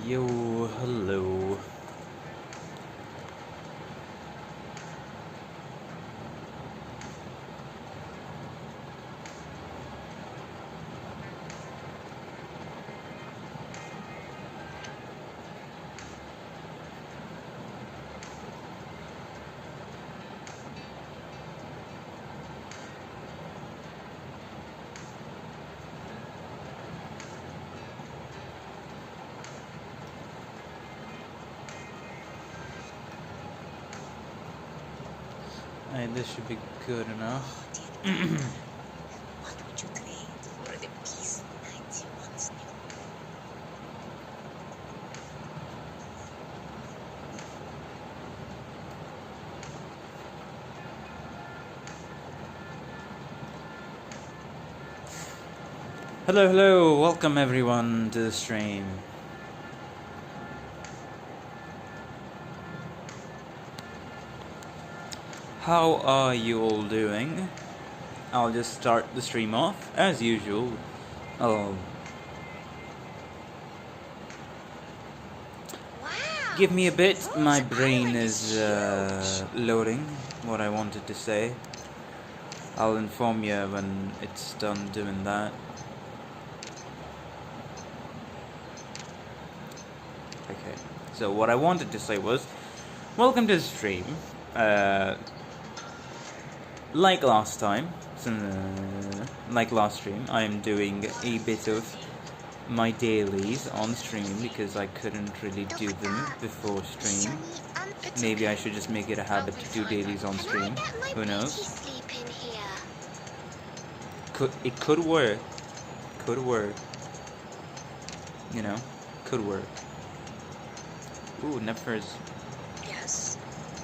Yo, hello. This should be good enough. What would you trade for the peace knights you once knew? Hello, welcome everyone to the stream. How are you all doing? I'll just start the stream off as usual. Give me a bit, my brain is loading what I wanted to say. I'll inform you when it's done doing that. Okay, so what I wanted to say was, welcome to the stream. Like last time, like last stream, I am doing a bit of my dailies on stream because I couldn't really do them before stream. Maybe I should just make it a habit to do dailies on stream. Who knows? It could work. Could work. You know, could work. Ooh, Nepher's. Yes.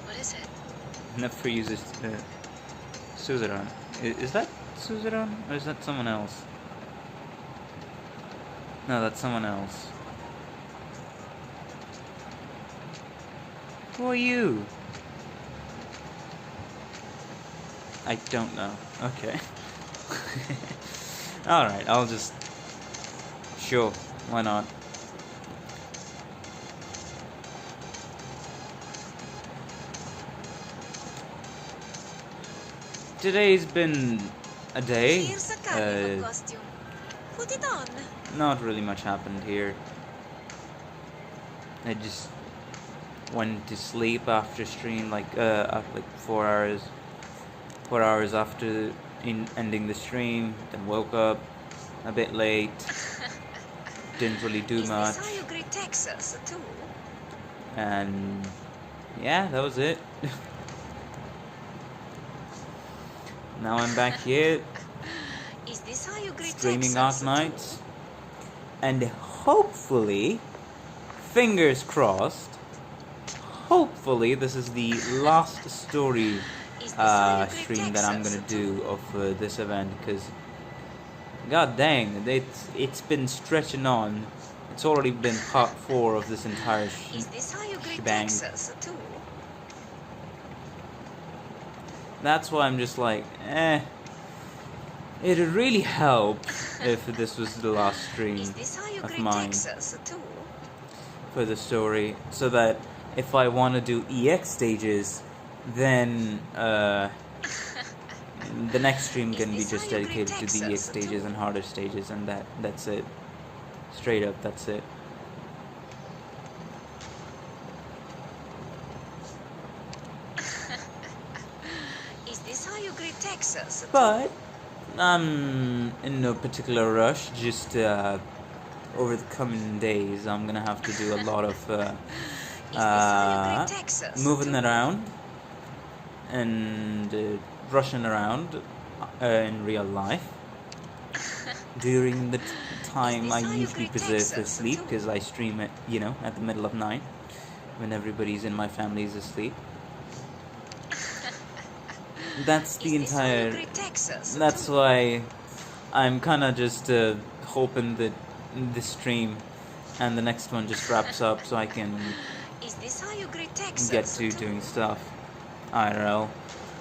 What is it? Nepher uses Suzerain. Is that Suzerain or is that someone else? No, that's someone else. Who are you? I don't know. Okay. Alright, I'll just... Sure, why not? Today's been a day. Here's a carnival costume. Put it on. Not really much happened here. I just went to sleep after stream, after like 4 hours. 4 hours after ending the stream, then woke up a bit late. Didn't really do much. Is this how you greet Texas too? And yeah, that was it. Now I'm back here. Is this how you greet streaming Texas Arknights. And hopefully, fingers crossed, hopefully this is the last story stream that I'm gonna do of this event, because god dang, it's been stretching on. It's already been part 4 of this entire shebang. That's why I'm just like, it'd really help if this was the last stream of mine for the story, so that if I want to do EX stages, then the next stream can be just dedicated to the EX stages and harder stages, and that's it. Straight up, that's it. Is this how you greet Texas? But I'm in no particular rush. Just over the coming days, I'm gonna have to do a lot of moving around and rushing around in real life during the time I usually preserve for sleep, because I stream it, you know, at the middle of night when everybody's in my family is asleep. That's the entire... That's why I'm kind of just hoping that this stream and the next one just wraps up so I can get to doing stuff IRL.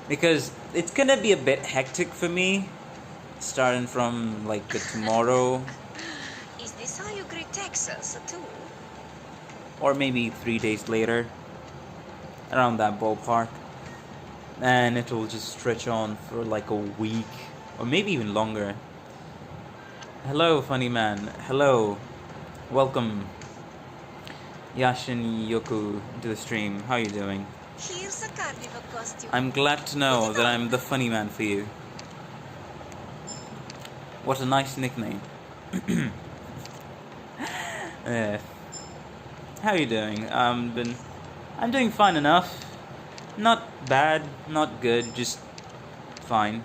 Because it's gonna be a bit hectic for me, starting from like tomorrow. Is this how you greet Texas too? or maybe 3 days later, around that ballpark, and it will just stretch on for like a week or maybe even longer. Hello, funny man. Hello, welcome, Yashin Yoku, to the stream. How are you doing? Here's a carnival costume. I'm glad to know that I'm the funny man for you. What a nice nickname. How are you doing? I'm doing fine enough. Not bad, not good, just fine.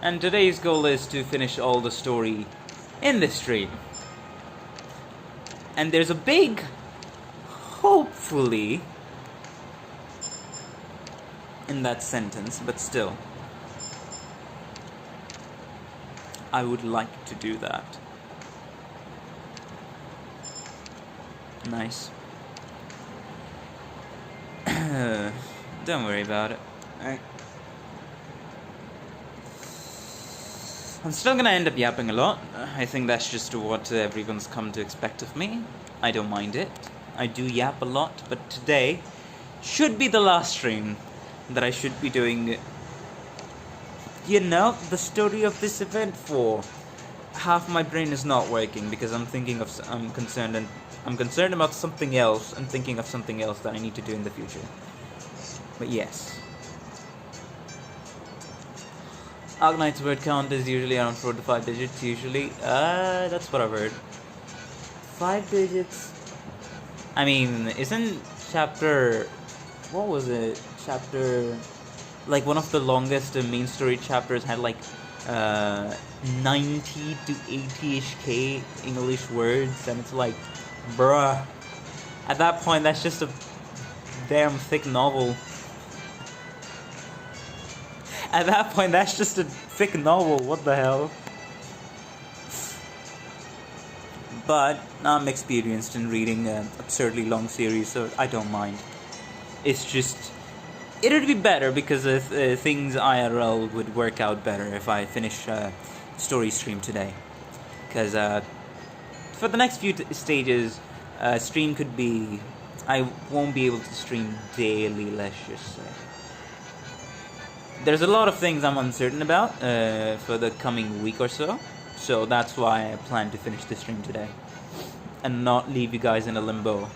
And today's goal is to finish all the story in this stream. And there's a big, hopefully, in that sentence, but still, I would like to do that. Nice. Don't worry about it. I'm still gonna end up yapping a lot. I think that's just what everyone's come to expect of me. I don't mind it. I do yap a lot, but today should be the last stream that I should be doing, you know, the story of this event for. Half my brain is not working because I'm concerned about something else and thinking of something else that I need to do in the future. But yes. Arknights word count is usually around 4 to 5 digits, usually. That's what I've heard. 5 digits. I mean, isn't chapter... What was it? Chapter... Like, one of the longest main story chapters had, like, 90 to 80-ish K English words, and it's like, bruh. At that point, that's just a damn thick novel. At that point, that's just a thick novel. What the hell? But I'm experienced in reading an absurdly long series, so I don't mind. It's just... It would be better because things IRL would work out better if I finish story stream today. Because for the next few stages, stream could be... I won't be able to stream daily, let's just say. There's a lot of things I'm uncertain about for the coming week or so. So that's why I plan to finish the stream today. And not leave you guys in a limbo.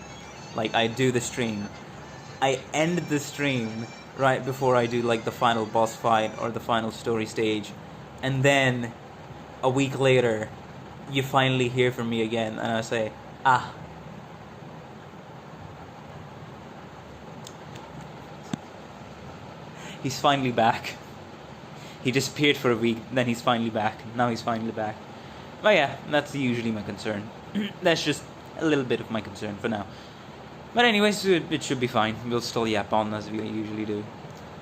Like, I do the stream. I end the stream right before I do, like, the final boss fight or the final story stage. And then, a week later, you finally hear from me again. And I say, ah. He's finally back. He disappeared for a week, then he's finally back. Now he's finally back. But yeah, that's usually my concern. That's just a little bit of my concern for now. But anyways, it should be fine. We'll still yap on as we usually do.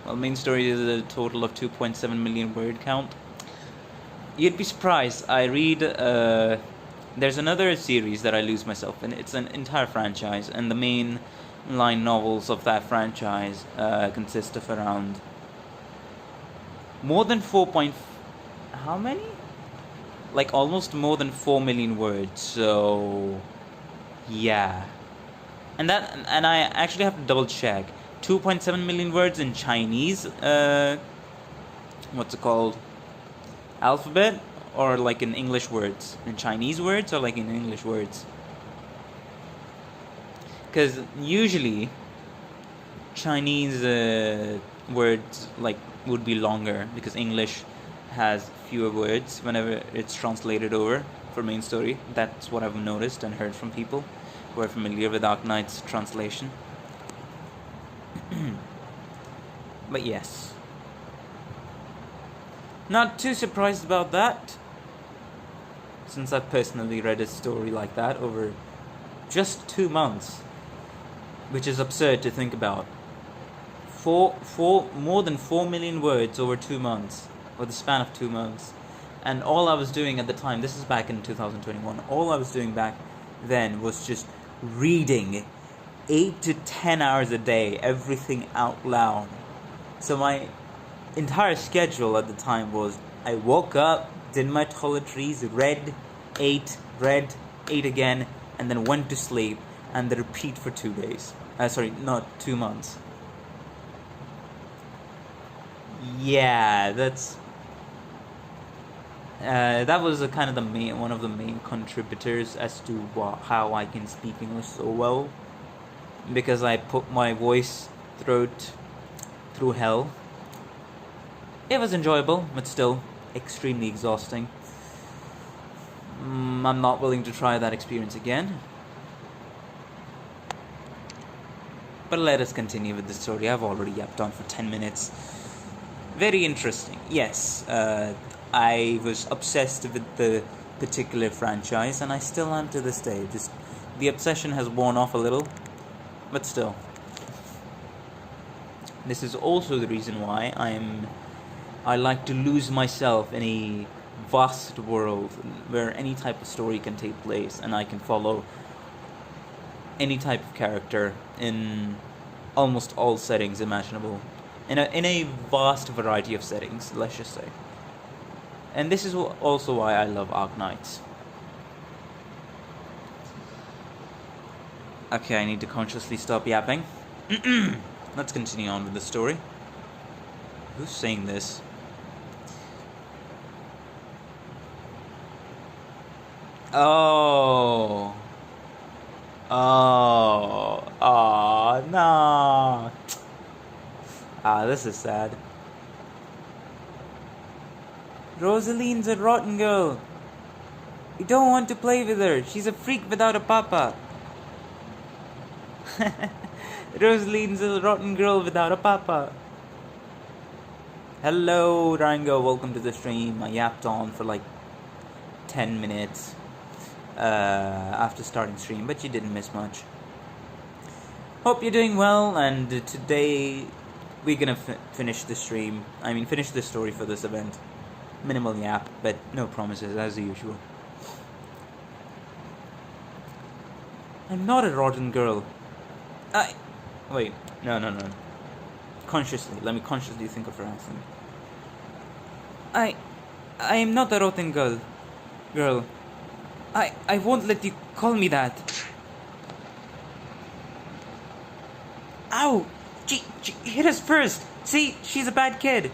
Well, main story is a total of 2.7 million word count. You'd be surprised. I read... there's another series that I lose myself in. It's an entire franchise, and the main line novels of that franchise consist of around more than how many? Like almost more than 4 million words. So yeah, and I actually have to double check. 2.7 million words in Chinese. What's it called? Alphabet, or like in English words? In Chinese words or like in English words? Because usually Chinese words like would be longer because English has fewer words whenever it's translated over for main story. That's what I've noticed and heard from people who are familiar with Arknights translation. But yes, not too surprised about that, since I've personally read a story like that over just 2 months. Which is absurd to think about. More than 4 million words over 2 months, or the span of 2 months. And all I was doing at the time, this is back in 2021, all I was doing back then was just reading 8 to 10 hours a day, everything out loud. So my entire schedule at the time was, I woke up, did my toiletries, read, ate again, and then went to sleep, and then repeat for 2 days. Sorry, not 2 months. Yeah, that was kind of one of the main contributors as to how I can speak English so well, because I put my voice through hell. It was enjoyable, but still extremely exhausting. I'm not willing to try that experience again. But let us continue with the story. I've already yapped on for 10 minutes. Very interesting. Yes, I was obsessed with the particular franchise, and I still am to this day. Just the obsession has worn off a little, but still. This is also the reason why I like to lose myself in a vast world where any type of story can take place, and I can follow any type of character in almost all settings imaginable, in a vast variety of settings, let's just say. And this is also why I love Arknights. Okay, I need to consciously stop yapping. Let's continue on with the story. Who's saying this? Oh, no. This is sad. Rosaline's a rotten girl. You don't want to play with her. She's a freak without a papa. Rosaline's a rotten girl without a papa. Hello, Rango. Welcome to the stream. I yapped on for like 10 minutes after starting stream, but you didn't miss much. Hope you're doing well, and today we're gonna finish the stream. Finish the story for this event. Minimal yap, but no promises as usual. I'm not a rotten girl. Wait, no. Let me consciously think of her accent. I am not a rotten girl. I won't let you call me that. Ow! She hit us first. See, she's a bad kid.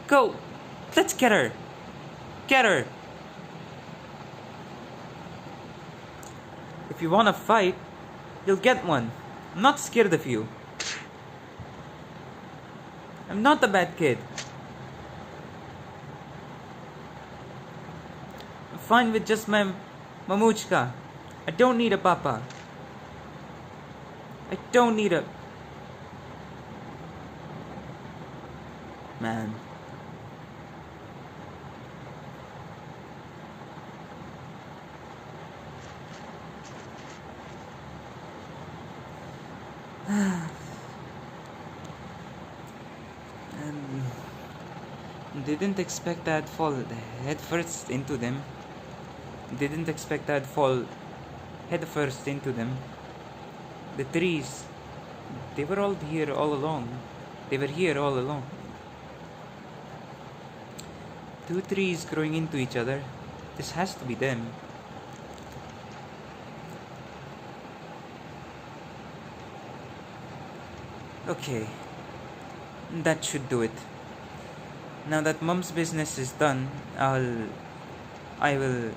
Go. Let's get her. Get her. If you want to fight, you'll get one. I'm not scared of you. I'm not a bad kid. I'm fine with just my mamuchka. I don't need a papa. I don't need a... Man. Didn't expect I'd fall head first into them. The trees, they were here all along. 2 trees growing into each other. This has to be them. Okay, that should do it. Now that Mom's business is done, I will...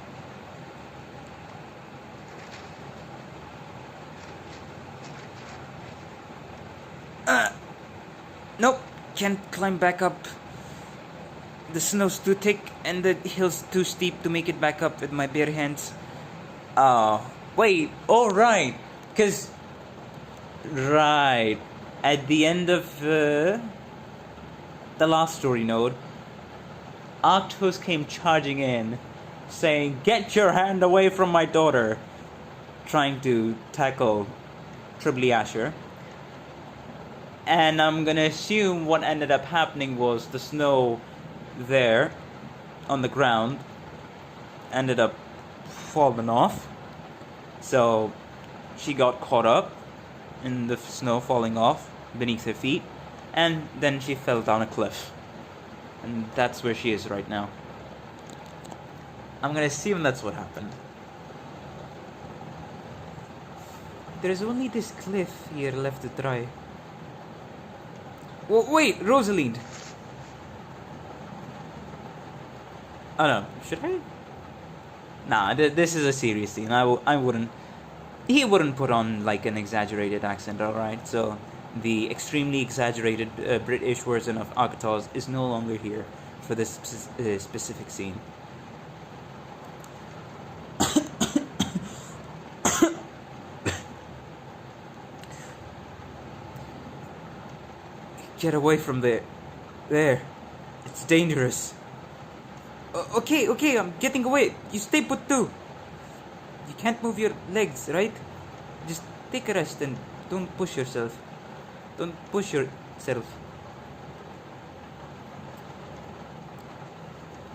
Nope, can't climb back up. The snow's too thick and the hill's too steep to make it back up with my bare hands. Wait, alright, right, at the end of the last story node, Arctos came charging in, saying, "Get your hand away from my daughter," trying to tackle Tribly Asher. And I'm gonna assume what ended up happening was the snow there on the ground ended up falling off. So she got caught up in the snow falling off beneath her feet, and then she fell down a cliff. And that's where she is right now. I'm gonna assume that's what happened. There's only this cliff here left to try. Wait, Rosalind! Oh no, should I? Nah, this is a serious scene. I wouldn't. He wouldn't put on like an exaggerated accent, alright? So, the extremely exaggerated British version of Arknights is no longer here for this specific scene. Get away from there. There. It's dangerous. Okay, I'm getting away. You stay put too. You can't move your legs, right? Just take a rest and don't push yourself. Don't push yourself.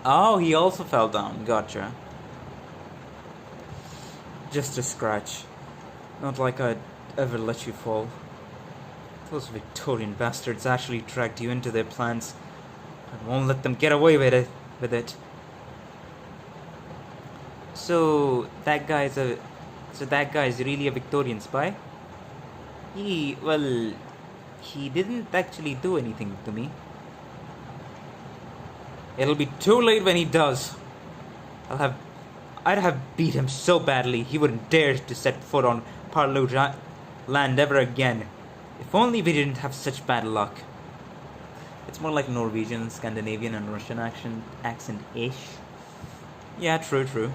Oh, he also fell down. Gotcha. Just a scratch. Not like I'd ever let you fall. Those Victorian bastards actually dragged you into their plans. I won't let them get away with it. So that guy's really a Victorian spy? He didn't actually do anything to me. It'll be too late when he does. I'd have beat him so badly he wouldn't dare to set foot on Parlo land ever again. If only we didn't have such bad luck. It's more like Norwegian, Scandinavian, and Russian accent-ish. Yeah, true.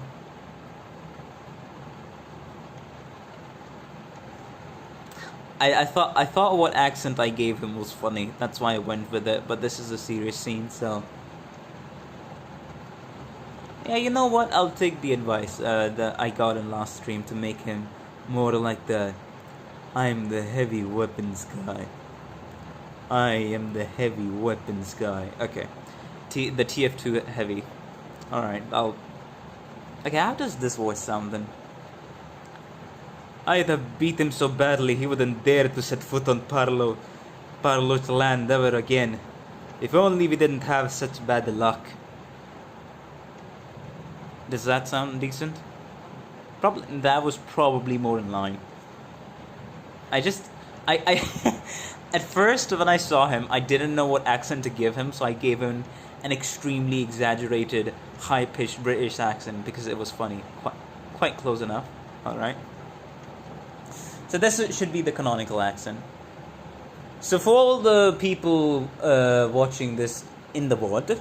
I thought what accent I gave him was funny. That's why I went with it. But this is a serious scene, so yeah, you know what? I'll take the advice that I got in last stream to make him more like the I'm the heavy weapons guy. I am the heavy weapons guy. Okay, the TF2 heavy. All right, Okay, how does this voice sound then? I'd have beat him so badly he wouldn't dare to set foot on Parlo's land ever again. If only we didn't have such bad luck. Does that sound decent? That was probably more in line. I at first when I saw him, I didn't know what accent to give him, so I gave him an extremely exaggerated, high-pitched British accent because it was funny. Quite close enough. Alright. So this should be the canonical accent. So for all the people watching this in the VOD,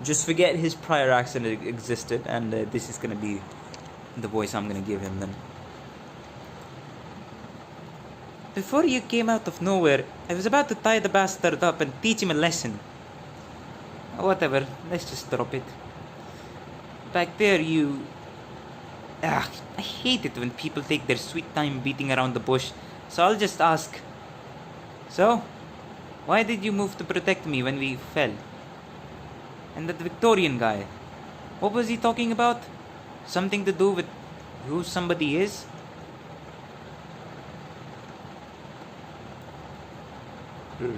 just forget his prior accent existed, and this is going to be the voice I'm going to give him then. Before you came out of nowhere, I was about to tie the bastard up and teach him a lesson. Whatever, let's just drop it. Back there you... I hate it when people take their sweet time beating around the bush, so I'll just ask. So, why did you move to protect me when we fell? And that Victorian guy, what was he talking about? Something to do with who somebody is?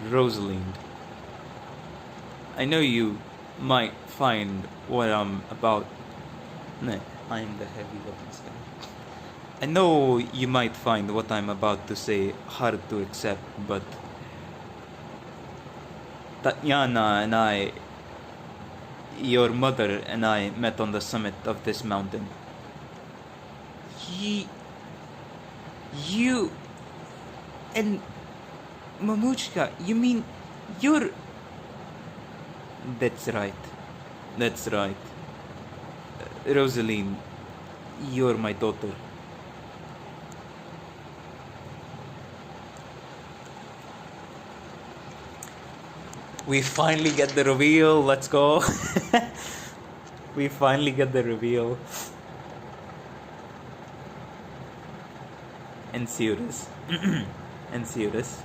Rosalind, I know you might find what I'm about... Nah, I'm the heavy weapons guy. I know you might find what I'm about to say hard to accept, but Tatiana and I, your mother and I, met on the summit of this mountain. You and Mamuchka, you mean you're... That's right. Rosaline, you're my daughter. We finally get the reveal. Let's go. We finally get the reveal. Ensutus. Ensutus.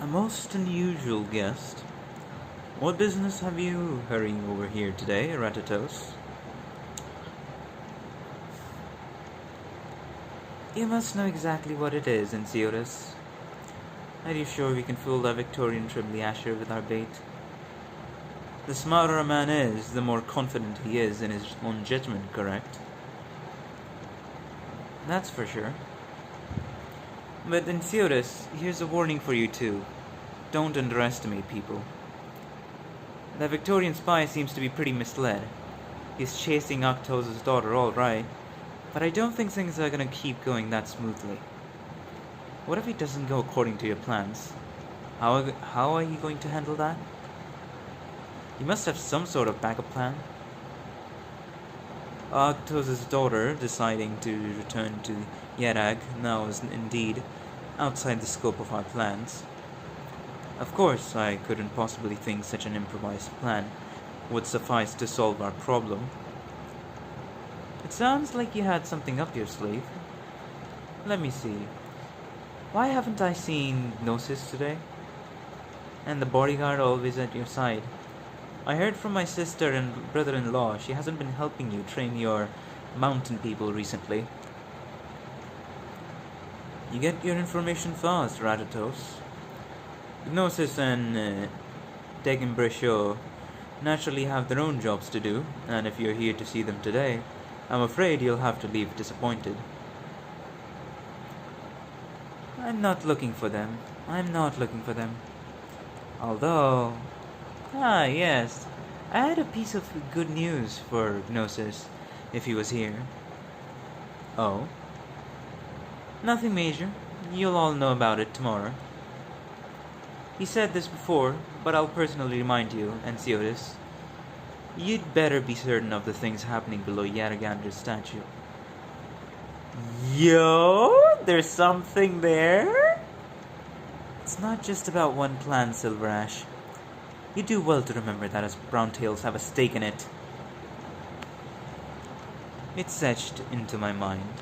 A most unusual guest. What business have you hurrying over here today, Ratatos? You must know exactly what it is, Ensutus. Are you sure we can fool that Victorian Tribly Asher with our bait? The smarter a man is, the more confident he is in his own judgment, correct? That's for sure. But in Theodis, here's a warning for you too. Don't underestimate people. That Victorian spy seems to be pretty misled. He's chasing Arctos' daughter, alright, but I don't think things are gonna keep going that smoothly. What if it doesn't go according to your plans? How are you going to handle that? You must have some sort of backup plan. Arctos' daughter deciding to return to Yerag now is indeed outside the scope of our plans. Of course, I couldn't possibly think such an improvised plan would suffice to solve our problem. It sounds like you had something up your sleeve. Let me see. Why haven't I seen Gnosis today? And the bodyguard always at your side. I heard from my sister and brother-in-law she hasn't been helping you train your mountain people recently. You get your information fast, Ratatos. Gnosis and degenbrecher naturally have their own jobs to do, and if you're here to see them today, I'm afraid you'll have to leave disappointed. I'm not looking for them. Although... yes. I had a piece of good news for Gnosis, if he was here. Oh? Nothing major. You'll all know about it tomorrow. He said this before, but I'll personally remind you, Theodis. You'd better be certain of the things happening below Yaragander's statue. Yo, there's something there? It's not just about one plan, Silver Ash. You do well to remember that us Browntails have a stake in it. It's etched into my mind.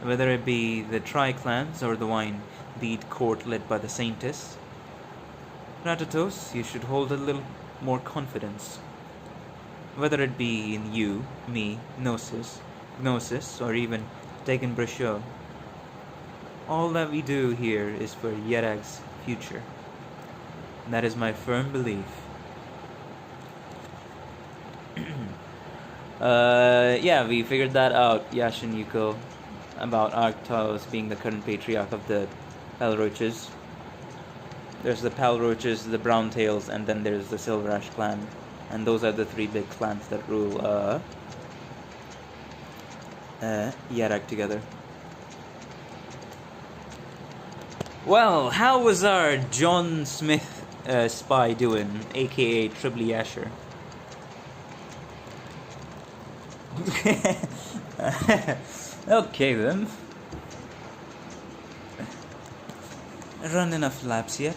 Whether it be the Tri-Clans or the Wine Bead Court led by the Saintess, Ratatos, you should hold a little more confidence. Whether it be in you, me, Gnosis, or even degenbrecher, all that we do here is for Yerag's future. That is my firm belief. Yeah, we figured that out, Yash and Yuko, about Arktos being the current patriarch of the Palroaches. There's the Palroaches, the Browntails, and then there's the Silver Ash clan. And those are the three big clans that rule Yerag together. Well, how was our John Smith spy doing, aka Tribly Asher? Okay then. Run enough laps yet?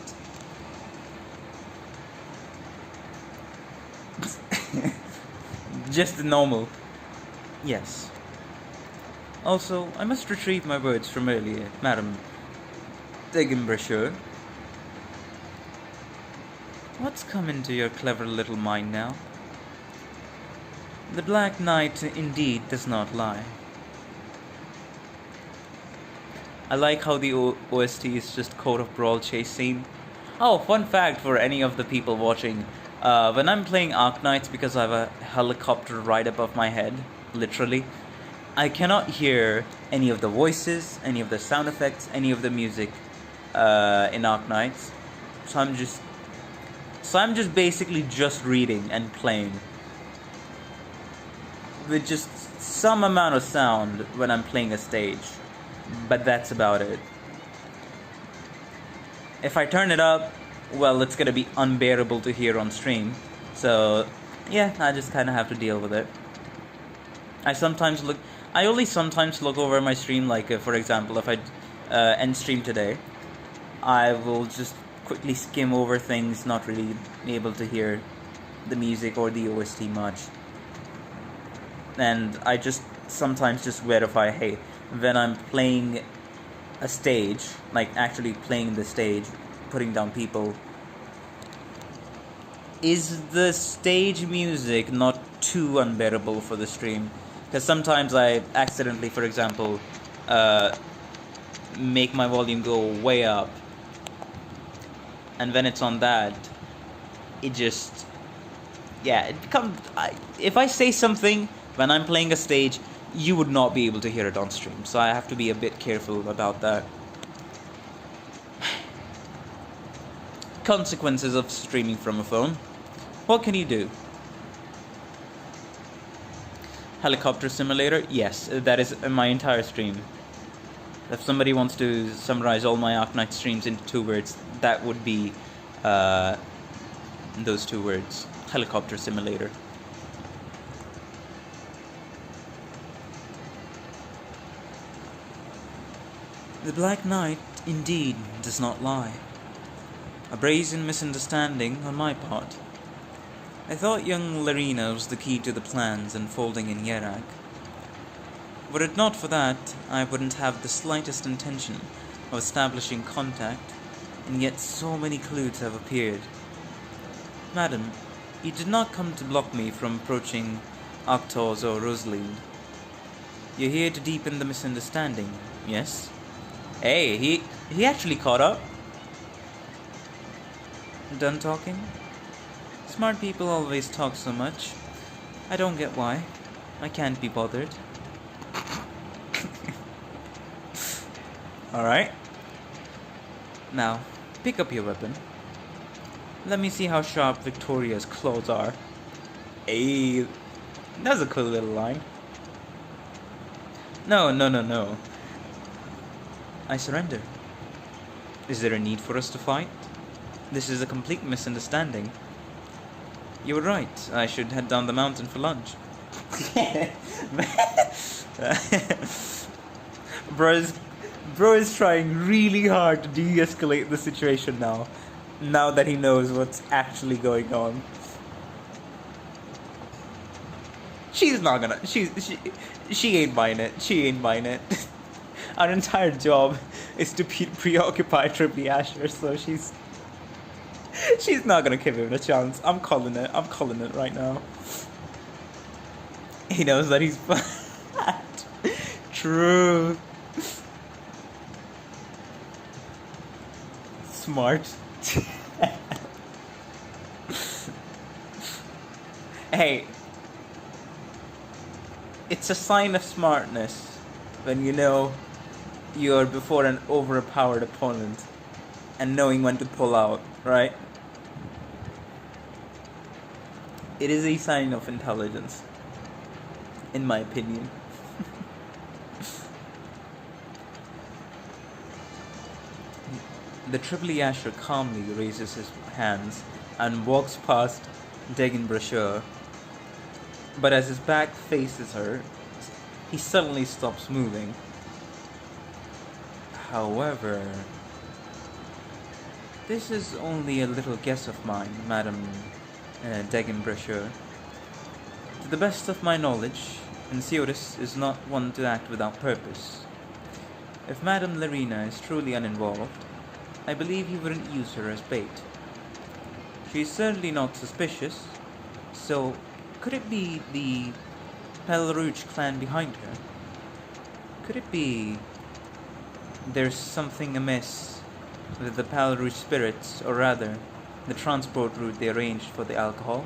Just normal. Yes. Also, I must retrieve my words from earlier, Madam degenbrecher. What's come into your clever little mind now? The Black Knight indeed does not lie. I like how the OST is just Court of Brawl chase scene. Oh, fun fact for any of the people watching. When I'm playing Arknights, because I have a helicopter right above my head, literally, I cannot hear any of the voices, any of the sound effects, any of the music in Arknights. So I'm just basically just reading and playing with just some amount of sound when I'm playing a stage. But that's about it. If I turn it up, well, it's gonna be unbearable to hear on stream. So, yeah, I just kind of have to deal with it. I only sometimes look over my stream, like, for example, if I end stream today, I will just quickly skim over things, not really able to hear the music or the OST much. And I just sometimes just verify, hey, when I'm playing a stage, like actually playing the stage, putting down people, is the stage music not too unbearable for the stream? Because sometimes I accidentally, for example, make my volume go way up, and when it's on that, it just Yeah, if I say something when I'm playing a stage, you would not be able to hear it on stream, so I have to be a bit careful about that. Consequences of streaming from a phone. What can you do? Helicopter simulator? Yes, that is my entire stream. If somebody wants to summarize all my Arknights streams into 2 words, that would be those 2 words. Helicopter simulator. The Black Knight indeed does not lie. A brazen misunderstanding on my part. I thought young Larina was the key to the plans unfolding in Yerag. Were it not for that, I wouldn't have the slightest intention of establishing contact, and yet so many clues have appeared. Madam, you did not come to block me from approaching Arctos or Rosalind. You're here to deepen the misunderstanding, yes? Hey, he actually caught up. Done talking? Smart people always talk so much. I don't get why. I can't be bothered. Alright. Now, pick up your weapon. Let me see how sharp Victoria's claws are. Hey, that's a cool little line. No. I surrender. Is there a need for us to fight? This is a complete misunderstanding. You were right. I should head down the mountain for lunch. Bro is trying really hard to de-escalate the situation now that he knows what's actually going on. She's not gonna. She ain't buying it. She ain't buying it. Our entire job is to preoccupy Triple Asher, so she's not gonna give him a chance. I'm calling it. I'm calling it right now. He knows that he's fat. True. Smart. Hey, it's a sign of smartness when you know you're before an overpowered opponent and knowing when to pull out, right? It is a sign of intelligence, in my opinion. The Triple Asher calmly raises his hands and walks past degenbrecher, but as his back faces her, he suddenly stops moving. However, this is only a little guess of mine, Madam degenbrecher. To the best of my knowledge, Enceotis is not one to act without purpose. If Madame Larina is truly uninvolved, I believe he wouldn't use her as bait. She is certainly not suspicious, so could it be the Pelrouge clan behind her? Could it be there's something amiss with the Pelrouge spirits, or rather, the transport route they arranged for the alcohol?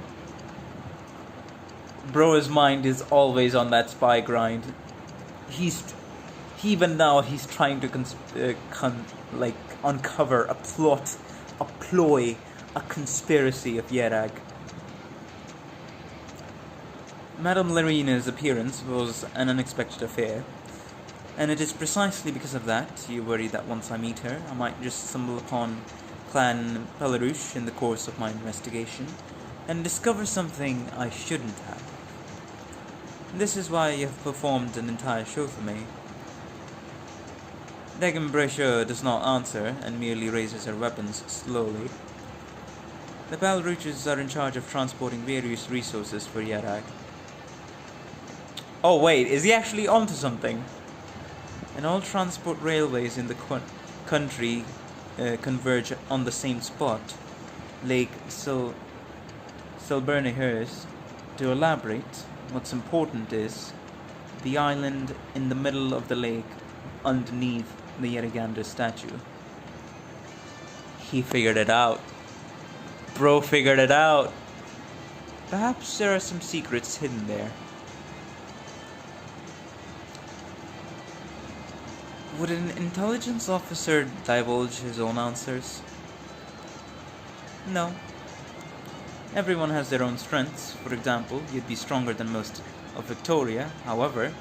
Bro's mind is always on that spy grind. Even now he's trying to uncover a plot, a ploy, a conspiracy of Yerag. Madame Larina's appearance was an unexpected affair, and it is precisely because of that you worry that once I meet her, I might just stumble upon Clan Pelrouge in the course of my investigation, and discover something I shouldn't have. This is why you have performed an entire show for me. degenbrecher does not answer, and merely raises her weapons slowly. The Pelrouges are in charge of transporting various resources for Yerag. Oh wait, is he actually onto something? And all transport railways in the country converge on the same spot, Lake Silbernehurst. To elaborate, what's important is the island in the middle of the lake underneath the Yeragander statue. He figured it out. Bro figured it out. Perhaps there are some secrets hidden there. Would an intelligence officer divulge his own answers? No. Everyone has their own strengths. For example, you'd be stronger than most of Victoria. However,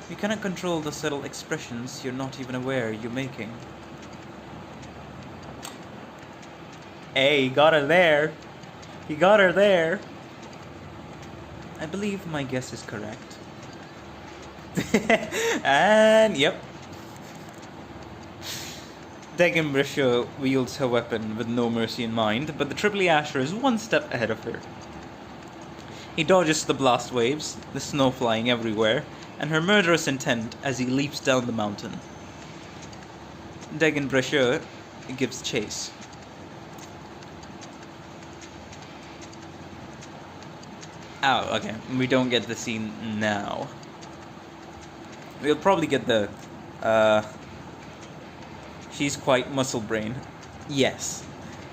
you cannot control the subtle expressions you're not even aware you're making. Hey, he got her there. He got her there. I believe my guess is correct. And yep. Degenbrecher wields her weapon with no mercy in mind, but the Triple Asher is one step ahead of her. He dodges the blast waves, the snow flying everywhere, and her murderous intent as he leaps down the mountain. Degenbrecher gives chase. Oh, okay. We don't get the scene now. We'll probably get the, she's quite muscle brain. Yes.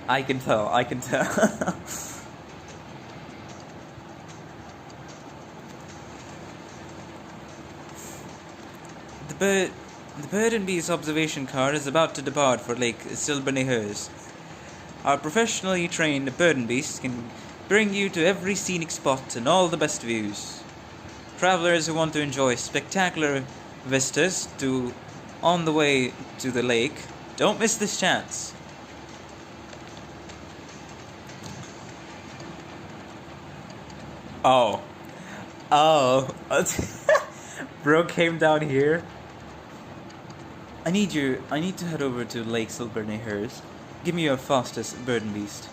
I can tell. The bird and bee's observation car is about to depart for Lake Silberneheus. Our professionally trained bird and beast can bring you to every scenic spot and all the best views. Travelers who want to enjoy spectacular vistas on the way to the lake, don't miss this chance. Oh. Bro came down here. I need to head over to Lake Silberneheus. Give me your fastest bird and beast.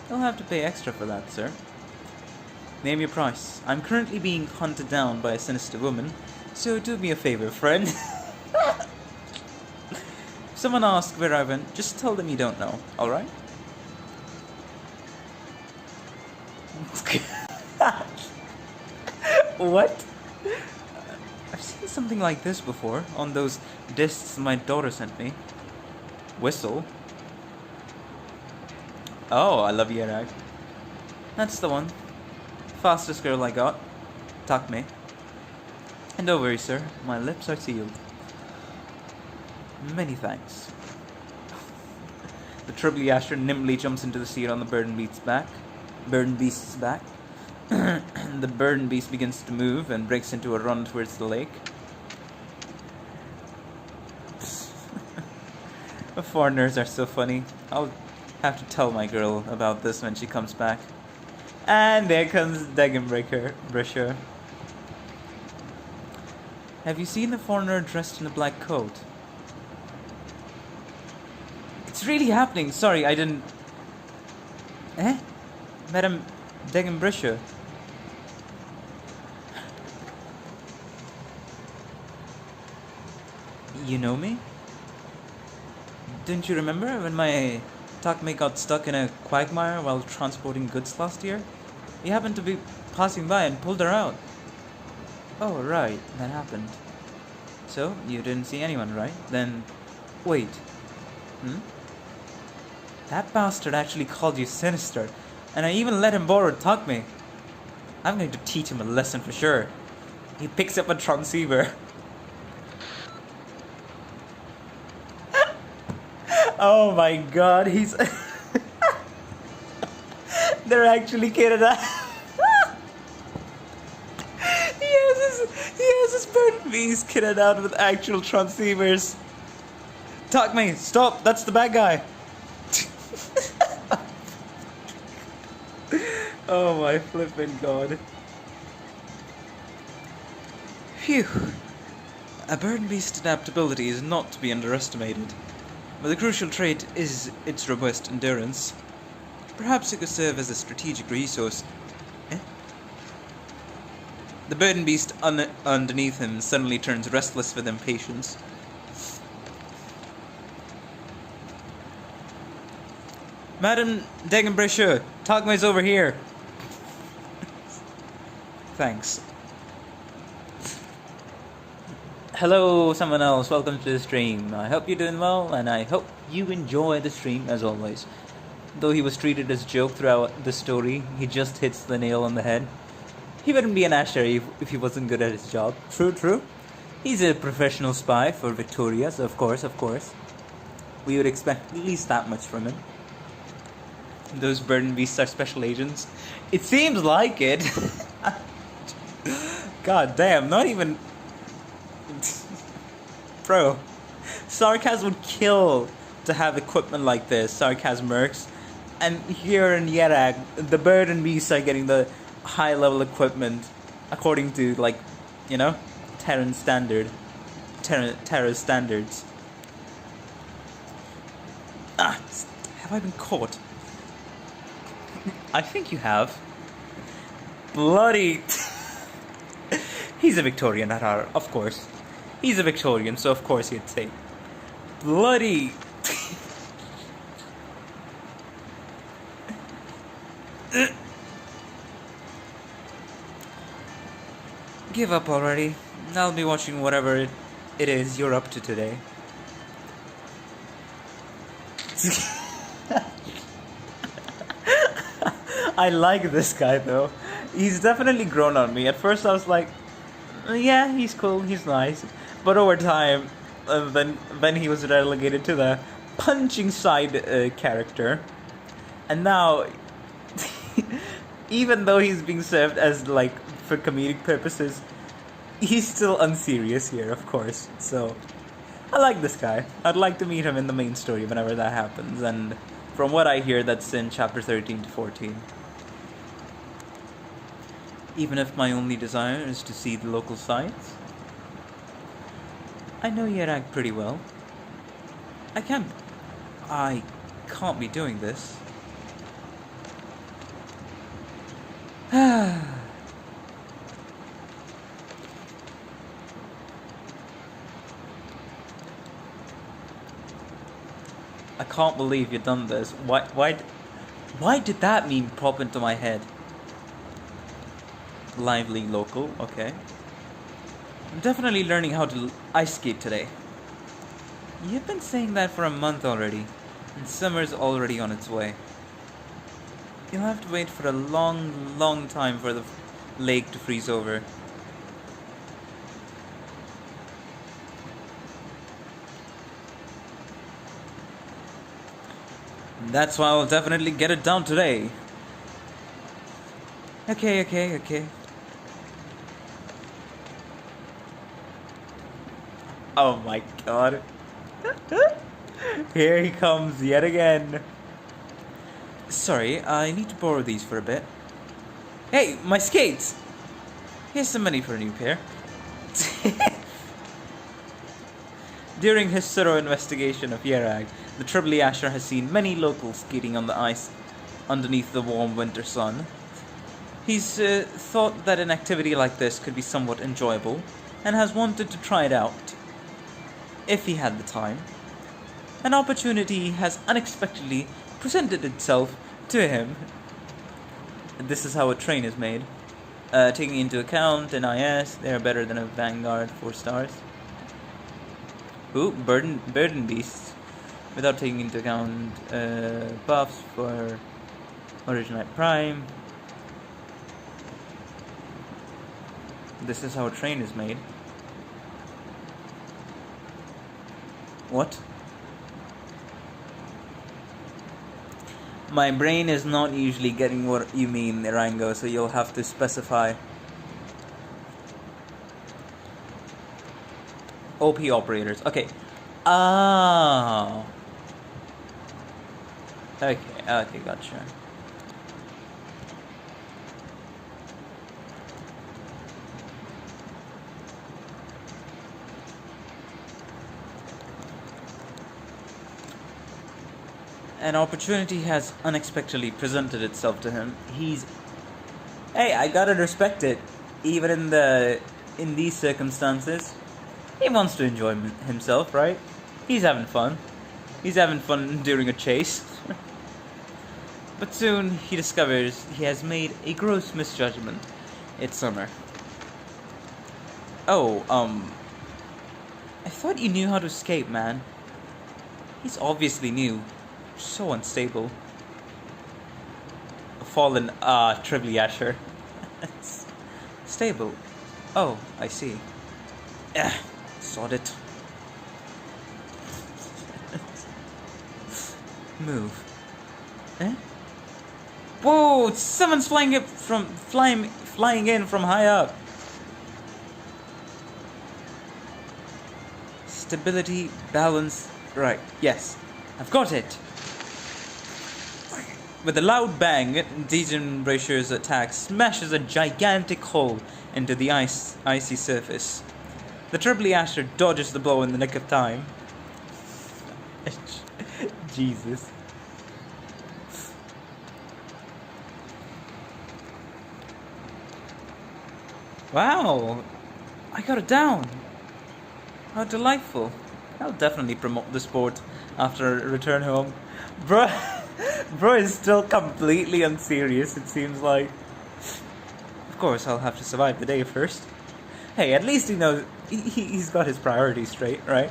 You'll have to pay extra for that, sir. Name your price. I'm currently being hunted down by a sinister woman, so do me a favor, friend. If someone asks where I went, just tell them you don't know, alright? What? I've seen something like this before on those discs my daughter sent me. Whistle. Oh, I love Yerag. That's the one. Fastest girl I got. Tuck me. And don't worry, sir. My lips are sealed. Many thanks. The Triple Asher nimbly jumps into the seat on the bird and beast's back. The bird and beast begins to move and breaks into a run towards the lake. The foreigners are so funny. I'll have to tell my girl about this when she comes back. And there comes Degenbrecher. Have you seen the foreigner dressed in a black coat? It's really happening. Sorry, I didn't... Eh? Madame Degenbrecher. You know me? Didn't you remember when my Takme got stuck in a quagmire while transporting goods last year? He happened to be passing by and pulled her out. Oh, right, that happened. So, you didn't see anyone, right? Then, wait. That bastard actually called you sinister, and I even let him borrow Takme. I'm going to teach him a lesson for sure. He picks up a transceiver. Oh my god, he's... They're actually kidding us. He has his bird beast kitted out with actual transceivers. Takme, stop, that's the bad guy. Oh my flippin' god. Phew. A bird and beast adaptability is not to be underestimated, but the crucial trait is its robust endurance. Perhaps it could serve as a strategic resource. The bird and beast underneath him suddenly turns restless with impatience. Madame Degenbrecher, Takme's over here. Thanks. Hello, someone else. Welcome to the stream. I hope you're doing well, and I hope you enjoy the stream as always. though he was treated as joke throughout the story, he just hits the nail on the head. He wouldn't be an Asher if he wasn't good at his job. True, true. He's a professional spy for Victoria, so of course. We would expect at least that much from him. Those burden beasts are special agents. It seems like it. God damn, not even... Bro, Sarkaz would kill to have equipment like this, Sarkaz mercs. And here in Yerag, the burden beasts are getting the high level equipment according to, like, you know, Terran standards. Ah, have I been caught? I think you have. Bloody... He's a Victorian at heart, of course. He's a Victorian, so of course he'd say. Bloody... Give up already. I'll be watching whatever it is you're up to today. I like this guy though. He's definitely grown on me. At first I was like, yeah, he's cool, he's nice. But over time, then he was relegated to the punching side character. And now, even though he's being served as, like, for comedic purposes, he's still unserious here, of course. So, I like this guy. I'd like to meet him in the main story whenever that happens. And from what I hear, that's in chapter 13 to 14. Even if my only desire is to see the local sites, I know Yerag pretty well. I can't be doing this. I can't believe you've done this. Why did that meme pop into my head? Lively local, okay. I'm definitely learning how to ice skate today. You've been saying that for a month already, and summer's already on its way. You'll have to wait for a long time for the lake to freeze over. That's why I'll definitely get it down today. Okay. Oh my god. Here he comes yet again. Sorry, I need to borrow these for a bit. Hey, my skates! Here's some money for a new pair. During his thorough investigation of Yerag, the Tribly Asher has seen many locals skating on the ice underneath the warm winter sun. He's thought that an activity like this could be somewhat enjoyable, and has wanted to try it out, if he had the time. An opportunity has unexpectedly presented itself to him. This is how a train is made. Taking into account NIS, they are better than a Vanguard 4 stars. Ooh, burden beasts. Without taking into account buffs for Originite Prime. This is how a train is made. What? My brain is not usually getting what you mean, Rango, so you'll have to specify. OP operators. Okay. Ah. Okay, gotcha. An opportunity has unexpectedly presented itself to him. Hey, I gotta respect it. Even in these circumstances, he wants to enjoy himself, right? He's having fun. He's having fun during a chase. But soon he discovers he has made a gross misjudgment. It's summer. Oh, I thought you knew how to skate, man. He's obviously new. So unstable. fallen Tribly Stable. Oh, I see. Sod it. Move. Eh? Whoa! Someone's flying in from high up. Stability, balance. Right. Yes, I've got it. With a loud bang, degenbrecher's attack smashes a gigantic hole into the icy surface. The Tribly dodges the blow in the nick of time. Jesus. Wow, I got it down. How delightful. I'll definitely promote the sport after a return home. Bro is still completely unserious, it seems like. Of course, I'll have to survive the day first. Hey, at least he knows he's got his priorities straight, right?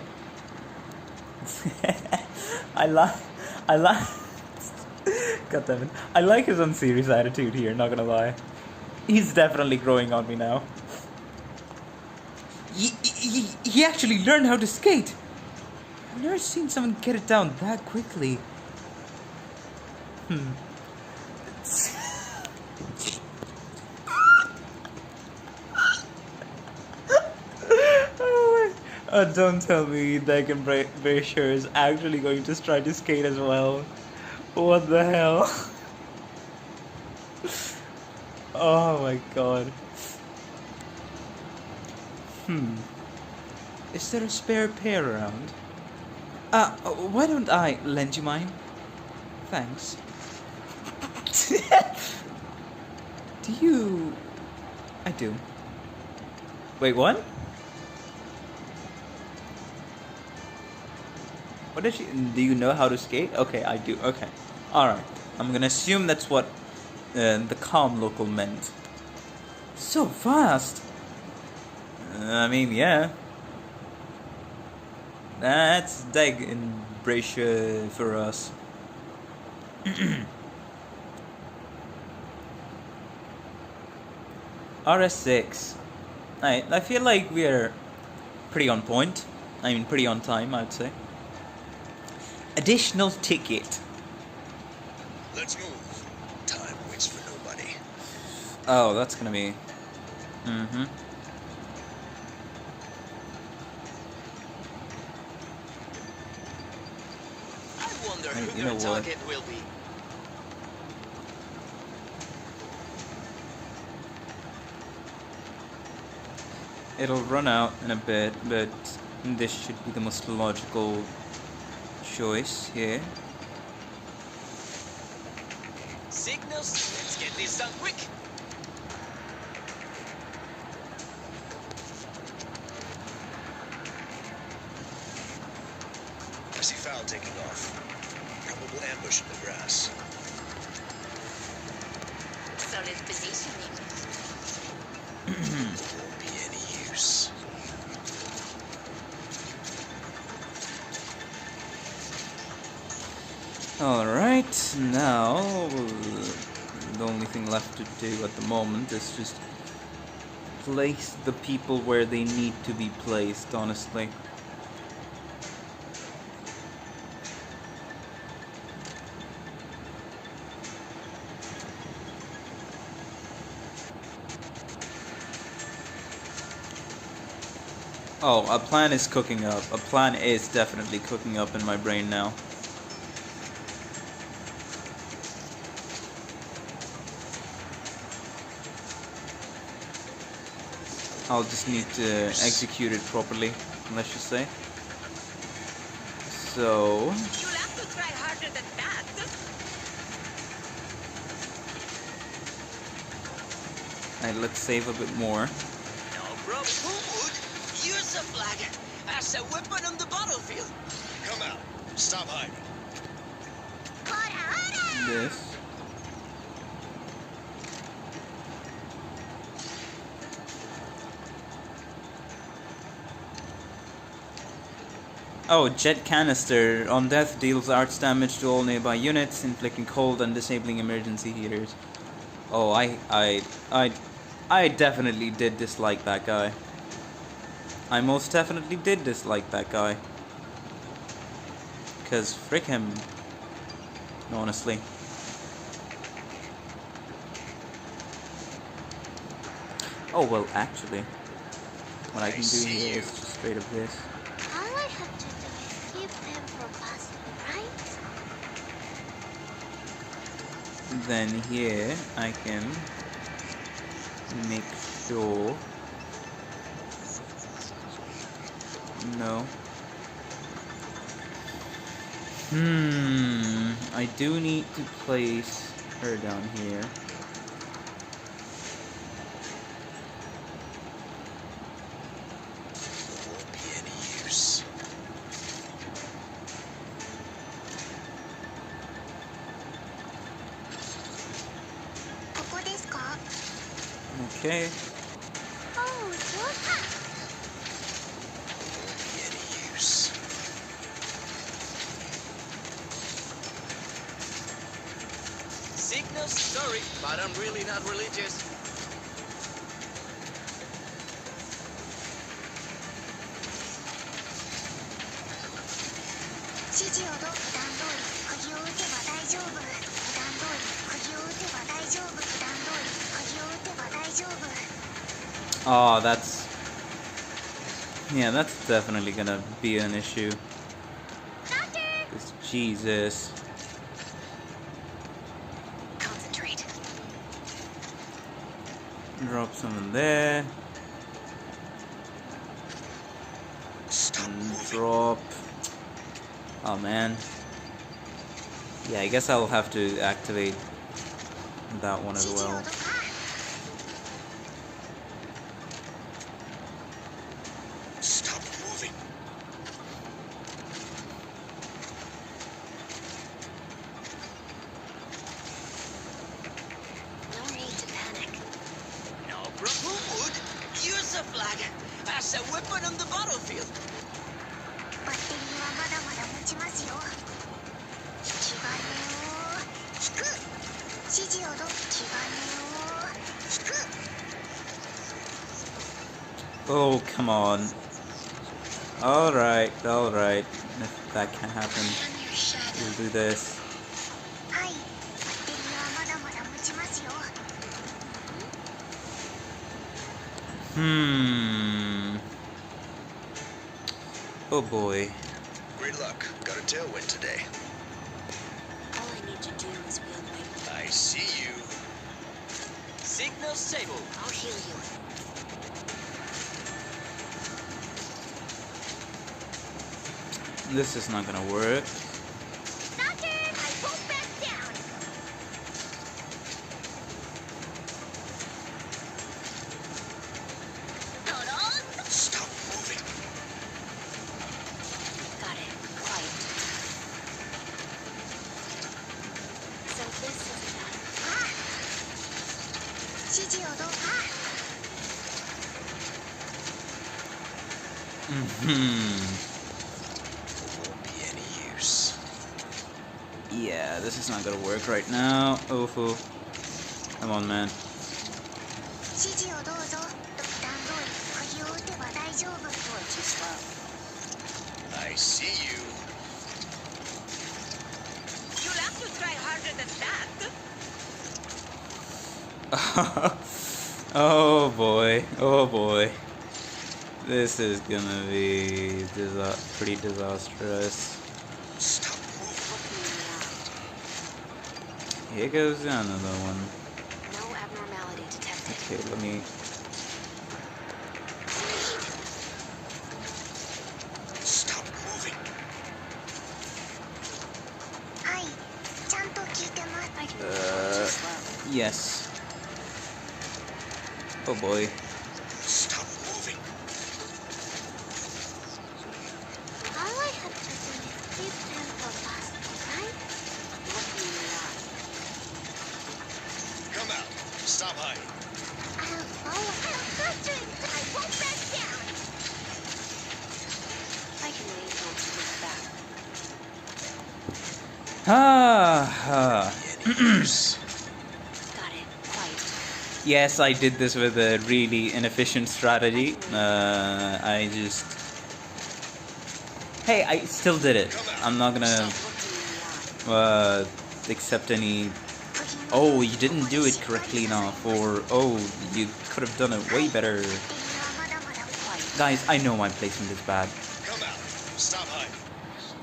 I like God damn it. I like his unserious attitude here, not gonna lie. He's definitely growing on me now. He actually learned how to skate. I've never seen someone get it down that quickly. Oh, don't tell me degenbrecher is actually going to try to skate as well. What the hell? Oh my god. Is there a spare pair around? Why don't I lend you mine? Thanks. Do you... I do. Wait, what? What did she... Do you know how to skate? Okay, I do. Okay. Alright. I'm gonna assume that's what the calm local meant. So fast! I mean, yeah. That's degenbrecher for us. RS6. I feel like we're pretty on point. I mean, pretty on time, I'd say. Additional ticket. Let's move. Time waits for nobody. Oh, that's gonna be... I wonder Hey, who you know your what? target will be. It'll run out in a bit, but this should be the most logical choice here. Signals. Let's get this done quick. I see foul taking off. Probable ambush in the grass. Solid positioning. Won't be any use. Alright, now the only thing left to do at the moment is just place the people where they need to be placed, honestly. Oh, a plan is cooking up. A plan is definitely cooking up in my brain now. I'll just need to execute it properly, let's just say. So... You'll have to try harder than that. Alright, let's save a bit more. No problem. Who would use a flag as a weapon on the battlefield? Come out. Stop hiding. This. Oh, jet canister. On death deals arch damage to all nearby units, inflicting cold and disabling emergency heaters. Oh, I definitely did dislike that guy. I most definitely did dislike that guy. Cause frick him. Honestly. Oh well, actually, what I can do here is just straight up this. All I have to do is keep them from passing, right? Then here I can make sure. No. I do need to place her down here. Won't be any use. Okay. Oh, what? Won't be any use. Signals, sorry, but I'm really not religious. Oh, that's... Yeah, that's definitely gonna be an issue. Jesus. Concentrate. Drop someone there. Stop And moving. drop... Oh man. Yeah, I guess I'll have to activate that one as well. Stop moving. No need to panic. No, bro. Who would use a flag as a weapon on the battlefield? バッテリーはまだまだ持ちますよ。引き金を引く。指示をど引き金を引く。 Oh, come on. Alright, alright. If that can happen, we'll do this. はい。バッテリーはまだまだ持ちますよ。 Oh boy. Great luck. Got a tailwind today. All I need to do is wield my... I see you. Signal stable. I'll heal you. This is not gonna work. Doctor, I won't back down. Hold on. Stop moving. Got it. Quiet. So this is done. Ah! 指示をどうか。 Won't be any use. Yeah, this is not gonna work right now. Oh, come on, man. 指示をどうぞ。段通り釘を打てば大丈夫。Too slow. I see you. You'll have to try harder than that. Oh boy, oh boy. This is gonna be pretty disastrous. Stop moving. Here goes another one. No abnormality detected. Okay, let me... Stop moving. はい。ちゃんと聞いてます。I can too slow. Yes. Oh boy. Stop moving. All I have to do is keep them from passing, right? Look me in the eye. Come out. Stop hiding. I'll follow. I'm searching. I won't back down. I can wait until Any use? Got it. Quiet. Yes, I did this with a really inefficient strategy. I just... Hey, I still did it. I'm not gonna Stop looking me up. accept any... Oh, you didn't do it correctly enough. Or, oh, you could have done it way better. Guys, I know my placement is bad. Come out. Stop hiding.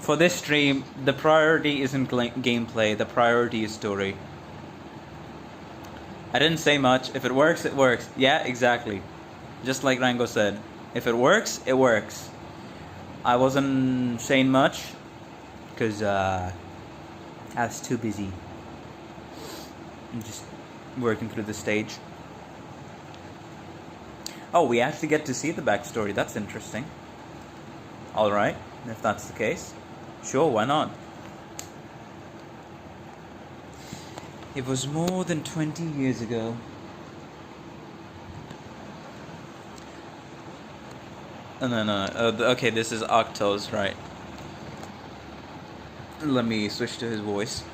For this stream, the priority isn't gameplay, the priority is story. I didn't say much. If it works, it works. Yeah, exactly. Just like Rango said. If it works, it works. I wasn't saying much because I was too busy. I'm just working through the stage. Oh, we actually get to see the backstory. That's interesting. Alright, if that's the case. Sure, why not? It was more than 20 years ago. Oh, no. Okay, this is Octo's, right. Let me switch to his voice.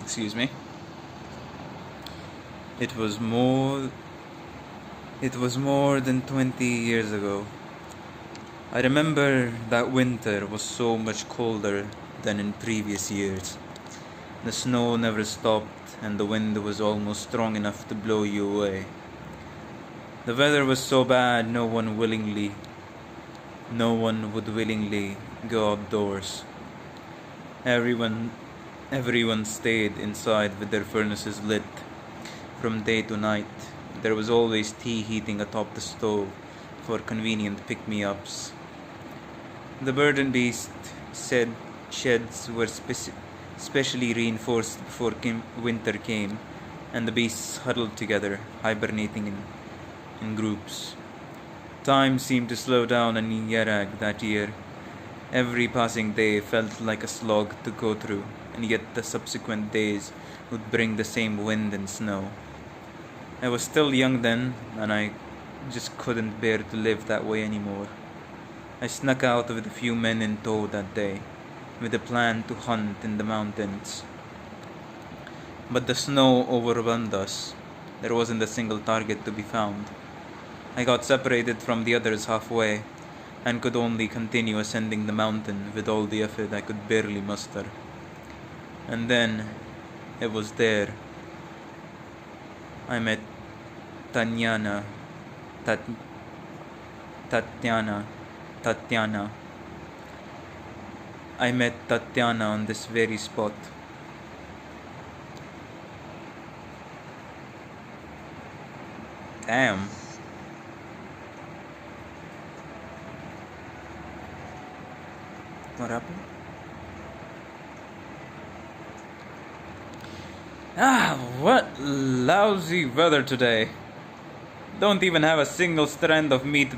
Excuse me. It was more than 20 years ago. I remember that winter was so much colder than in previous years. The snow never stopped and the wind was almost strong enough to blow you away. The weather was so bad no one would willingly go outdoors. Everyone stayed inside with their furnaces lit from day to night. There was always tea heating atop the stove for convenient pick-me-ups. The bird and beast sheds were specially reinforced before winter came, and the beasts huddled together, hibernating in groups. Time seemed to slow down in Yerag that year. Every passing day felt like a slog to go through, and yet the subsequent days would bring the same wind and snow. I was still young then, and I just couldn't bear to live that way anymore. I snuck out with a few men in tow that day, with a plan to hunt in the mountains. But the snow overwhelmed us. There wasn't a single target to be found. I got separated from the others halfway, and could only continue ascending the mountain with all the effort I could barely muster. And then, it was there. I met Tatiana. I met Tatiana on this very spot. Damn. What happened? What lousy weather today. Don't even have a single strand of meat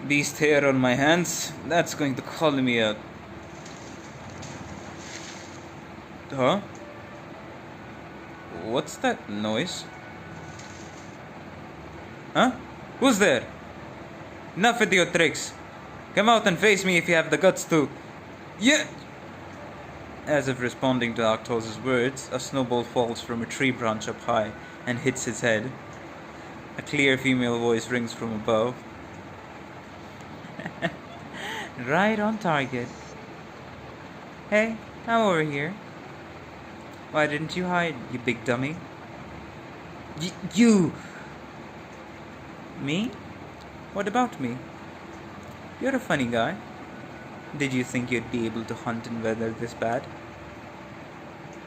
beast hair on my hands. That's going to call me a... Huh? What's that noise? Huh? Who's there? Enough with your tricks. Come out and face me if you have the guts to... Yeah! As if responding to Octos's words, a snowball falls from a tree branch up high and hits his head. A clear female voice rings from above. Right on target. Hey, I'm over here. Why didn't you hide, you big dummy? You! Me? What about me? You're a funny guy. Did you think you'd be able to hunt in weather this bad?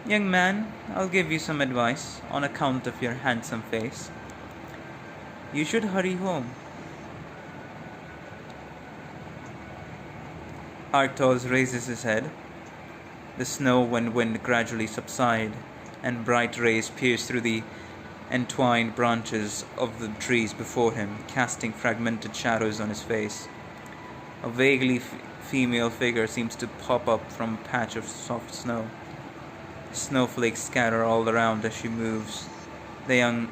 Young man, I'll give you some advice on account of your handsome face. You should hurry home. Arctos raises his head. The snow and wind gradually subside, and bright rays pierce through the entwined branches of the trees before him, casting fragmented shadows on his face. A vaguely female figure seems to pop up from a patch of soft snow. Snowflakes scatter all around as she moves. The young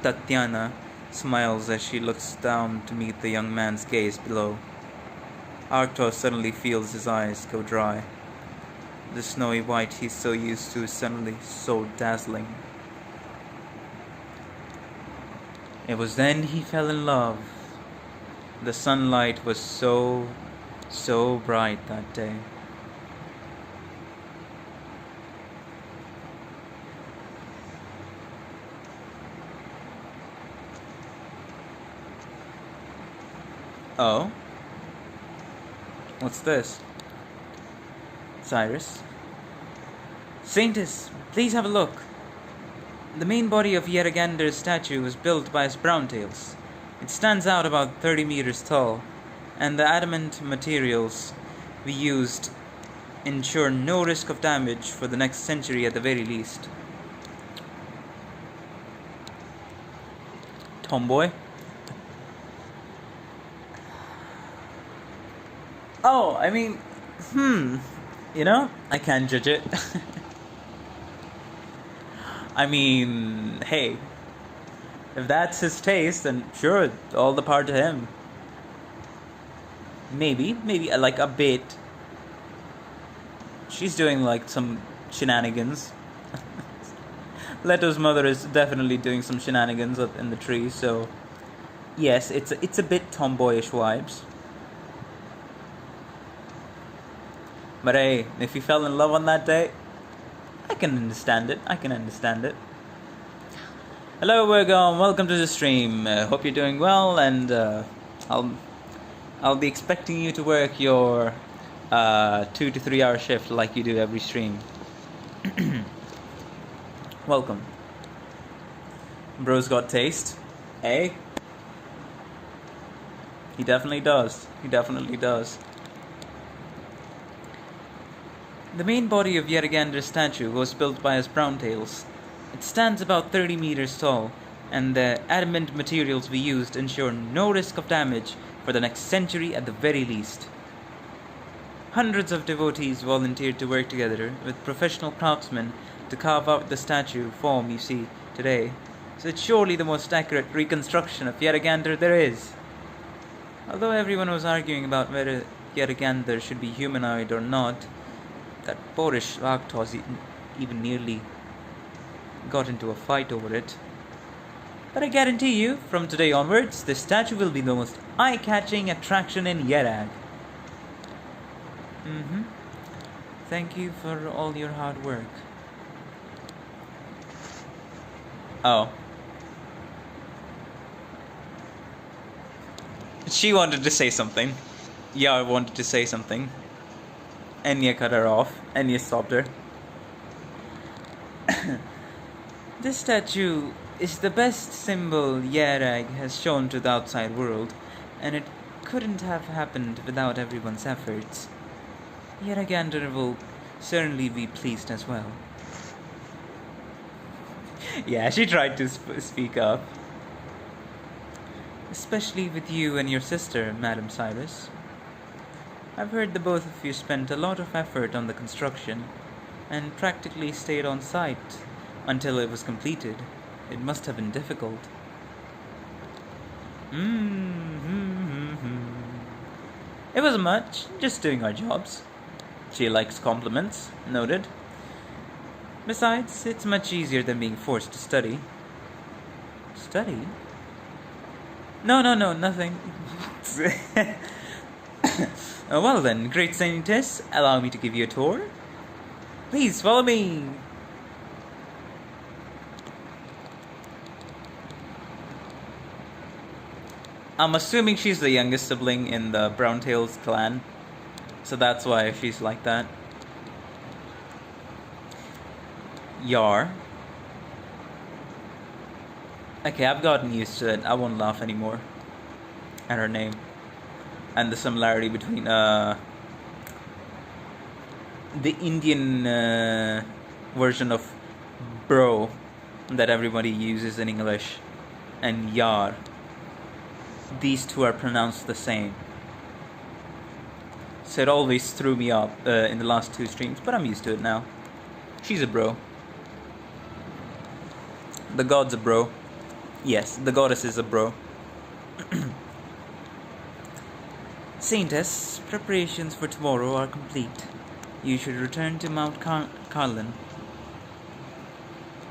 Tatiana smiles as she looks down to meet the young man's gaze below. Arctos suddenly feels his eyes go dry. The snowy white he's so used to is suddenly so dazzling. It was then he fell in love. The sunlight was so bright that day. Oh? What's this? Cyrus? Saintus, please have a look. The main body of Yeragander's statue was built by his browntails. It stands out about 30 meters tall, and the adamant materials we used ensure no risk of damage for the next century at the very least. Tomboy? Oh, I mean, you know, I can't judge it. I mean, hey, if that's his taste, then sure, all the power to him. Maybe, like a bit. She's doing like some shenanigans. Leto's mother is definitely doing some shenanigans up in the tree, so yes, it's a bit tomboyish vibes. But hey, if he fell in love on that day, I can understand it. Hello, Virgo. Welcome to the stream. Hope you're doing well, and I'll be expecting you to work your 2 to 3 hour shift like you do every stream. Welcome. Bro's got taste, eh? He definitely does. The main body of Yeragander's statue was built by his browntails. It stands about 30 meters tall, and the adamant materials we used ensure no risk of damage for the next century at the very least. Hundreds of devotees volunteered to work together with professional craftsmen to carve out the statue form you see today, so it's surely the most accurate reconstruction of Yeragander there is. Although everyone was arguing about whether Yeragander should be humanoid or not, that boorish Arktos even nearly got into a fight over it. But I guarantee you, from today onwards, this statue will be the most eye-catching attraction in Yerag. Thank you for all your hard work. Oh. She wanted to say something. Yar wanted to say something. Enya cut her off. Enya stopped her. This statue is the best symbol Yerag has shown to the outside world, and it couldn't have happened without everyone's efforts. Yeragander will certainly be pleased as well. Yeah, she tried to speak up. Especially with you and your sister, Madam Cyrus. I've heard the both of you spent a lot of effort on the construction, and practically stayed on site until it was completed. It must have been difficult. It wasn't much, just doing our jobs. She likes compliments, noted. Besides, it's much easier than being forced to study. Study? No, nothing. Well then, great Saintess, allow me to give you a tour. Please follow me. I'm assuming she's the youngest sibling in the Browntails clan, so that's why she's like that. Yar. Okay, I've gotten used to it. I won't laugh anymore at her name. And the similarity between the Indian version of bro that everybody uses in English and yar. These two are pronounced the same. So it always threw me up in the last 2 streams, but I'm used to it now. She's a bro. The god's a bro. Yes, the goddess is a bro. Saintess, preparations for tomorrow are complete. You should return to Mount Carlin.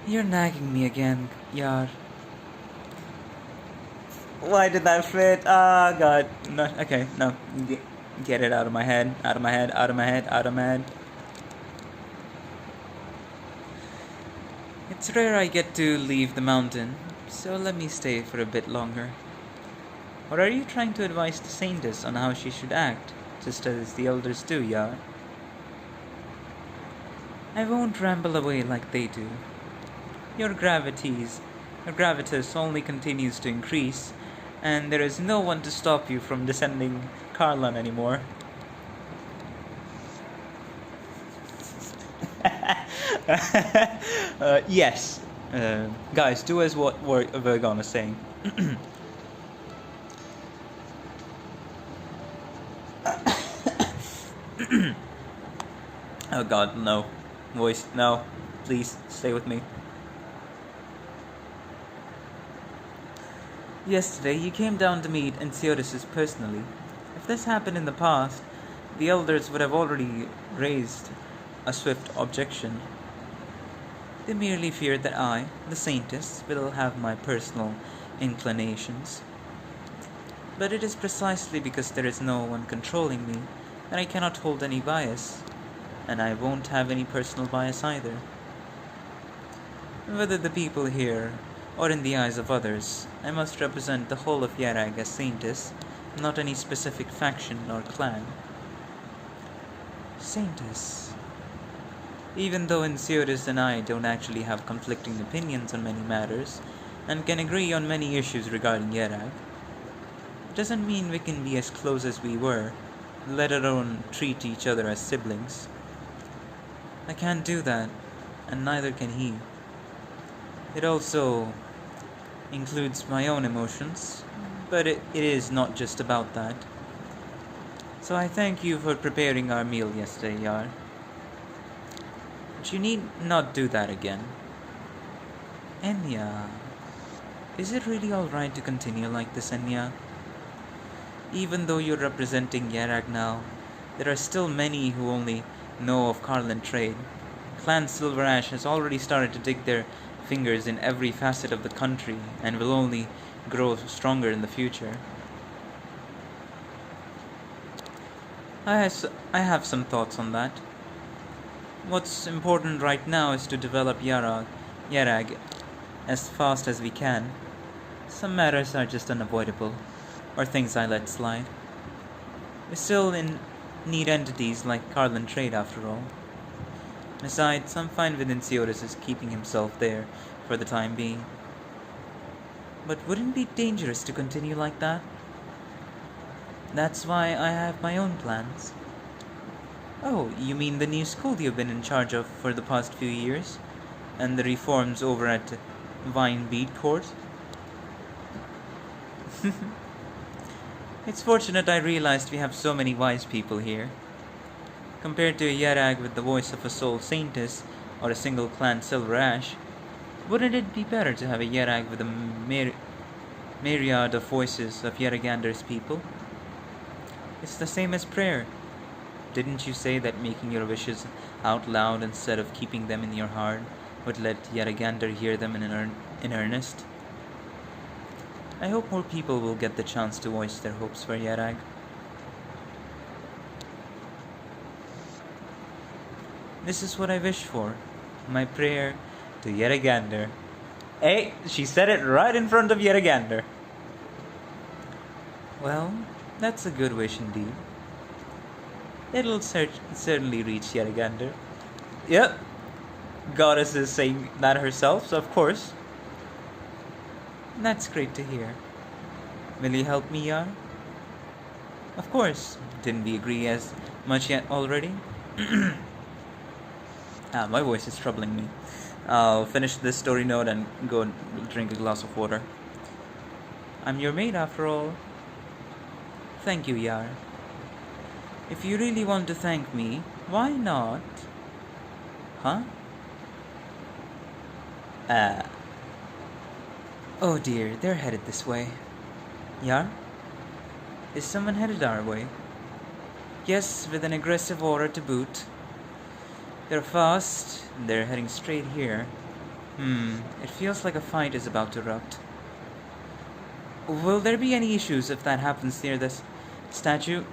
You're nagging me again, Yar. Why did that fit? Ah, God. No, okay, no. Get it out of my head. Out of my head. Out of my head. Out of my head. It's rare I get to leave the mountain, so let me stay for a bit longer. Or are you trying to advise the Saintess on how she should act, just as the elders do, Yar? I won't ramble away like they do. Your gravitas only continues to increase, and there is no one to stop you from descending Carlon anymore. Yes. Guys, do as what Vergon is saying. Oh God, no. Voice, no. Please, stay with me. Yesterday, you came down to meet Enceodus personally. If this happened in the past, the elders would have already raised a swift objection. They merely feared that I, the Saintess, will have my personal inclinations. But it is precisely because there is no one controlling me that I cannot hold any bias, and I won't have any personal bias either. Whether the people here or in the eyes of others, I must represent the whole of Yarag as Saintess, not any specific faction or clan. Saintess. Even though Enceodus and I don't actually have conflicting opinions on many matters, and can agree on many issues regarding Yarag, it doesn't mean we can be as close as we were, let alone treat each other as siblings. I can't do that, and neither can he. It also includes my own emotions, but it is not just about that. So I thank you for preparing our meal yesterday, Yar. But you need not do that again. Enya, is it really alright to continue like this, Enya? Even though you're representing Yarag now, there are still many who only know of Carlin trade. Clan Silver Ash has already started to dig their fingers in every facet of the country and will only grow stronger in the future. I have some thoughts on that. What's important right now is to develop Yarag as fast as we can. Some matters are just unavoidable, or things I let slide. We still need entities like Carlin Trade after all. Besides, I'm fine with Enceodus keeping himself there for the time being. But wouldn't it be dangerous to continue like that? That's why I have my own plans. Oh, you mean the new school you've been in charge of for the past few years? And the reforms over at Vine Bead Court? It's fortunate I realized we have so many wise people here. Compared to a Yarag with the voice of a sole Saintess or a single clan Silver Ash, wouldn't it be better to have a Yarag with a myriad of voices of Yaragander's people? It's the same as prayer. Didn't you say that making your wishes out loud instead of keeping them in your heart would let Yaragander hear them in earnest? I hope more people will get the chance to voice their hopes for Yarag. This is what I wish for. My prayer to Yaragander. Hey, she said it right in front of Yaragander. Well, that's a good wish indeed. It'll certainly reach Yaragander. Yep. Goddess is saying that herself, so of course. That's great to hear. Will you help me, Yar? Of course. Didn't we agree as much yet already? My voice is troubling me. I'll finish this story note and go drink a glass of water. I'm your maid after all. Thank you, Yar. If you really want to thank me, why not? Huh? Oh dear, they're headed this way. Yar? Is someone headed our way? Yes, with an aggressive aura to boot. They're fast, and they're heading straight here. It feels like a fight is about to erupt. Will there be any issues if that happens near this statue?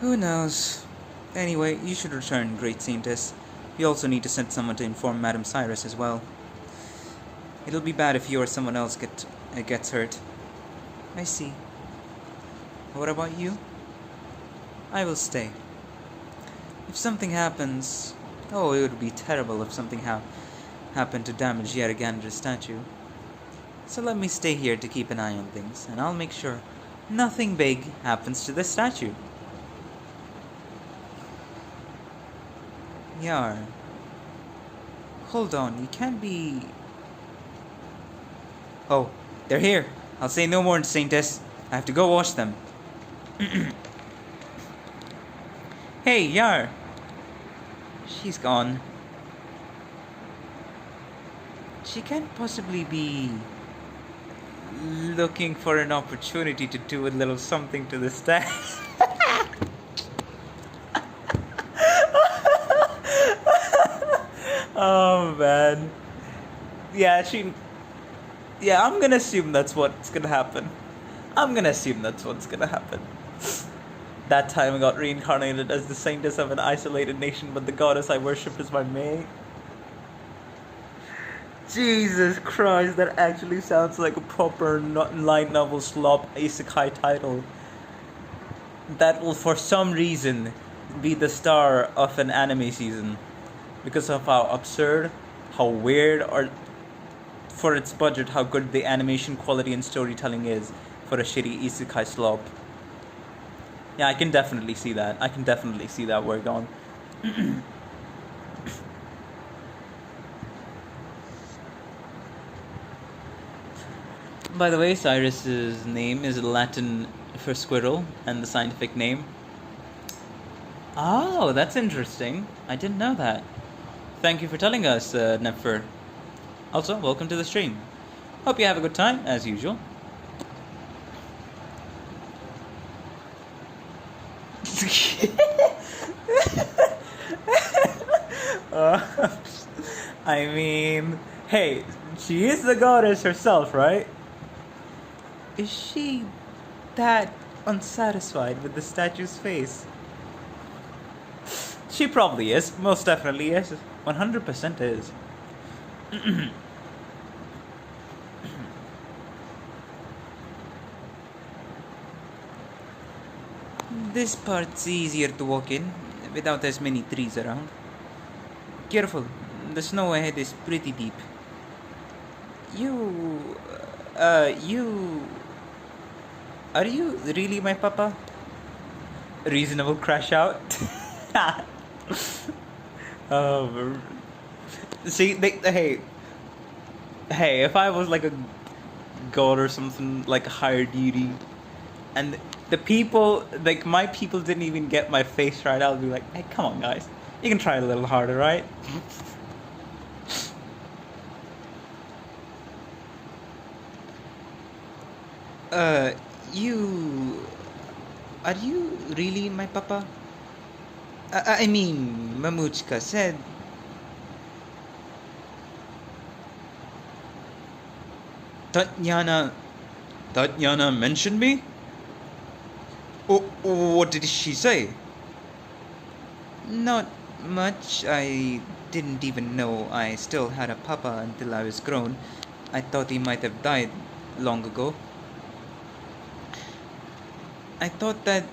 Who knows? Anyway, you should return, Great Saintess. We also need to send someone to inform Madame Cyrus as well. It'll be bad if you or someone else gets hurt. I see. What about you? I will stay. If something happens... Oh, it would be terrible if something happened to damage Yaragandra's statue. So let me stay here to keep an eye on things, and I'll make sure nothing big happens to this statue. Yar. Hold on, you can't be... Oh, they're here. I'll say no more, Saintess. I have to go wash them. Hey, Yar. She's gone. She can't possibly be looking for an opportunity to do a little something to the statue. Oh man. Yeah, I'm gonna assume that's what's gonna happen. That time I got reincarnated as the saintess of an isolated nation, but the goddess I worship is my mate. Jesus Christ, that actually sounds like a proper light novel slop isekai title. That will for some reason be the star of an anime season. Because of how absurd, how weird, or for its budget, how good the animation quality and storytelling is for a shitty isekai slop. Yeah, I can definitely see that. Work on. By the way, Cyrus's name is Latin for squirrel, and the scientific name. Oh, that's interesting. I didn't know that. Thank you for telling us, Nefer. Also, welcome to the stream. Hope you have a good time, as usual. I mean, hey, she is the goddess herself, right? Is she that unsatisfied with the statue's face? She probably is. Most definitely is. 100% is. This part's easier to walk in, without as many trees around. Careful, the snow ahead is pretty deep. Are you really my papa? Reasonable crash out? See, hey, if I was like a god or something, like a higher deity, and the people, like my people didn't even get my face right, I'll be like, hey, come on guys, you can try a little harder, right? Are you really my papa? I mean, Mamuchka said... Tatiana mentioned me? Oh, what did she say? Not much. I didn't even know I still had a papa until I was grown. I thought he might have died long ago. I thought that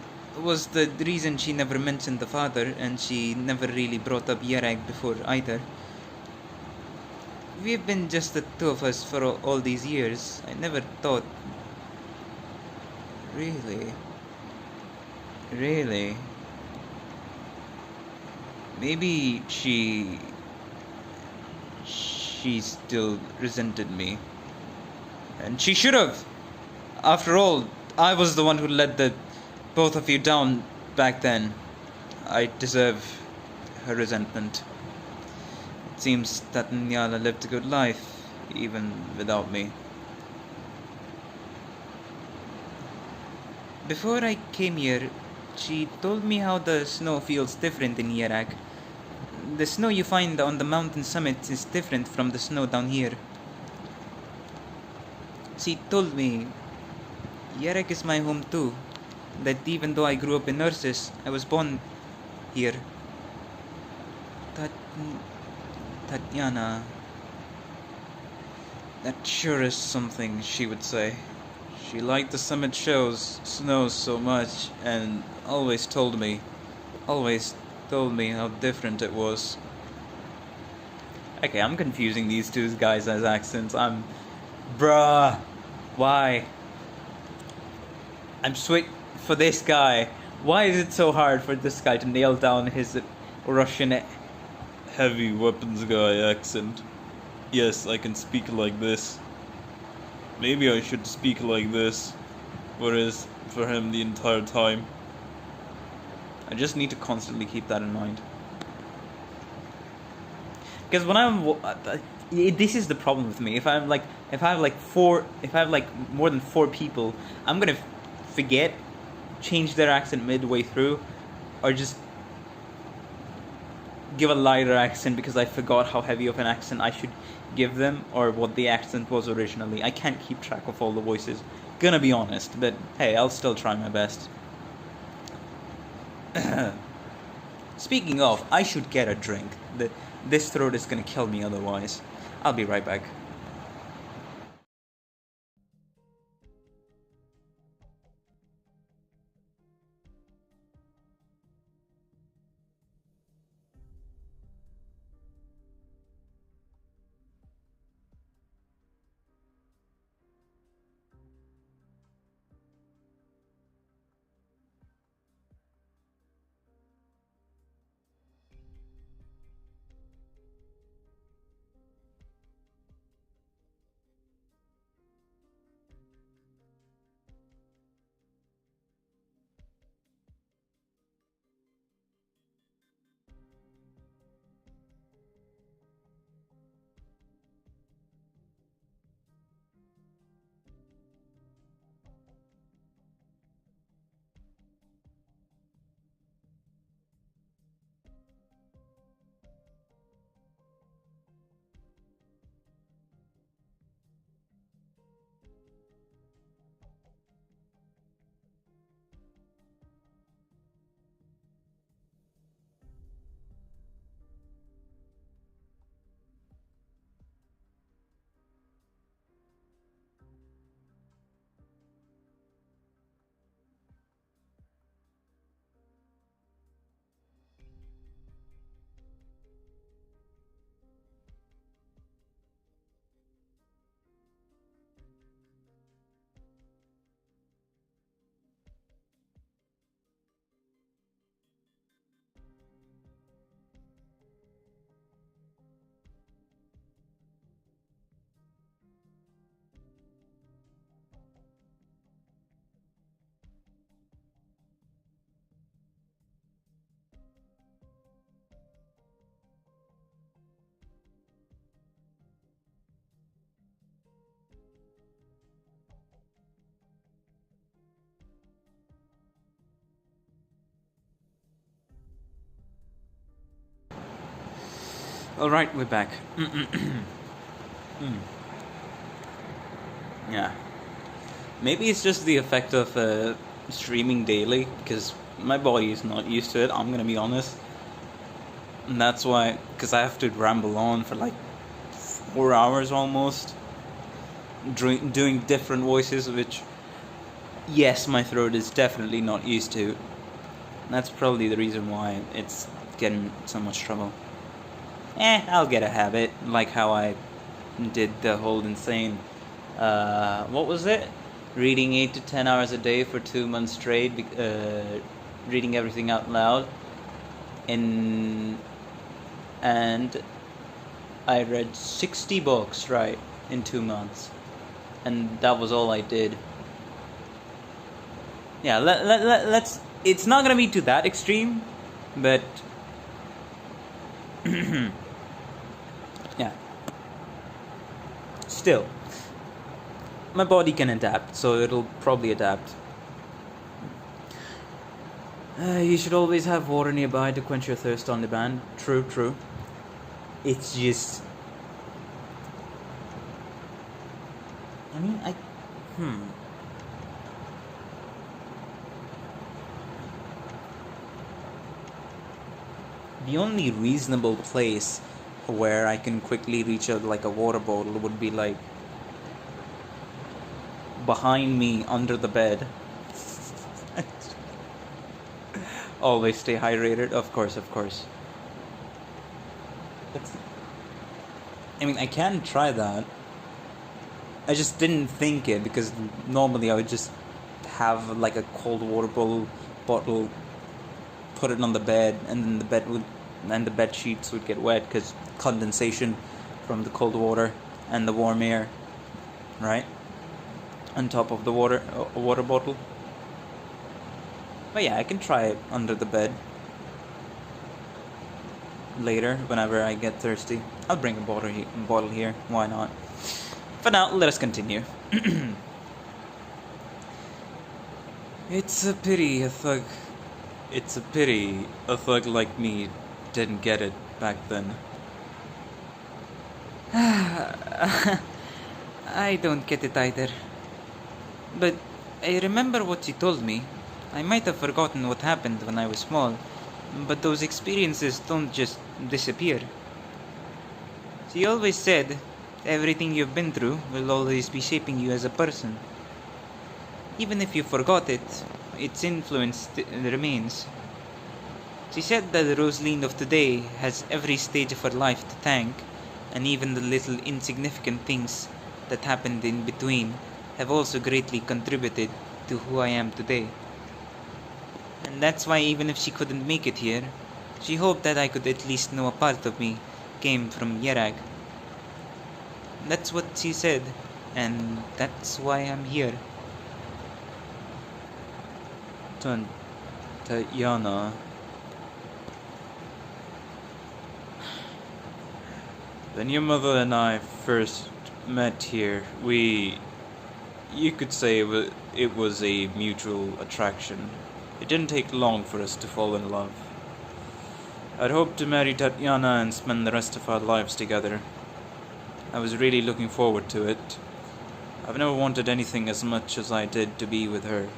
was the reason she never mentioned the father, and she never really brought up Yerag before either. We've been just the two of us for all these years. I never thought... Really? Maybe she still resented me. And she should have! After all, I was the one who let the both of you down back then. I deserve her resentment. Seems that Nyala lived a good life, even without me. Before I came here, she told me how the snow feels different in Yerak. The snow you find on the mountain summits is different from the snow down here. She told me Yerak is my home too, that even though I grew up in Nurses, I was born here. Tatiana. That sure is something, she would say. She liked the summit snows so much, and always told me how different it was. Okay, I'm confusing these two guys as accents. Bruh. Why? I'm sweet for this guy. Why is it so hard for this guy to nail down his Russian heavy weapons guy accent? Yes, I can speak like this. Maybe I should speak like this, whereas for him the entire time. I just need to constantly keep that in mind. Because when this is the problem with me. If I have more than 4 people, I'm gonna forget, change their accent midway through, or just give a lighter accent because I forgot how heavy of an accent I should give them, or what the accent was originally. I can't keep track of all the voices, gonna be honest, but hey, I'll still try my best. Speaking of, I should get a drink. This throat is gonna kill me otherwise. I'll be right back. Alright, we're back. Yeah. Maybe it's just the effect of streaming daily, because my body is not used to it, I'm gonna be honest. And that's why, because I have to ramble on for like 4 hours almost, doing different voices, which, yes, my throat is definitely not used to. And that's probably the reason why it's getting so much trouble. I'll get a habit, like how I did the whole insane, what was it? Reading 8 to 10 hours a day for 2 months straight, reading everything out loud. And I read 60 books, right, in 2 months. And that was all I did. Yeah, let's, it's not gonna be to that extreme, but Still, my body can adapt, so it'll probably adapt. You should always have water nearby to quench your thirst on demand. True, true. It's just... I mean, The only reasonable place where I can quickly reach out like a water bottle would be like behind me under the bed. Always stay hydrated, of course. I mean, I can try that. I just didn't think it because normally I would just have like a cold water bottle, put it on the bed, and then the bed sheets would get wet because condensation from the cold water and the warm air, right? On top of the water bottle. But yeah, I can try it under the bed later whenever I get thirsty. I'll bring a bottle here. Why not? For now, let us continue. It's a pity a thug like me didn't get it back then. I don't get it either. But I remember what she told me. I might have forgotten what happened when I was small, but those experiences don't just disappear. She always said, everything you've been through will always be shaping you as a person. Even if you forgot it, its influence remains. She said that Rosaline of today has every stage of her life to thank, and even the little insignificant things that happened in between have also greatly contributed to who I am today. And that's why even if she couldn't make it here, she hoped that I could at least know a part of me came from Yerag. That's what she said, and that's why I'm here. Tatiana. When your mother and I first met here, you could say it was a mutual attraction. It didn't take long for us to fall in love. I'd hoped to marry Tatiana and spend the rest of our lives together. I was really looking forward to it. I've never wanted anything as much as I did to be with her.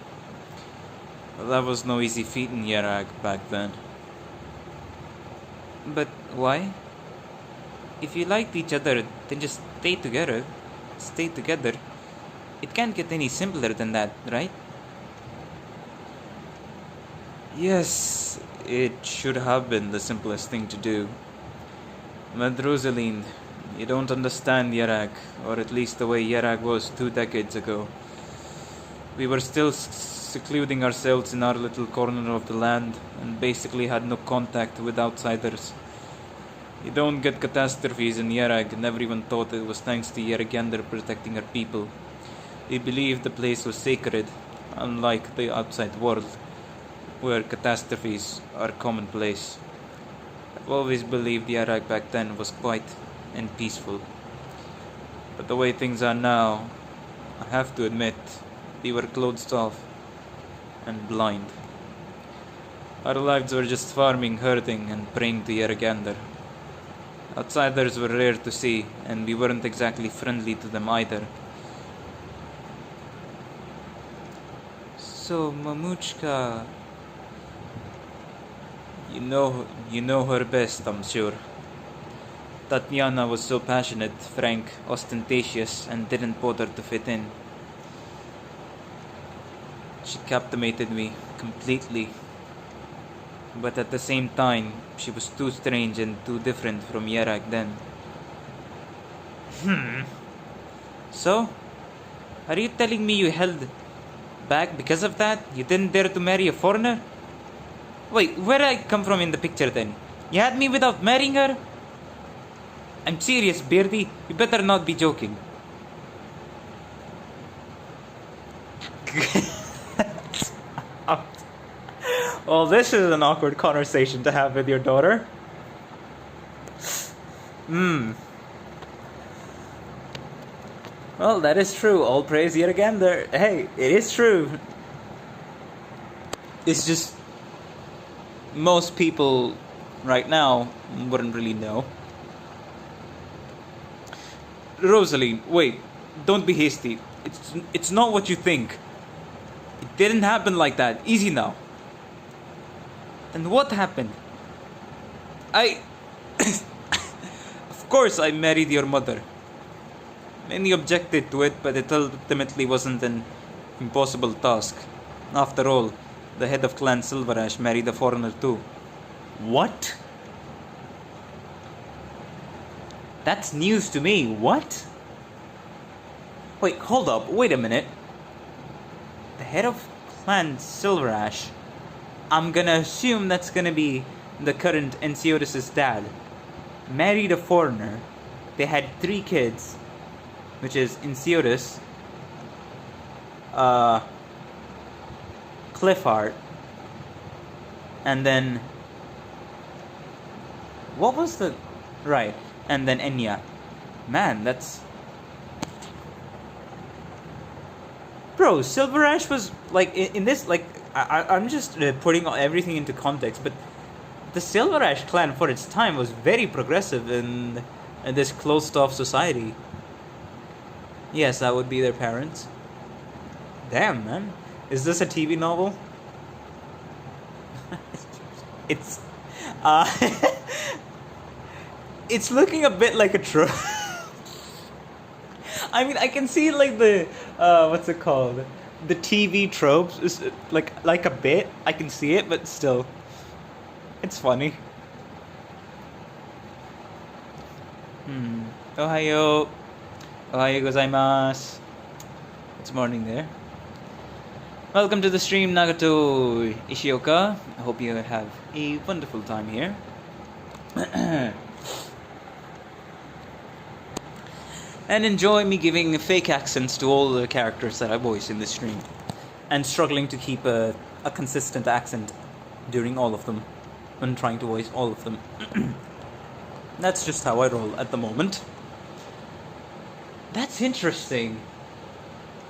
But that was no easy feat in Yerag back then. But why? If you liked each other, then just stay together. It can't get any simpler than that, right? Yes, it should have been the simplest thing to do. But Rosaline, you don't understand Yerag, or at least the way Yerag was 2 decades ago. We were still secluding ourselves in our little corner of the land, and basically had no contact with outsiders. You don't get catastrophes in Yerag, and everyone thought it was thanks to Yeragander protecting our people. We believed the place was sacred, unlike the outside world, where catastrophes are commonplace. I've always believed Yerag back then was quiet and peaceful. But the way things are now, I have to admit, we were closed off and blind. Our lives were just farming, herding, and praying to Yeragander. Outsiders were rare to see, and we weren't exactly friendly to them either. So, Mamuchka... You know her best, I'm sure. Tatiana was so passionate, frank, ostentatious, and didn't bother to fit in. She captivated me completely. But at the same time, she was too strange and too different from Yerag then. So? Are you telling me you held back because of that? You didn't dare to marry a foreigner? Wait, where did I come from in the picture then? You had me without marrying her? I'm serious, Beardy. You better not be joking. Well, this is an awkward conversation to have with your daughter. Well, that is true. All praise yet again there. Hey, it is true. It's just most people right now wouldn't really know. Rosaline, wait. Don't be hasty. It's not what you think. It didn't happen like that. Easy now. And what happened? Of course I married your mother. Many objected to it, but it ultimately wasn't an impossible task. After all, the head of Clan Silverash married a foreigner too. What? That's news to me. What? Wait, hold up. Wait a minute. The head of Clan Silverash, I'm gonna assume that's gonna be the current Enceodus' dad, married a foreigner. They had 3 kids, which is Enceodus, Cliffheart, and then what was the right? And then Enya. Man, that's bro. Silverash was like in this like I'm just putting everything into context, but the Silverash clan for its time was very progressive in this closed-off society. Yes, that would be their parents. Damn, man. Is this a TV novel? It's it's looking a bit like a trope. I mean, I can see like the what's it called? The TV tropes is like a bit. I can see it, but still, it's funny. Ohayo. Ohayo gozaimasu. It's morning there. Welcome to the stream, Nagato Ishioka. I hope you have a wonderful time here. And enjoy me giving fake accents to all the characters that I voice in this stream. And struggling to keep a consistent accent during all of them. When trying to voice all of them. That's just how I roll at the moment. That's interesting.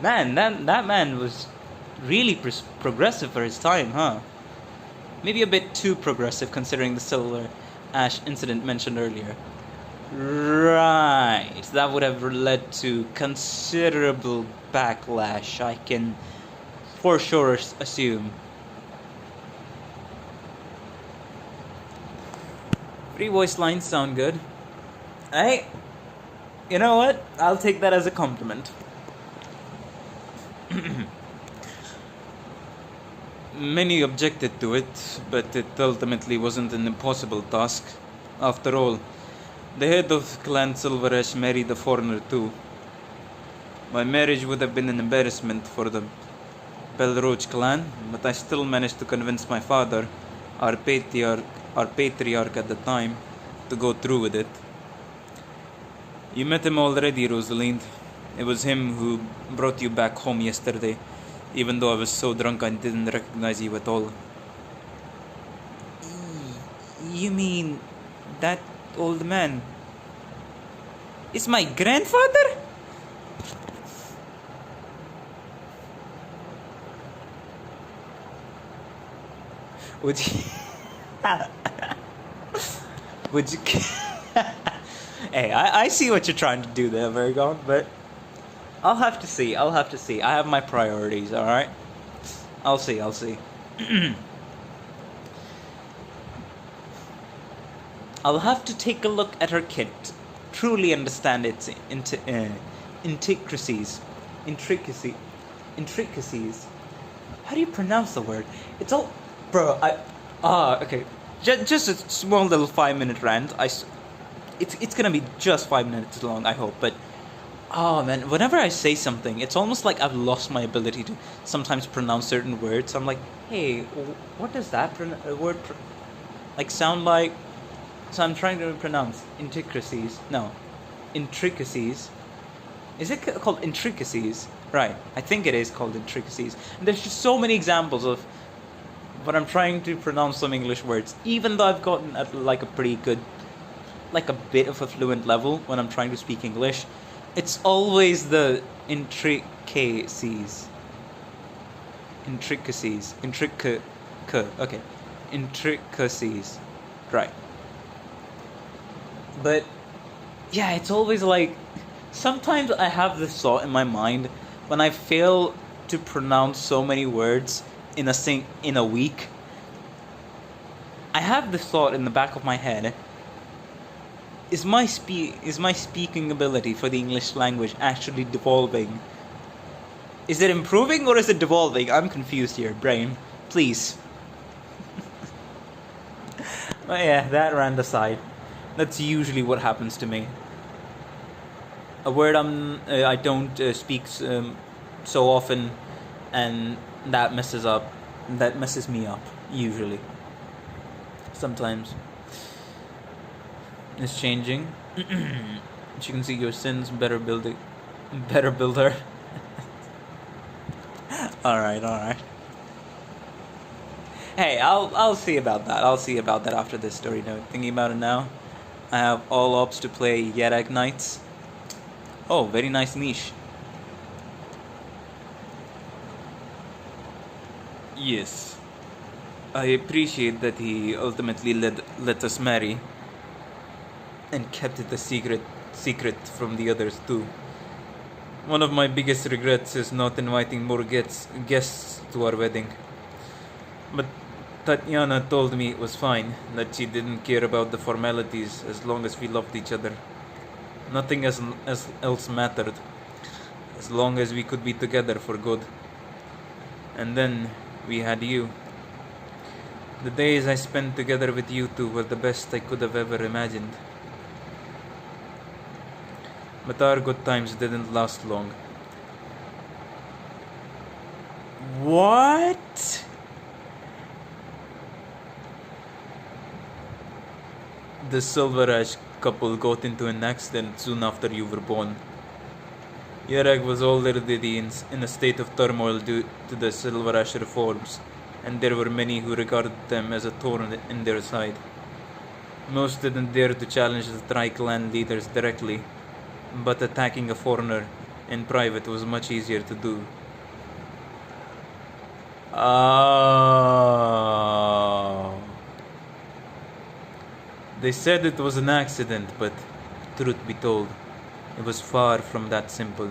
Man, that man was really progressive for his time, huh? Maybe a bit too progressive considering the Silver Ash incident mentioned earlier. Right, that would have led to considerable backlash, I can for sure assume. Free voice lines sound good. Hey, you know what? I'll take that as a compliment. Many objected to it, but it ultimately wasn't an impossible task. After all, the head of Clan Silverash married a foreigner too. My marriage would have been an embarrassment for the Belroach clan, but I still managed to convince my father, our patriarch at the time, to go through with it. You met him already, Rosalind. It was him who brought you back home yesterday, even though I was so drunk I didn't recognize you at all. You mean that old man is my grandfather? Would you... Would you... Hey, I see what you're trying to do there, Virgon, but I'll have to see. I have my priorities, alright? I'll see. I'll have to take a look at her kit, truly understand its intricacies. How do you pronounce the word? It's all... Bro, okay. Just a small little 5-minute rant. It's gonna be just 5 minutes long, I hope, but... Oh man, whenever I say something, it's almost like I've lost my ability to sometimes pronounce certain words. I'm like, hey, what does that word sound like? So I'm trying to pronounce intricacies. No, intricacies. Is it called intricacies? Right, I think it is called intricacies. And there's just so many examples of when I'm trying to pronounce some English words, even though I've gotten at like a pretty good, like a bit of a fluent level when I'm trying to speak English. It's always the intricacies. Okay. Intricacies. Right. But yeah, it's always like, sometimes I have this thought in my mind when I fail to pronounce so many words in a week. I have this thought in the back of my head: is my speaking ability for the English language actually devolving? Is it improving or is it devolving? I'm confused here, brain. Please. But yeah, that rant aside, that's usually what happens to me. A word I don't speak so often, and that messes me up usually. Sometimes it's changing. She can see your sins. Better builder. All right. Hey, I'll see about that. I'll see about that after this story note. Thinking about it now, I have all ops to play yet Arknights. Oh, very nice niche. Yes, I appreciate that he ultimately let us marry, and kept it a secret from the others too. One of my biggest regrets is not inviting more guests to our wedding. But Tatiana told me it was fine, that she didn't care about the formalities as long as we loved each other. Nothing else mattered, as long as we could be together for good. And then we had you. The days I spent together with you two were the best I could have ever imagined. But our good times didn't last long. What? The Silver Ash couple got into an accident soon after you were born. Yerag was already in a state of turmoil due to the Silver Ash reforms, and there were many who regarded them as a thorn in their side. Most didn't dare to challenge the Tri-Clan leaders directly, but attacking a foreigner in private was much easier to do. Oh. They said it was an accident, but truth be told, it was far from that simple.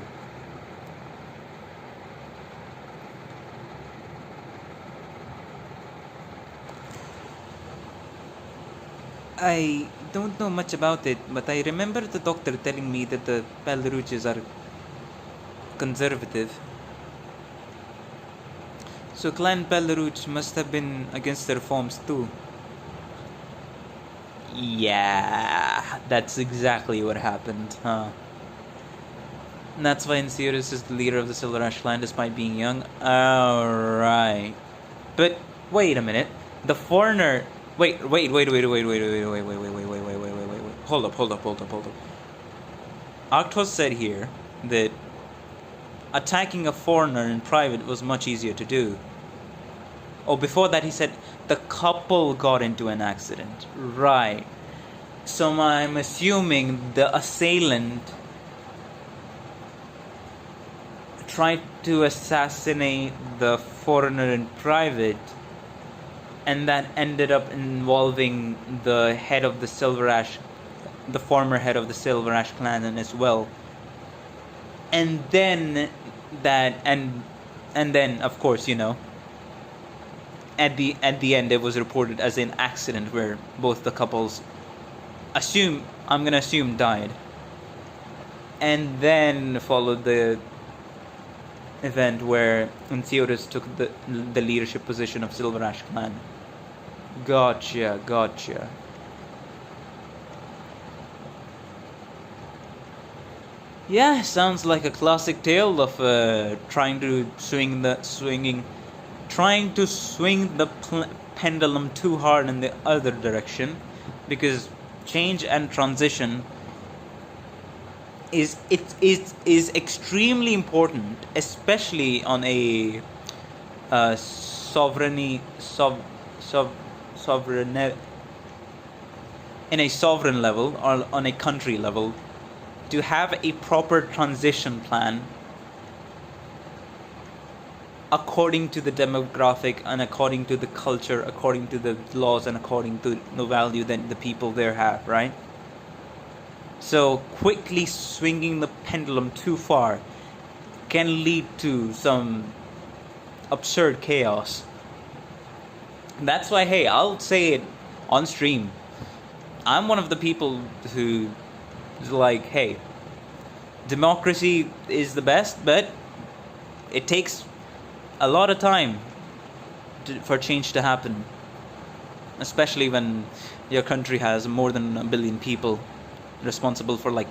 I don't know much about it, but I remember the doctor telling me that the Pelruches are conservative. So Clan Pelruch must have been against the reforms too. Yeah, that's exactly what happened, huh? And that's why Sirius is the leader of the Silver Ash clan despite being young? Alright. But, wait a minute. The foreigner... Wait. Hold up. Arctos said here that attacking a foreigner in private was much easier to do. Oh, before that he said the couple got into an accident. Right. So I'm assuming the assailant tried to assassinate the foreigner in private, and that ended up involving the head of the Silver Ash, the former head of the Silver Ash clan as well. And then of course, you know, at the end it was reported as an accident where both the couples I'm gonna assume died. And then followed the event where Theodus took the leadership position of Silver Ash clan. Gotcha. Yeah, sounds like a classic tale of trying to swing the pendulum too hard in the other direction, because change and transition is extremely important, especially on a sovereign in a sovereign level or on a country level. to have a proper transition plan according to the demographic and according to the culture, according to the laws, and according to the value that the people there have, right? So quickly swinging the pendulum too far can lead to some absurd chaos. That's why, hey, I'll say it on stream. I'm one of the people who is like, hey, democracy is the best, but it takes a lot of time for change to happen, especially when your country has more than 1 billion people, responsible for like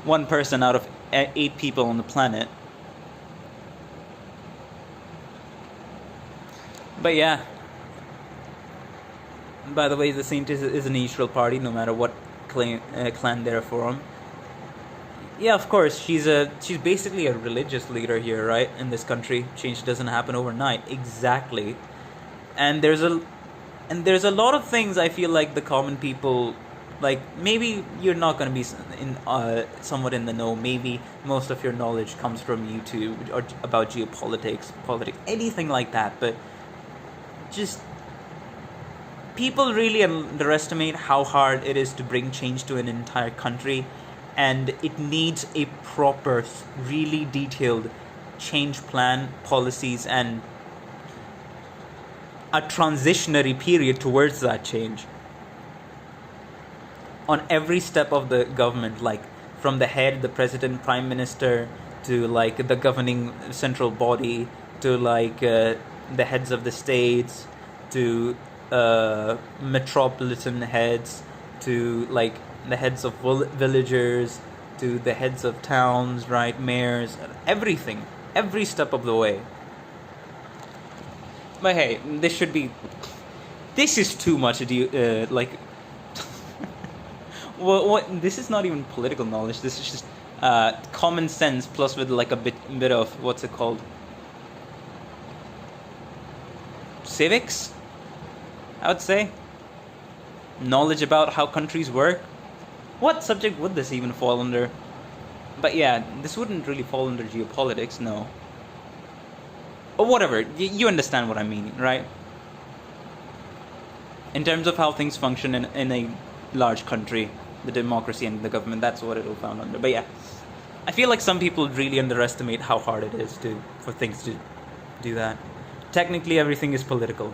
1 person out of 8 people on the planet. But yeah, by the way, the Saint is a neutral party, no matter what clan they're from. Yeah, of course, she's basically a religious leader here, right? In this country, change doesn't happen overnight. Exactly, and there's a lot of things I feel like the common people, like, maybe you're not gonna be somewhat in the know. Maybe most of your knowledge comes from YouTube or about geopolitics, politics, anything like that. But just people really underestimate how hard it is to bring change to an entire country. And it needs a proper, really detailed change plan, policies, and a transitionary period towards that change. On every step of the government, like from the head, the president, prime minister, to like the governing central body, to like the heads of the states, to metropolitan heads, to like the heads of villagers, to the heads of towns, right, mayors, everything, every step of the way. But hey, this is too much like what this is not even political knowledge. This is just common sense plus with like a bit of what's it called, civics, I would say, knowledge about how countries work. What subject would this even fall under? But yeah, this wouldn't really fall under geopolitics, no. Or whatever, you understand what I mean, right? In terms of how things function in a large country, the democracy and the government, that's what it'll fall under. But yeah, I feel like some people really underestimate how hard it is for things to do that. Technically, everything is political.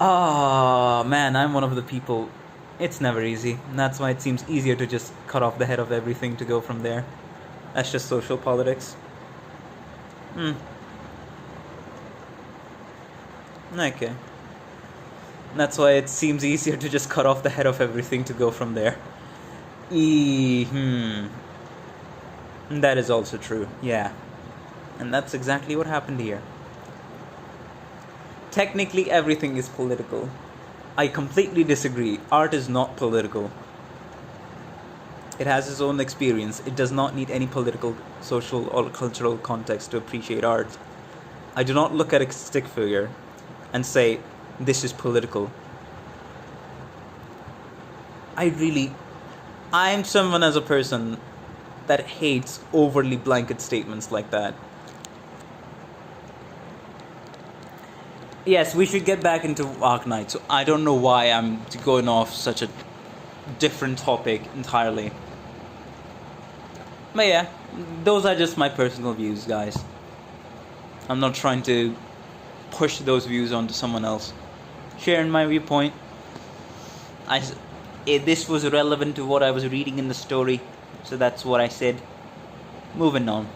Oh man, I'm one of the people. It's never easy. And that's why it seems easier to just cut off the head of everything to go from there. That's just social politics. Okay. That's why it seems easier to just cut off the head of everything to go from there. That is also true, yeah. And that's exactly what happened here. Technically, everything is political. I completely disagree. Art is not political. It has its own experience. It does not need any political, social, or cultural context to appreciate art. I do not look at a stick figure and say, this is political. I'm someone as a person that hates overly blanket statements like that. Yes, we should get back into Arknights. So I don't know why I'm going off such a different topic entirely. But yeah, those are just my personal views, guys. I'm not trying to push those views onto someone else. Sharing my viewpoint. This was relevant to what I was reading in the story, so that's what I said. Moving on.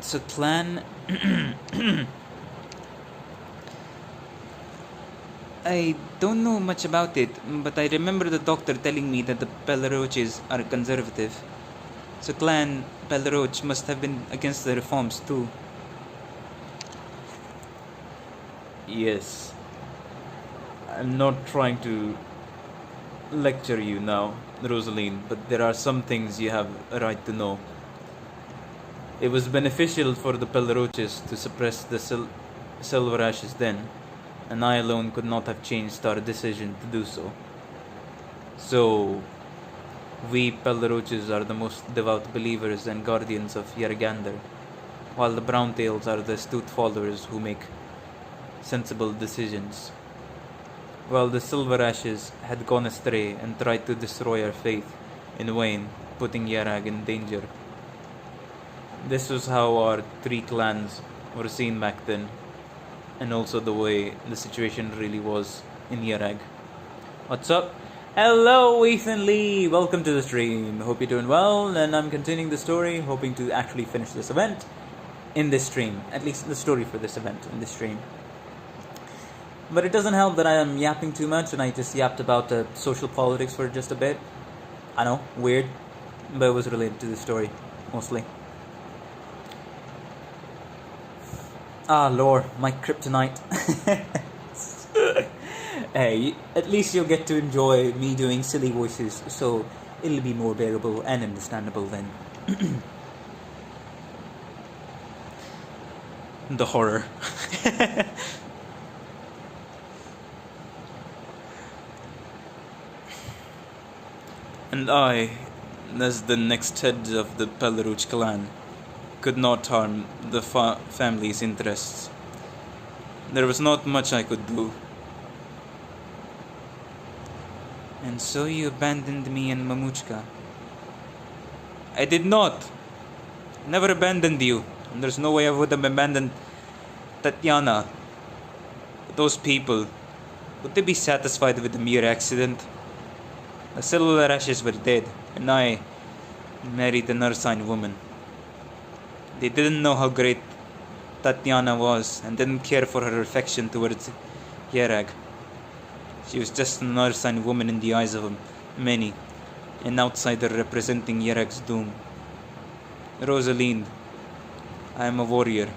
So clan... I don't know much about it, but I remember the doctor telling me that the Pelaroches are conservative. So clan Pelaroch must have been against the reforms too. Yes. I'm not trying to lecture you now, Rosaline, but there are some things you have a right to know. It was beneficial for the Pelroches to suppress the Silver Ashes then, and I alone could not have changed our decision to do so. So, we Pelroches are the most devout believers and guardians of Yargander, while the Browntails are the astute followers who make sensible decisions. While the Silver Ashes had gone astray and tried to destroy our faith in Wayne, putting Yarag in danger. This was how our three clans were seen back then, and also the way the situation really was in Yarag. What's up? Hello, Ethan Lee! Welcome to the stream. Hope you're doing well, and I'm continuing the story, hoping to actually finish this event in this stream. At least the story for this event in this stream. But it doesn't help that I am yapping too much, and I just yapped about social politics for just a bit. I know, weird, but it was related to the story, mostly. Ah, lore, my kryptonite. Hey, at least you'll get to enjoy me doing silly voices, so it'll be more bearable and understandable then. The horror. And I, as the next head of the Pelruch clan, could not harm the family's interests. There was not much I could do. And so you abandoned me and Mamuchka. I did not. Never abandoned you. And there's no way I would have abandoned Tatiana. Those people, would they be satisfied with a mere accident? The Silver Ashes were dead, and I married an Ursine woman. They didn't know how great Tatiana was, and didn't care for her affection towards Yarag. She was just an Ursine woman in the eyes of many, an outsider representing Yarag's doom. Rosalind, I am a warrior.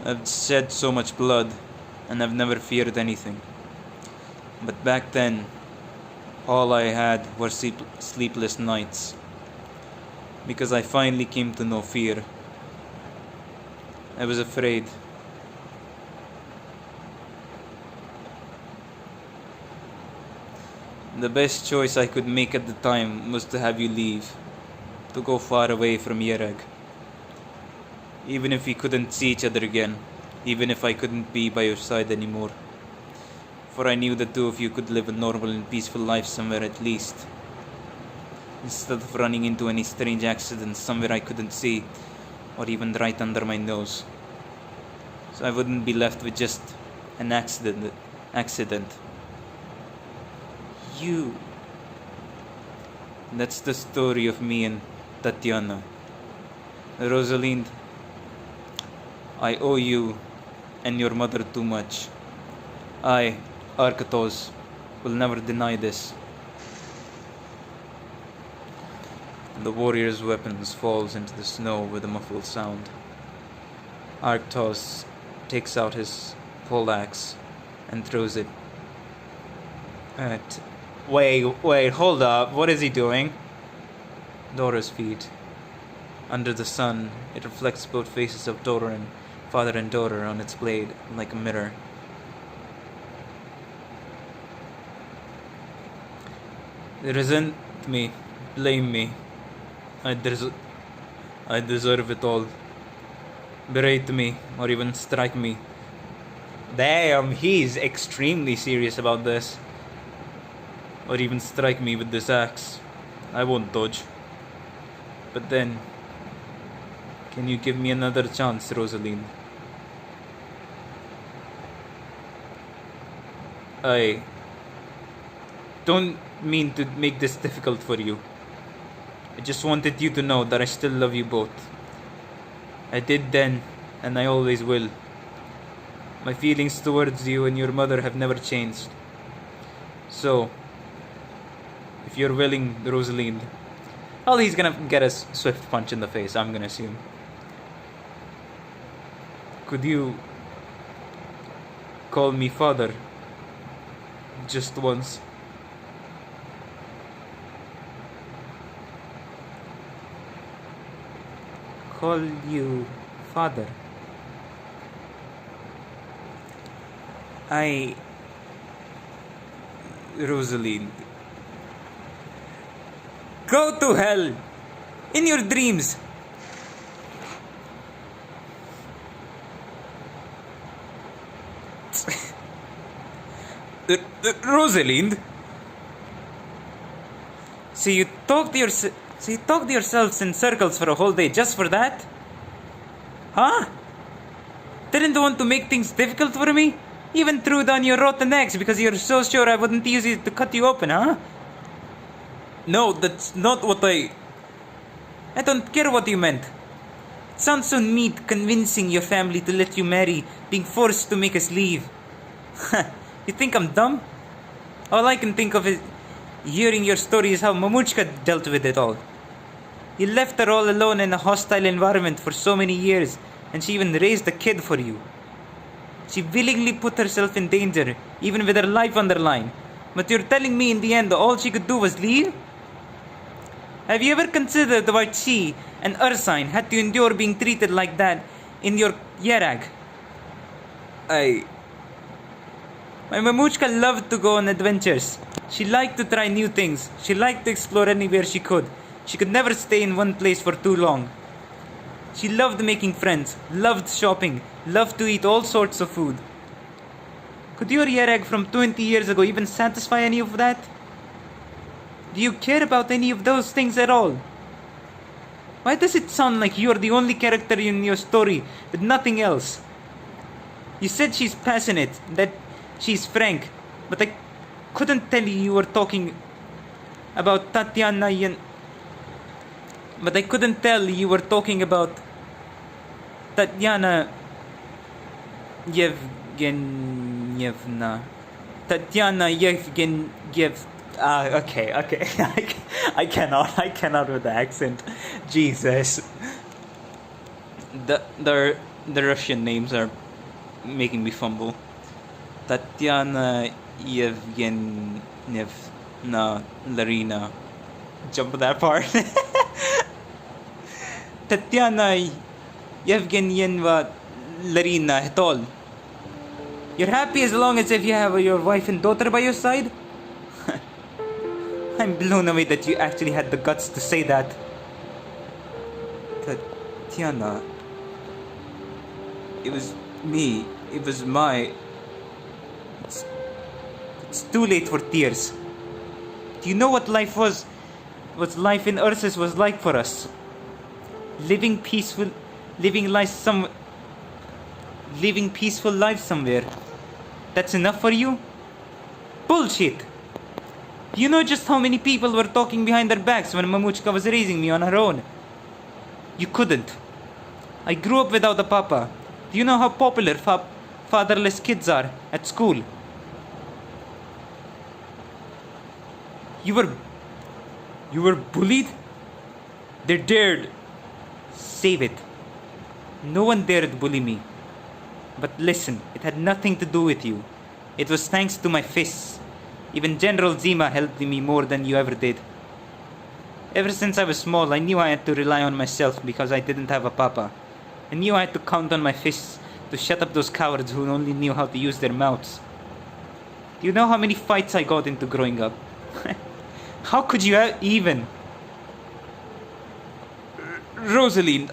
I've shed so much blood, and I've never feared anything. But back then, all I had were sleepless nights, because I finally came to know fear. I was afraid. The best choice I could make at the time was to have you leave, to go far away from Yarag. Even if we couldn't see each other again, even if I couldn't be by your side anymore. For I knew the two of you could live a normal and peaceful life somewhere at least, instead of running into any strange accidents somewhere I couldn't see, or even right under my nose. So I wouldn't be left with just an accident. You. That's the story of me and Tatiana. Rosalind, I owe you and your mother too much. I, Arknights, will never deny this. The warrior's weapons falls into the snow with a muffled sound. Arknights takes out his poleaxe and throws it at... Wait, hold up. What is he doing? Dora's feet. Under the sun, it reflects both faces of Dora and father and daughter on its blade like a mirror. Resent me, blame me. I deserve it all. Berate me, or even strike me. Damn, he's extremely serious about this. Or even strike me with this axe. I won't dodge. But then, can you give me another chance, Rosalind? I don't mean to make this difficult for you. I just wanted you to know that I still love you both. I did then, and I always will. My feelings towards you and your mother have never changed. So, if you're willing, Rosalind... Well, he's gonna get a swift punch in the face, I'm gonna assume. Could you call me father? Just once. call you father. Rosalind. Go to hell! In your dreams! Rosalind? So you talk to yourselves in circles for a whole day just for that? Huh? Didn't want to make things difficult for me? Even threw down your rotten eggs because you're so sure I wouldn't use it to cut you open, huh? No, that's not what I don't care what you meant. It sounds so neat convincing your family to let you marry, being forced to make us leave. You think I'm dumb? All I can think of is hearing your story is how Mamuchka dealt with it all. You left her all alone in a hostile environment for so many years, and she even raised a kid for you. She willingly put herself in danger, even with her life on the line. But you're telling me in the end all she could do was leave? Have you ever considered why she and Ursine had to endure being treated like that in your Yerag? My Mamuchka loved to go on adventures. She liked to try new things. She liked to explore anywhere she could. She could never stay in one place for too long. She loved making friends, loved shopping, loved to eat all sorts of food. Could your Yerag from 20 years ago even satisfy any of that? Do you care about any of those things at all? Why does it sound like you're the only character in your story with nothing else? You said she's passionate, that she's frank, but I couldn't tell you were talking about Tatiana But I couldn't tell you were talking about Tatiana Yevgenyevna. Tatiana Yevgenyev. Okay. I cannot with the accent. Jesus. The Russian names are making me fumble. Tatiana Yevgenyevna Larina. Jump that part. Tatiana Yevgenyeva Larina at all. You're happy as long as if you have your wife and daughter by your side? I'm blown away that you actually had the guts to say that. Tatiana. It was me. It was my... It's too late for tears. Do you know what life was? What life in Ursus was like for us? Living peaceful lives somewhere. That's enough for you? Bullshit! Do you know just how many people were talking behind their backs when Mamuchka was raising me on her own? You couldn't. I grew up without a papa. Do you know how popular fatherless kids are at school? You were bullied? They dared. Save it. No one dared bully me. But listen, it had nothing to do with you. It was thanks to my fists. Even General Zima helped me more than you ever did. Ever since I was small, I knew I had to rely on myself because I didn't have a papa. I knew I had to count on my fists to shut up those cowards who only knew how to use their mouths. Do you know how many fights I got into growing up? How could you even? Rosalind,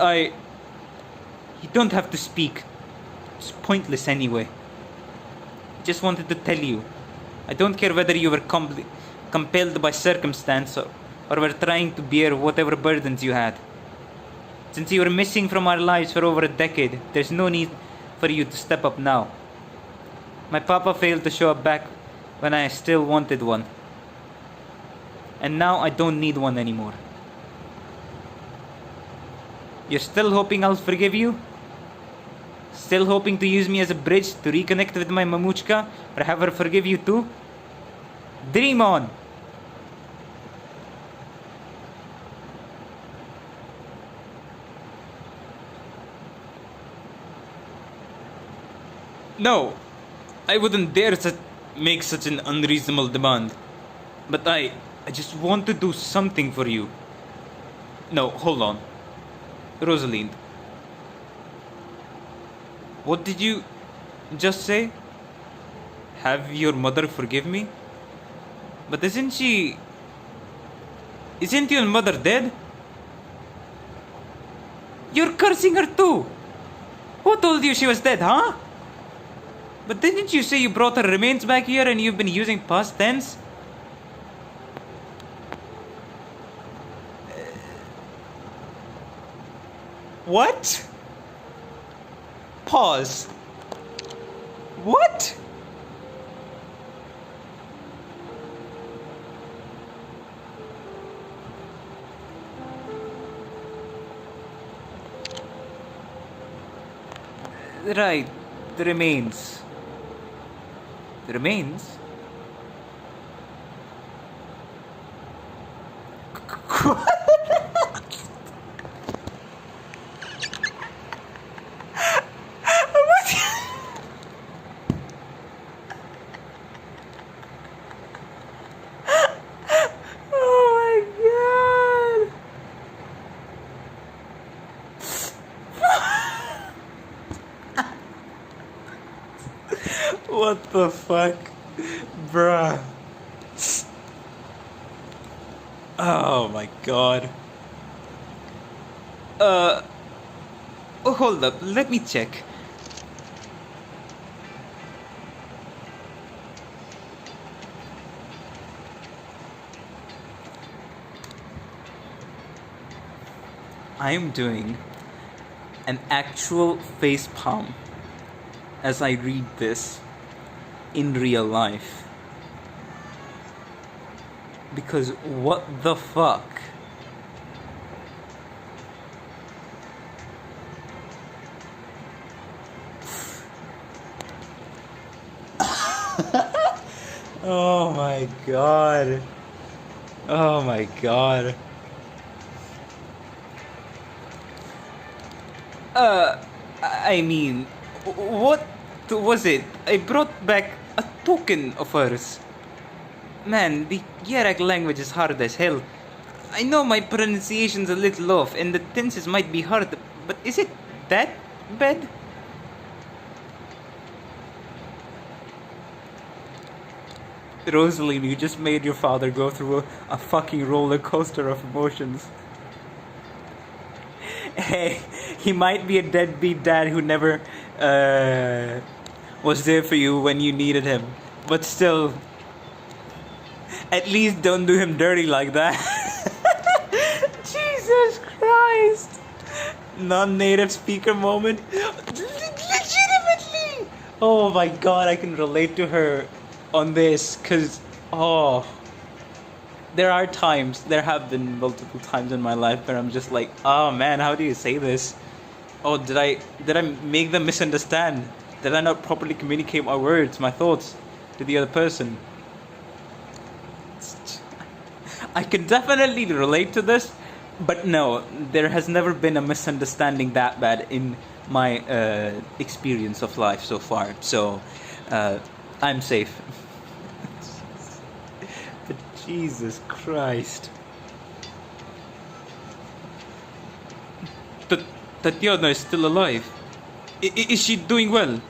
You don't have to speak. It's pointless anyway. I just wanted to tell you. I don't care whether you were compelled by circumstance or were trying to bear whatever burdens you had. Since you were missing from our lives for over a decade, there's no need for you to step up now. My papa failed to show up back when I still wanted one. And now I don't need one anymore. You're still hoping I'll forgive you? Still hoping to use me as a bridge to reconnect with my Mamuchka or have her forgive you too? Dream on! No, I wouldn't dare to make such an unreasonable demand. But I just want to do something for you. No, hold on. Rosalind. What did you just say? Have your mother forgive me? But isn't she... Isn't your mother dead? You're cursing her too! Who told you she was dead, huh? But didn't you say you brought her remains back here and you've been using past tense? What? Pause. What? Right, the remains. The remains? What the fuck? Bruh. Oh my god. Oh, hold up. Let me check. I am doing an actual face palm as I read this in real life. Because what the fuck? Oh my god. Oh my god. I mean, what was it? I brought back a token of hers. Man, the Yarak language is hard as hell. I know my pronunciation's a little off and the tenses might be hard, but is it that bad? Rosalind, you just made your father go through a fucking roller coaster of emotions. Hey, he might be a deadbeat dad who never was there for you when you needed him, but still, at least don't do him dirty like that. Jesus Christ! Non-native speaker moment. Legitimately! Oh my god, I can relate to her on this, cause there have been multiple times in my life where I'm just like, oh man, how do you say this? Oh, did I make them misunderstand? Did I not properly communicate my words, my thoughts to the other person? I can definitely relate to this, but no, there has never been a misunderstanding that bad in my experience of life so far. So, I'm safe. But Jesus Christ. Tatiana is still alive. Is she doing well?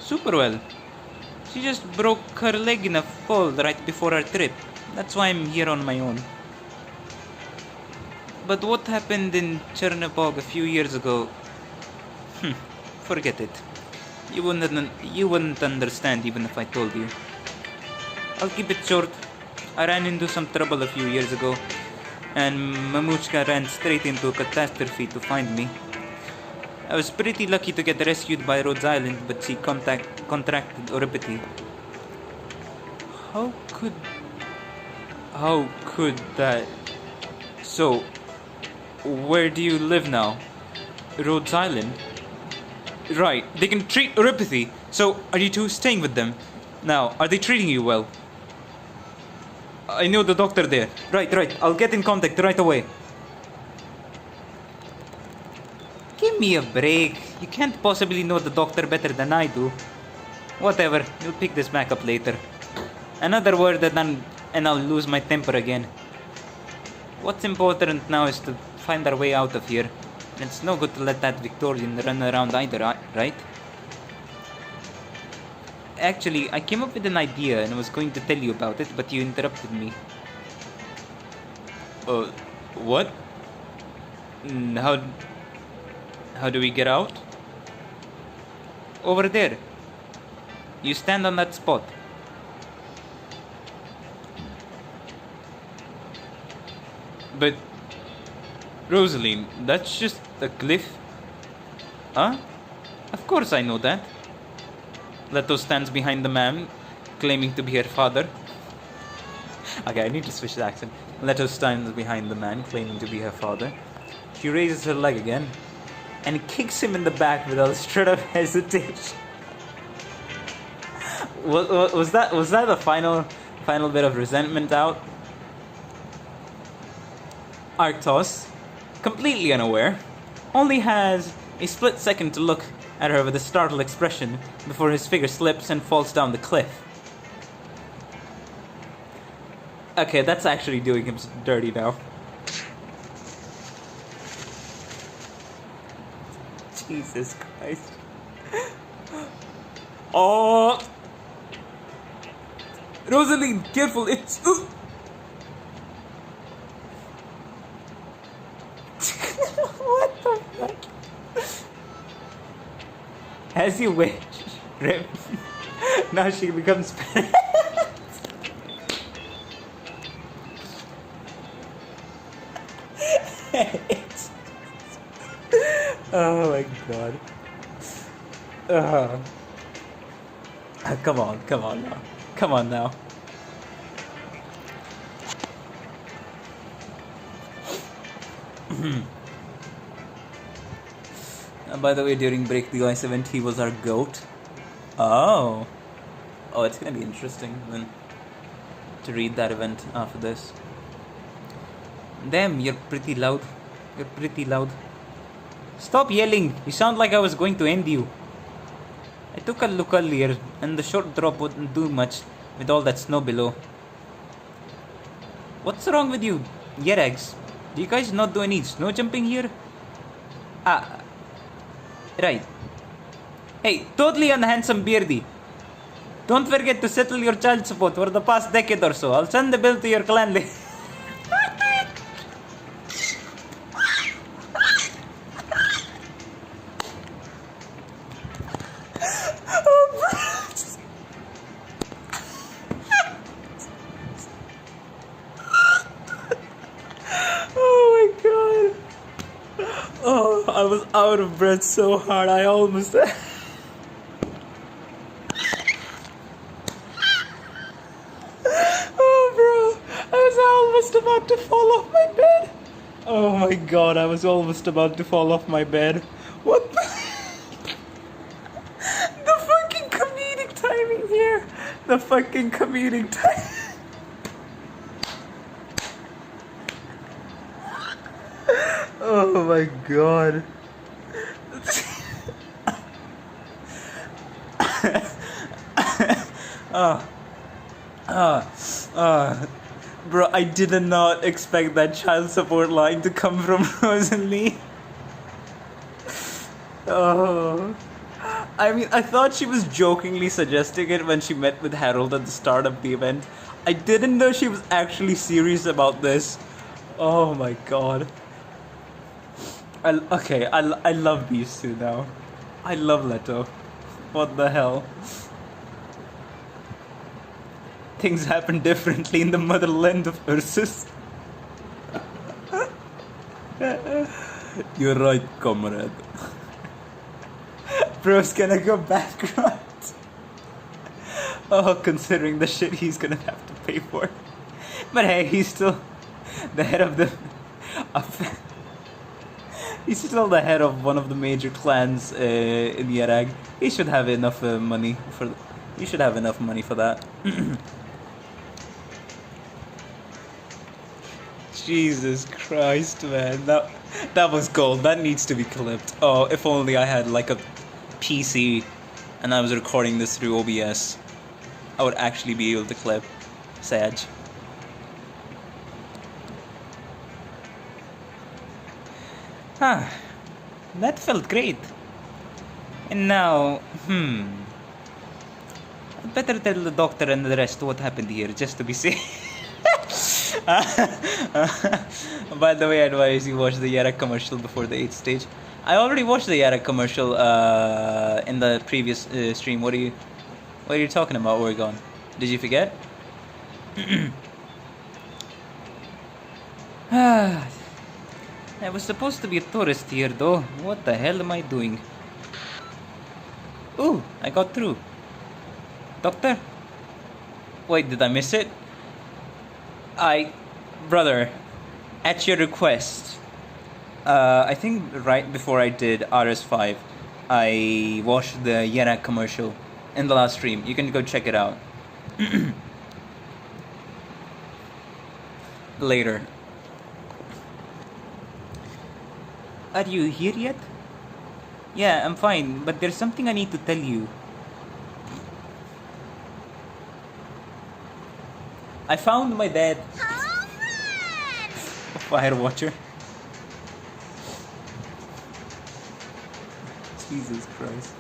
Super well. She just broke her leg in a fall right before our trip. That's why I'm here on my own. But what happened in Chernobog a few years ago? Forget it. You wouldn't understand even if I told you. I'll keep it short. I ran into some trouble a few years ago, and Mamushka ran straight into a catastrophe to find me. I was pretty lucky to get rescued by Rhodes Island, but she contracted oripity. How could that... So, where do you live now? Rhodes Island? Right, they can treat oripity. So, are you two staying with them? Now, are they treating you well? I know the doctor there. Right, I'll get in contact right away. Give me a break. You can't possibly know the doctor better than I do. Whatever, we'll pick this back up later. Another word and I'll lose my temper again. What's important now is to find our way out of here. And it's no good to let that Victorian run around either, right? Actually, I came up with an idea and I was going to tell you about it, but you interrupted me. What? How do we get out? Over there. You stand on that spot. But, Rosaline, that's just a cliff. Huh? Of course I know that. Leto stands behind the man, claiming to be her father. Okay, I need to switch the accent. Leto stands behind the man, claiming to be her father. She raises her leg again, and kicks him in the back without a shred of hesitation. Was that the final bit of resentment out? Arktos, completely unaware, only has a split second to look at her with a startled expression before his figure slips and falls down the cliff. Okay, that's actually doing him dirty now. Jesus Christ. Oh! Rosaline, careful, it's... What the fuck? As you wish, Rip. Now she becomes Oh my god. Come on now. Come on now. By the way, during Break the Ice event, he was our GOAT. Oh, it's gonna be interesting then to read that event after this. Damn, you're pretty loud. Stop yelling! You sound like I was going to end you. I took a look earlier, and the short drop wouldn't do much with all that snow below. What's wrong with you, Yerags? Do you guys not do any snow jumping here? Right. Hey, totally unhandsome beardy. Don't forget to settle your child support for the past decade or so. I'll send the bill to your clan later. I was out of breath so hard, I almost... Oh bro, I was almost about to fall off my bed. Oh my god, I was almost about to fall off my bed. What the... The fucking comedic timing here. The fucking comedic timing. Oh my god. Bro, I did not expect that child support line to come from Rosalie. Oh. I mean, I thought she was jokingly suggesting it when she met with Harold at the start of the event. I didn't know she was actually serious about this. Oh my god. I love these two now. I love Leto. What the hell? Things happen differently in the motherland of Ursus. You're right, comrade. Bro's gonna go bankrupt. Oh, considering the shit he's gonna have to pay for. But hey, he's still the head of the... He's still the head of one of the major clans in Yerag. He should have enough money for... You should have enough money for that. Jesus Christ, man. That was gold. That needs to be clipped. Oh, if only I had like a PC and I was recording this through OBS. I would actually be able to clip. Sag. Ah, that felt great. And now, I'd better tell the doctor and the rest what happened here, just to be safe. By the way, I advise you watch the Yara commercial before the 8th stage. I already watched the Yara commercial in the previous stream. What are you talking about, Oregon? Did you forget? I was supposed to be a tourist here, though. What the hell am I doing? Ooh, I got through. Doctor? Wait, did I miss it? Brother, at your request, I think right before I did RS5, I watched the Yera commercial in the last stream. You can go check it out. Later. Are you here yet? Yeah, I'm fine, but there's something I need to tell you. I found my dad. Fire watcher. Jesus Christ.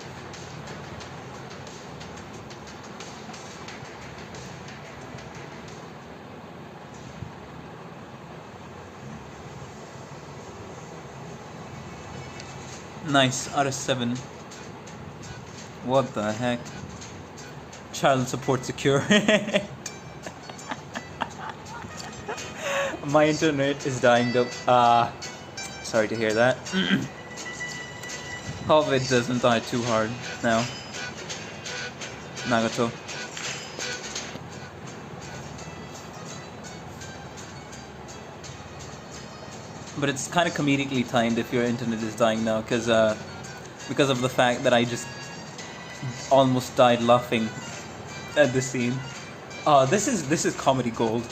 Nice, RS7. What the heck? Child support secure. My internet is dying up. Sorry to hear that. Hope it doesn't die too hard now. Nagato. But it's kind of comedically timed if your internet is dying now, because of the fact that I just almost died laughing at this scene. This is comedy gold.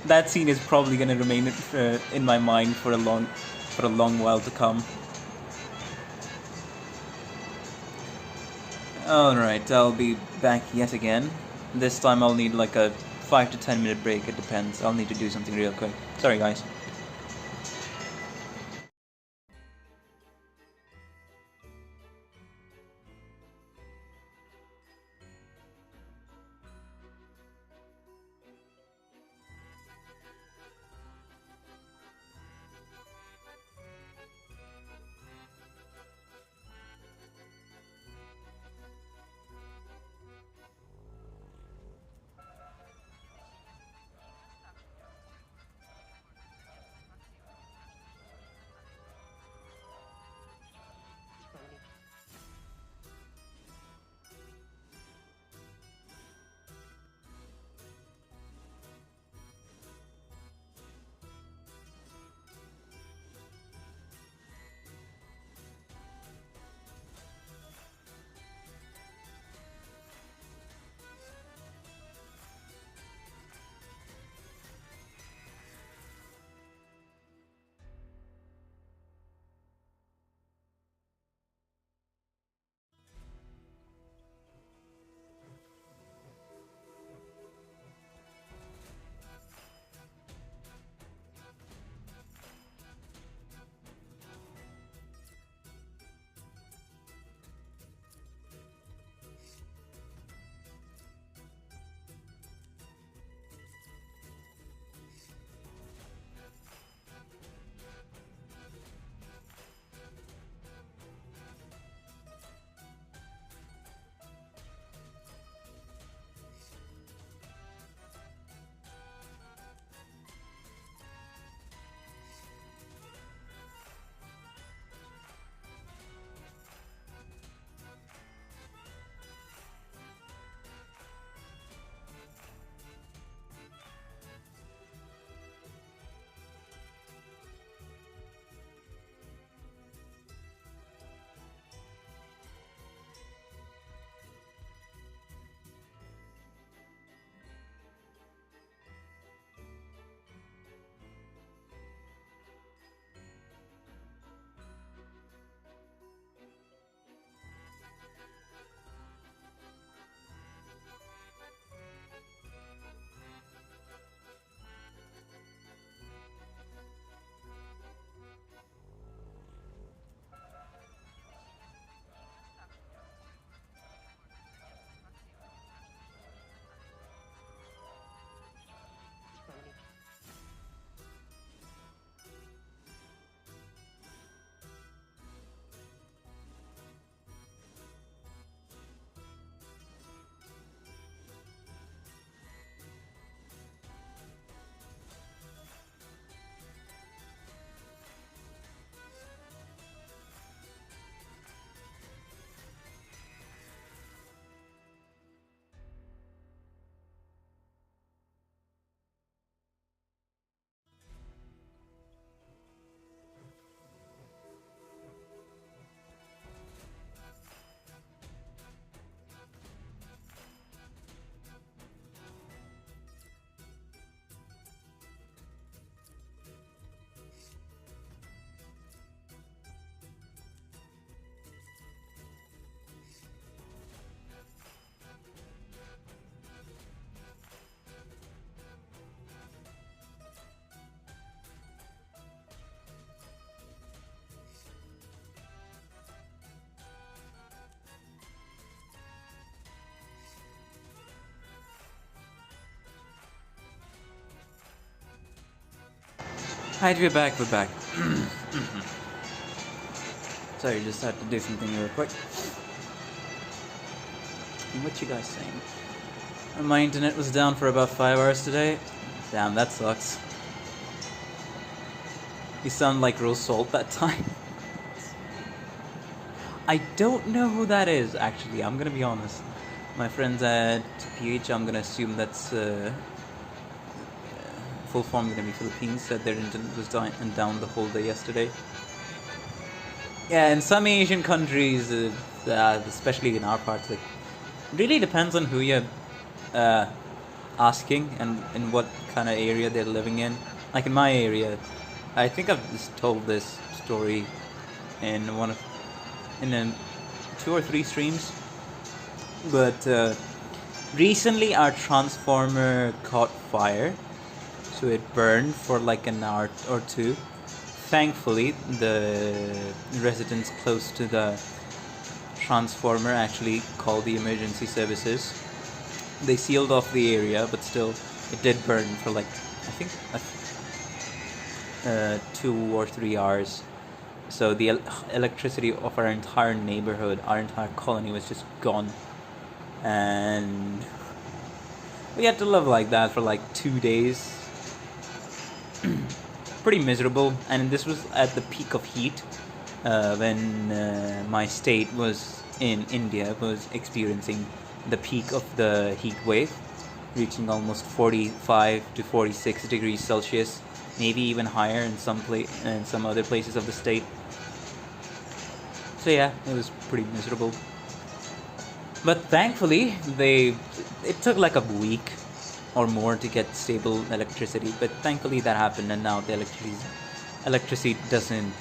That scene is probably gonna remain in my mind for a long while to come. Alright, I'll be back yet again. This time I'll need like a 5 to 10 minute break, it depends. I'll need to do something real quick. Sorry guys. Alright, we're back. Sorry, just had to do something real quick. What you guys saying? My internet was down for about 5 hours today. Damn, that sucks. You sound like Rose Salt that time. I don't know who that is, actually. I'm gonna be honest. My friends at PH, I'm gonna assume that's full form gonna be Philippines, said their internet was down the whole day yesterday. Yeah, in some Asian countries, especially in our parts, like, really depends on who you're asking and in what kind of area they're living in. Like in my area, I think I've just told this story in 2 or 3 streams, but recently our transformer caught fire, so it burned for like an hour or two. Thankfully, the residents close to the transformer actually called the emergency services. They sealed off the area, but still, it did burn for like, I think, 2 or 3 hours. So the electricity of our entire neighborhood, our entire colony was just gone. And we had to live like that for like 2 days. Pretty miserable. And this was at the peak of heat, when my state was in India, was experiencing the peak of the heat wave, reaching almost 45 to 46 degrees Celsius, maybe even higher in some other places of the state. So yeah, it was pretty miserable. But thankfully, it took like a week or more to get stable electricity. But thankfully that happened, and now the electricity doesn't,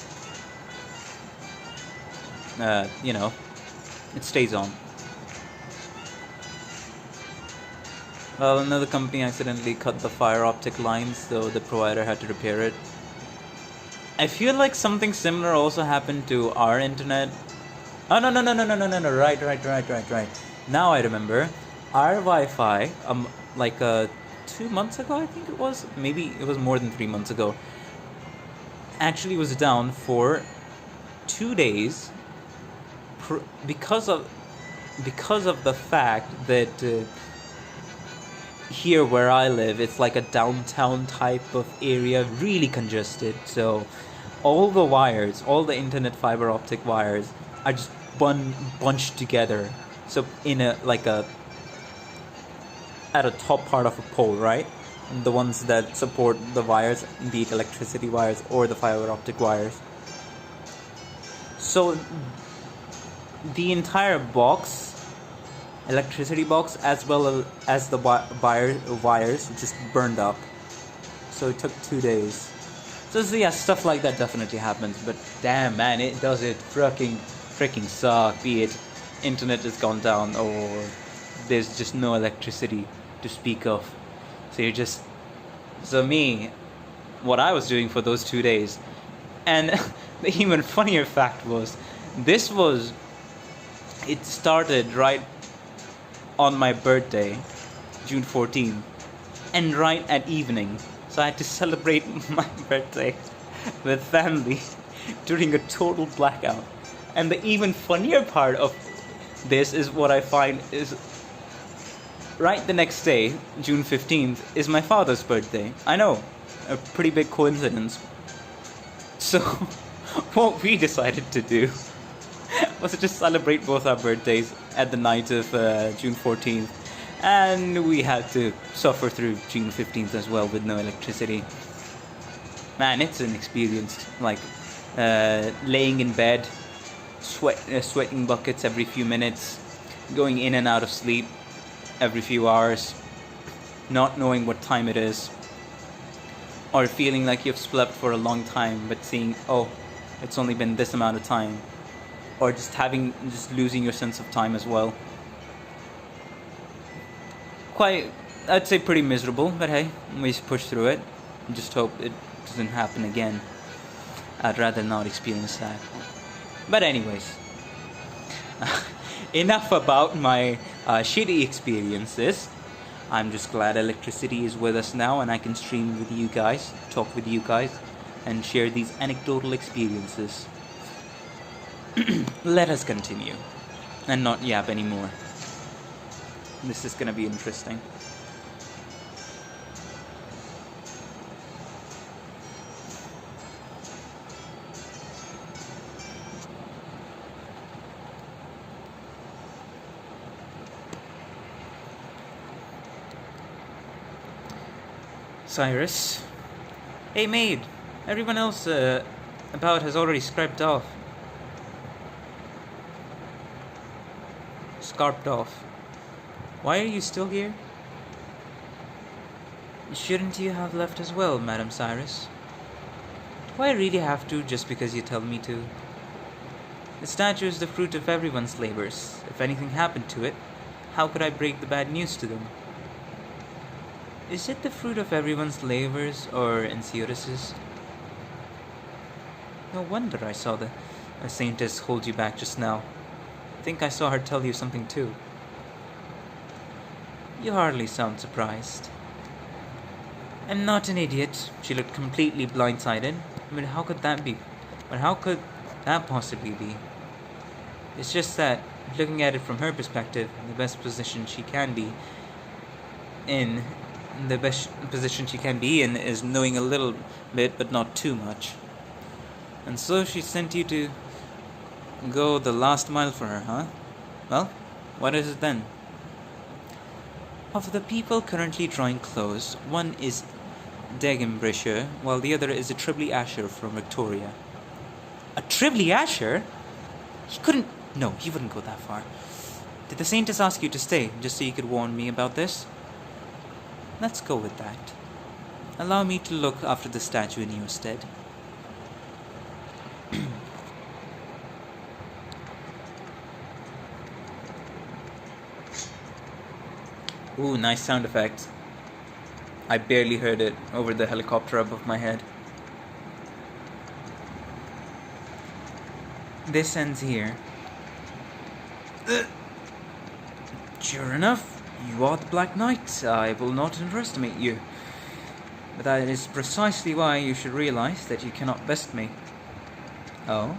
it stays on. Well, another company accidentally cut the fiber optic lines, so the provider had to repair it. I feel like something similar also happened to our internet. Oh, no, right. Now I remember. Our Wi-Fi, like 2 months ago, I think it was. Maybe it was more than 3 months ago. Actually was down for 2 days because of the fact that here where I live, it's like a downtown type of area, really congested. So all the wires, all the internet fiber optic wires are just bunched together. So in at a top part of a pole, right? And the ones that support the wires, be it electricity wires or the fiber optic wires. So the entire box, electricity box, as well as the wires just burned up. So it took 2 days. So yeah, stuff like that definitely happens. But damn, man, it freaking suck. Be it internet has gone down or there's just no electricity to speak of. So me, what I was doing for those 2 days, and the even funnier fact was, it started right on my birthday, June 14th, and right at evening. So I had to celebrate my birthday with family during a total blackout. And the even funnier part of this is what I find is right the next day, June 15th, is my father's birthday. I know, a pretty big coincidence. So what we decided to do was to just celebrate both our birthdays at the night of June 14th, and we had to suffer through June 15th as well with no electricity. Man, it's an experience, like laying in bed, sweating buckets every few minutes, going in and out of sleep every few hours, not knowing what time it is, or feeling like you've slept for a long time but seeing, oh, it's only been this amount of time, or just losing your sense of time as well. Quite, I'd say pretty miserable, but hey, we push through it. Just hope it doesn't happen again. I'd rather not experience that. But anyways, enough about my shitty experiences. I'm just glad electricity is with us now and I can stream with you guys, talk with you guys. and share these anecdotal experiences. Let us continue, and not yap anymore. This is gonna be interesting. Cyrus. Hey maid, everyone else about has already scraped off. Scarped off. Why are you still here? Shouldn't you have left as well, Madam Cyrus? Do I really have to just because you tell me to? The statue is the fruit of everyone's labors. If anything happened to it, how could I break the bad news to them? Is it the fruit of everyone's labors or Enceotus's? No wonder I saw the saintess hold you back just now. I think I saw her tell you something too. You hardly sound surprised. I'm not an idiot. She looked completely blindsided. But how could that be? But how could that possibly be? It's just that, looking at it from her perspective, the best position she can be in is knowing a little bit but not too much. And so she sent you to go the last mile for her, huh? Well, what is it then? Of the people currently drawing clothes, one is degenbrecher, while the other is a Tribly Asher from Victoria. A Tribly Asher? He wouldn't go that far. Did the saintess ask you to stay, just so you could warn me about this? Let's go with that. Allow me to look after the statue in your stead. Ooh, nice sound effect. I barely heard it over the helicopter above my head. This ends here. Sure enough. You are the Black Knight. I will not underestimate you. But that is precisely why you should realize that you cannot best me. Oh?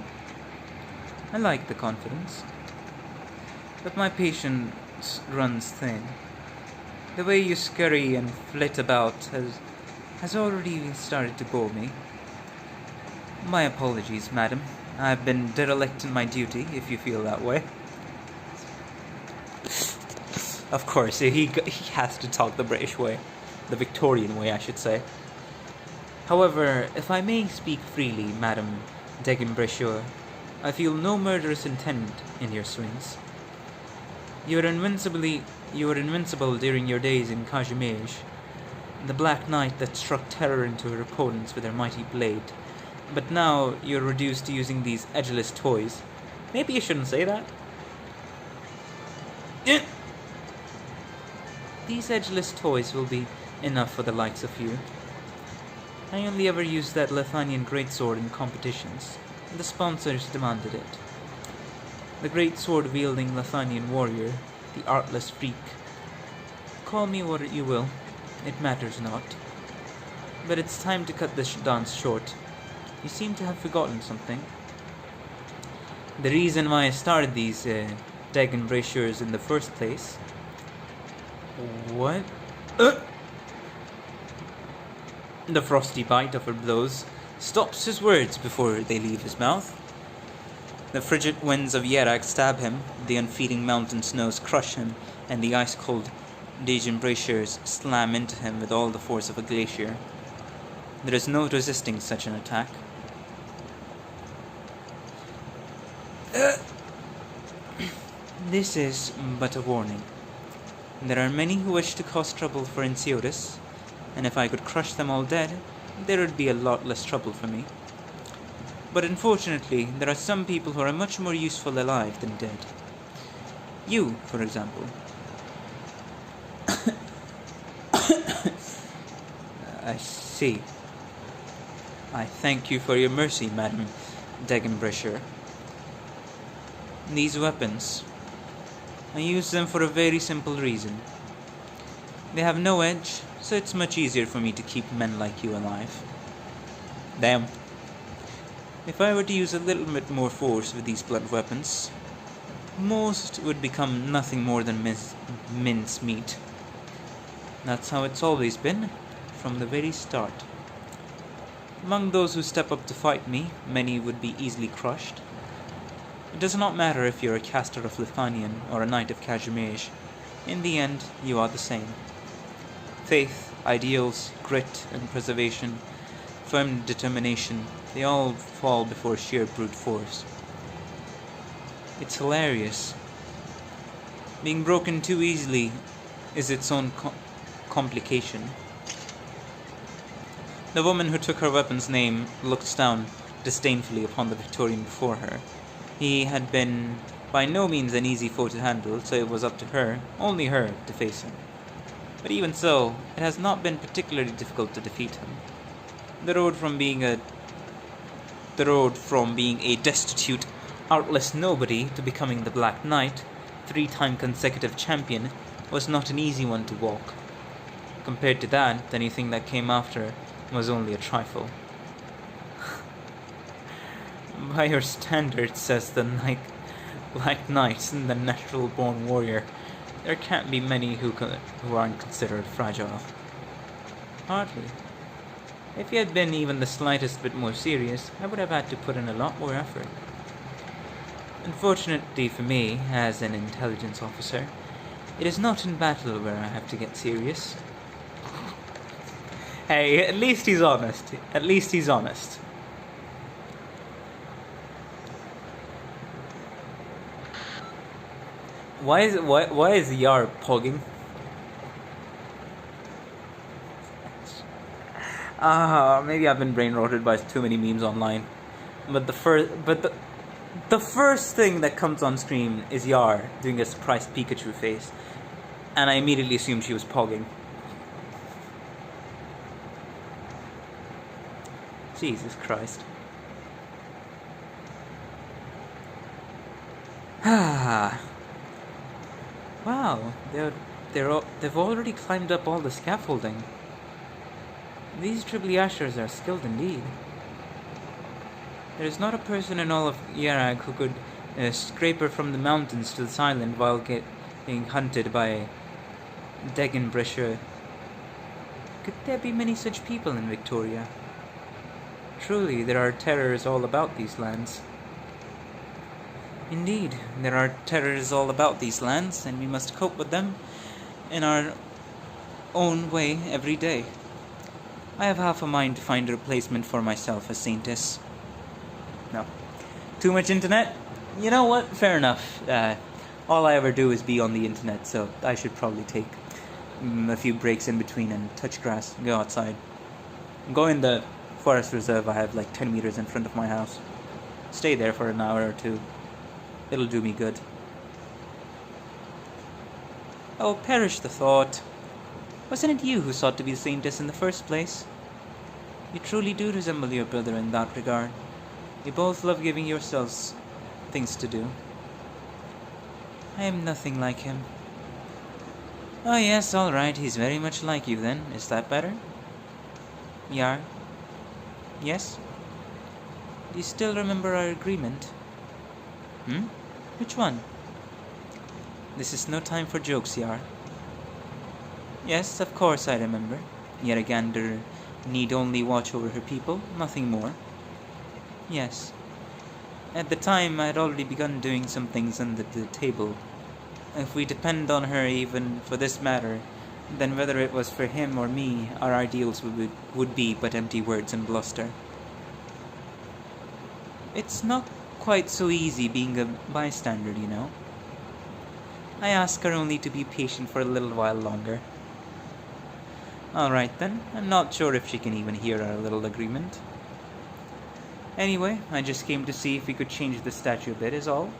I like the confidence. But my patience runs thin. The way you scurry and flit about has already started to bore me. My apologies, madam. I've been derelict in my duty, if you feel that way. Of course, he has to talk the British way. The Victorian way, I should say. However, if I may speak freely, Madam degenbrecher, I feel no murderous intent in your swings. You were invincible during your days in Kazimierz, the Black Knight that struck terror into her opponents with her mighty blade. But now you're reduced to using these edgeless toys. Maybe you shouldn't say that. These edgeless toys will be enough for the likes of you. I only ever used that Lithuanian greatsword in competitions, and the sponsors demanded it. The greatsword-wielding Lithuanian warrior, the artless freak. Call me what you will, it matters not. But it's time to cut this dance short. You seem to have forgotten something. The reason why I started these degenbrechers in the first place. What? The frosty bite of her blows stops his words before they leave his mouth. The frigid winds of Yerak stab him, the unfeeling mountain snows crush him, and the ice-cold degenbrechers slam into him with all the force of a glacier. There is no resisting such an attack. This is but a warning. There are many who wish to cause trouble for Enceotus, and if I could crush them all dead, there would be a lot less trouble for me. But unfortunately, there are some people who are much more useful alive than dead. You, for example. I see. I thank you for your mercy, Madam degenbrecher. These weapons, I use them for a very simple reason. They have no edge, so it's much easier for me to keep men like you alive. Damn. If I were to use a little bit more force with these blunt weapons, most would become nothing more than mince meat. That's how it's always been, from the very start. Among those who step up to fight me, many would be easily crushed. It does not matter if you're a caster of Lithanian or a knight of Kazimierz. In the end, you are the same. Faith, ideals, grit and preservation, firm determination, they all fall before sheer brute force. It's hilarious. Being broken too easily is its own complication. The woman who took her weapon's name looked down disdainfully upon the Victorian before her. He had been by no means an easy foe to handle, so it was up to her, only her, to face him. But even so, it has not been particularly difficult to defeat him. The road from being a destitute, artless nobody to becoming the Black Knight, 3-time consecutive champion, was not an easy one to walk. Compared to that, anything that came after was only a trifle. By your standards, says the Black Knight and the natural-born warrior, there can't be many who aren't considered fragile. Hardly. If he had been even the slightest bit more serious, I would have had to put in a lot more effort. Unfortunately for me, as an intelligence officer, it is not in battle where I have to get serious. Hey, at least he's honest. At least he's honest. Why is Yar pogging? Maybe I've been brain rotted by too many memes online. But the first thing that comes on screen is Yar doing a surprised Pikachu face, and I immediately assumed she was pogging. Jesus Christ. Wow, they've already climbed up all the scaffolding. These Tribliashers are skilled indeed. There is not a person in all of Yarag who could scrape her from the mountains to this island while getting hunted by a degenbrecher. Could there be many such people in Victoria? Truly, there are terrors all about these lands. Indeed, there are terrors all about these lands, and we must cope with them in our own way every day. I have half a mind to find a replacement for myself as Saintess. No. Too much internet? You know what? Fair enough. All I ever do is be on the internet, so I should probably take a few breaks in between and touch grass and go outside. Go in the forest reserve I have like 10 meters in front of my house. Stay there for an hour or two. It'll do me good. Oh, perish the thought. Wasn't it you who sought to be the Saintess in the first place? You truly do resemble your brother in that regard. You both love giving yourselves things to do. I am nothing like him. Oh yes, all right, he's very much like you then. Is that better? Yar? Yes? Do you still remember our agreement? Which one? This is no time for jokes, Yar. Yes, of course I remember. Yaragander need only watch over her people, nothing more. Yes. At the time, I had already begun doing some things under the table. If we depend on her even for this matter, then whether it was for him or me, our ideals would be but empty words and bluster. It's not quite so easy being a bystander, you know. I ask her only to be patient for a little while longer. Alright then, I'm not sure if she can even hear our little agreement. Anyway, I just came to see if we could change the statue a bit, is all.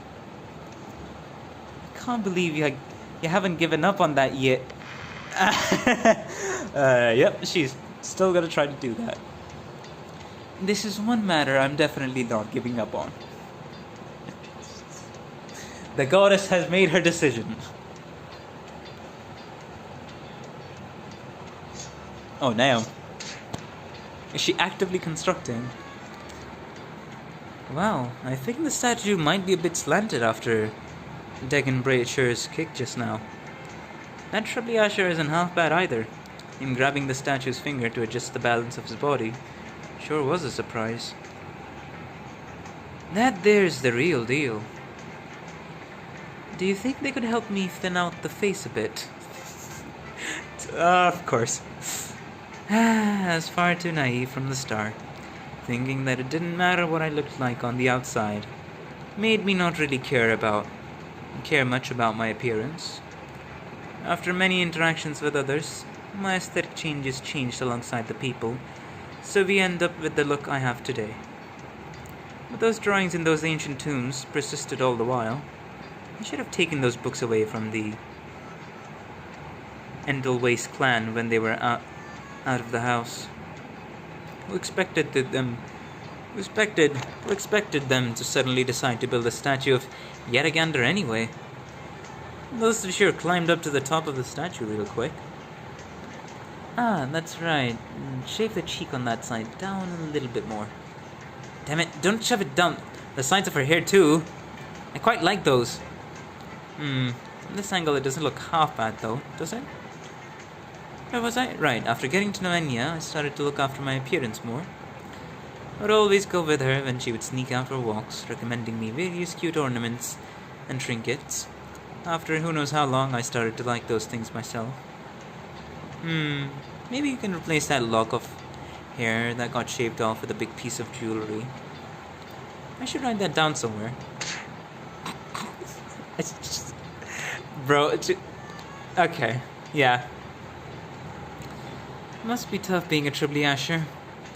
I can't believe you haven't given up on that yet. Yep, she's still gonna try to do that. This is one matter I'm definitely not giving up on. The goddess has made her decision. Oh, damn. Is she actively constructing? Wow, I think the statue might be a bit slanted after degenbrecher's kick just now. That streach isn't half bad either. Him grabbing the statue's finger to adjust the balance of his body sure was a surprise. That there's the real deal. Do you think they could help me thin out the face a bit? Of course. I was far too naive from the start, thinking that it didn't matter what I looked like on the outside. Made me not really care much about my appearance. After many interactions with others, my aesthetic changes changed alongside the people, so we end up with the look I have today. But those drawings in those ancient tombs persisted all the while. I should have taken those books away from the Endelweiss clan when they were out of the house. Who expected them to suddenly decide to build a statue of Yetagander anyway? Those two sure climbed up to the top of the statue real quick. Ah, that's right. Shave the cheek on that side down a little bit more. Damn it, don't shove it down the sides of her hair too. I quite like those. From this angle it doesn't look half bad though, does it? Where was I? Right, after getting to know Enya, I started to look after my appearance more. I would always go with her when she would sneak out for walks, recommending me various cute ornaments and trinkets. After who knows how long, I started to like those things myself. Maybe you can replace that lock of hair that got shaved off with a big piece of jewelry. I should write that down somewhere. Okay, yeah. Must be tough being a Tribliasher.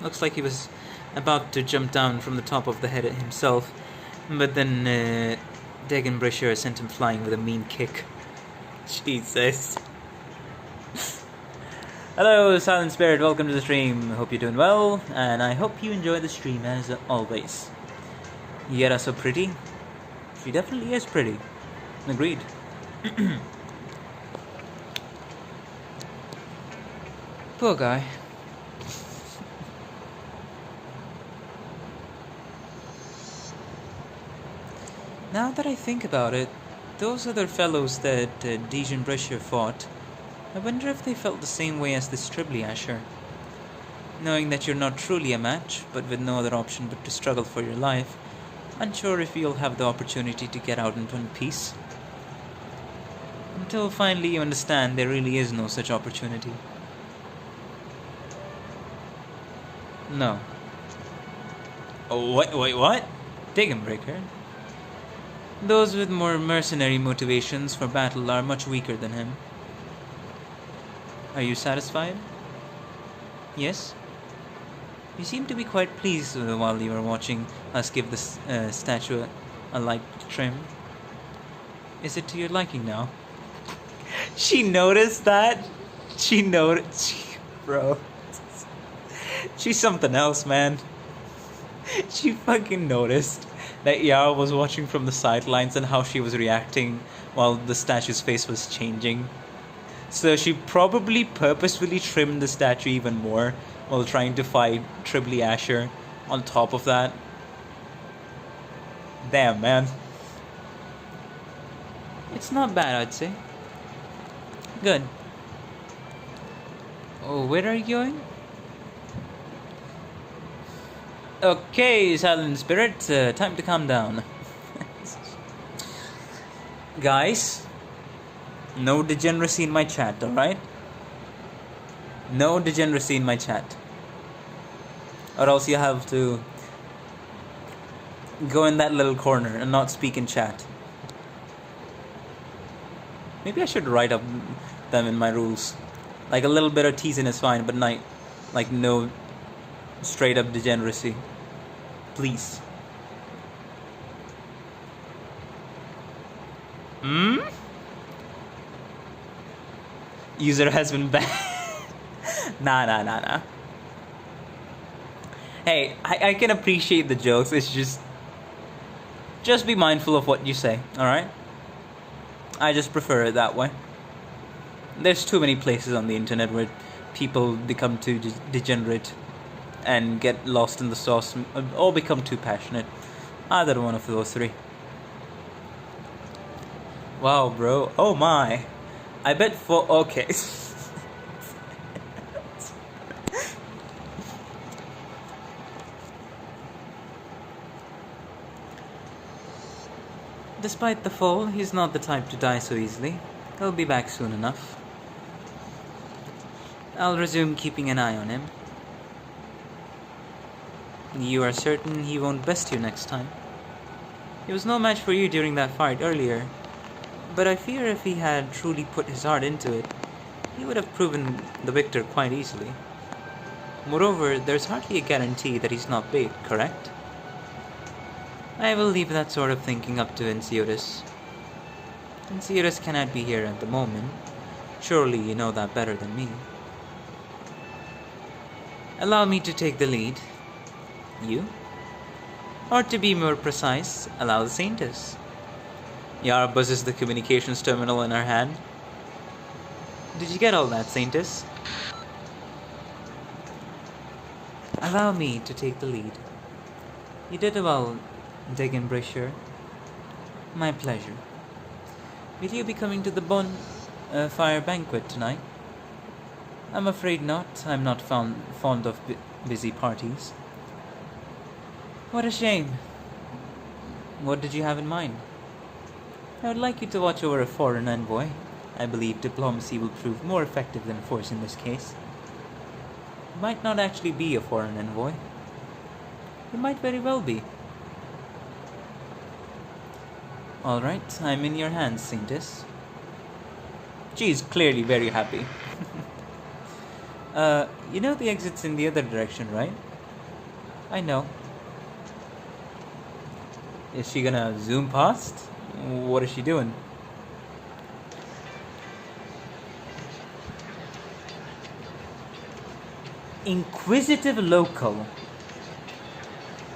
Looks like he was about to jump down from the top of the head himself, but then degenbrecher sent him flying with a mean kick. Jesus. Hello, Silent Spirit, welcome to the stream. Hope you're doing well, and I hope you enjoy the stream as always. Yera so pretty? She definitely is pretty. Agreed. Poor guy. Now that I think about it, those other fellows that degenbrecher fought, I wonder if they felt the same way as this Tribliasher. Knowing that you're not truly a match, but with no other option but to struggle for your life, unsure if you'll have the opportunity to get out in one piece. Until finally you understand there really is no such opportunity. No. Oh, wait, what? Degenbrecher? Those with more mercenary motivations for battle are much weaker than him. Are you satisfied? Yes? You seem to be quite pleased while you were watching us give this statue a light trim. Is it to your liking now? She noticed that? Bro. She's something else, man. She fucking noticed that Yara was watching from the sidelines and how she was reacting while the statue's face was changing. So she probably purposefully trimmed the statue even more while trying to fight Tribliasher on top of that. Damn, man. It's not bad, I'd say. Good. Oh, where are you going? Okay, Silent Spirit, time to calm down. Guys, no degeneracy in my chat, alright? No degeneracy in my chat. Or else you have to go in that little corner and not speak in chat. Maybe I should write up them in my rules. Like a little bit of teasing is fine, but like no straight up degeneracy. Please. User has been banned. Nah. Hey, I can appreciate the jokes. It's just be mindful of what you say, alright? I just prefer it that way. There's too many places on the internet where people become too degenerate. and get lost in the sauce or become too passionate. Either one of those three. Wow, bro. Oh my. I bet for... Okay. Despite the fall, he's not the type to die so easily. He'll be back soon enough. I'll resume keeping an eye on him. You are certain he won't best you next time? He was no match for you during that fight earlier, but I fear if he had truly put his heart into it, he would have proven the victor quite easily. Moreover, there's hardly a guarantee that he's not bait, correct? I will leave that sort of thinking up to Enceotis. Enceotis cannot be here at the moment. Surely you know that better than me. Allow me to take the lead. You? Or to be more precise, allow the Saintess. Yara buzzes the communications terminal in her hand. Did you get all that, Saintess? Allow me to take the lead. You did well, degenbrecher. My pleasure. Will you be coming to the bonfire banquet tonight? I'm afraid not. I'm not fond of busy parties. What a shame. What did you have in mind? I would like you to watch over a foreign envoy. I believe diplomacy will prove more effective than force in this case. It might not actually be a foreign envoy. It might very well be. Alright, I'm in your hands, Saintess. She is clearly very happy. You know the exit's in the other direction, right? I know. Is she gonna zoom past? What is she doing? Inquisitive local.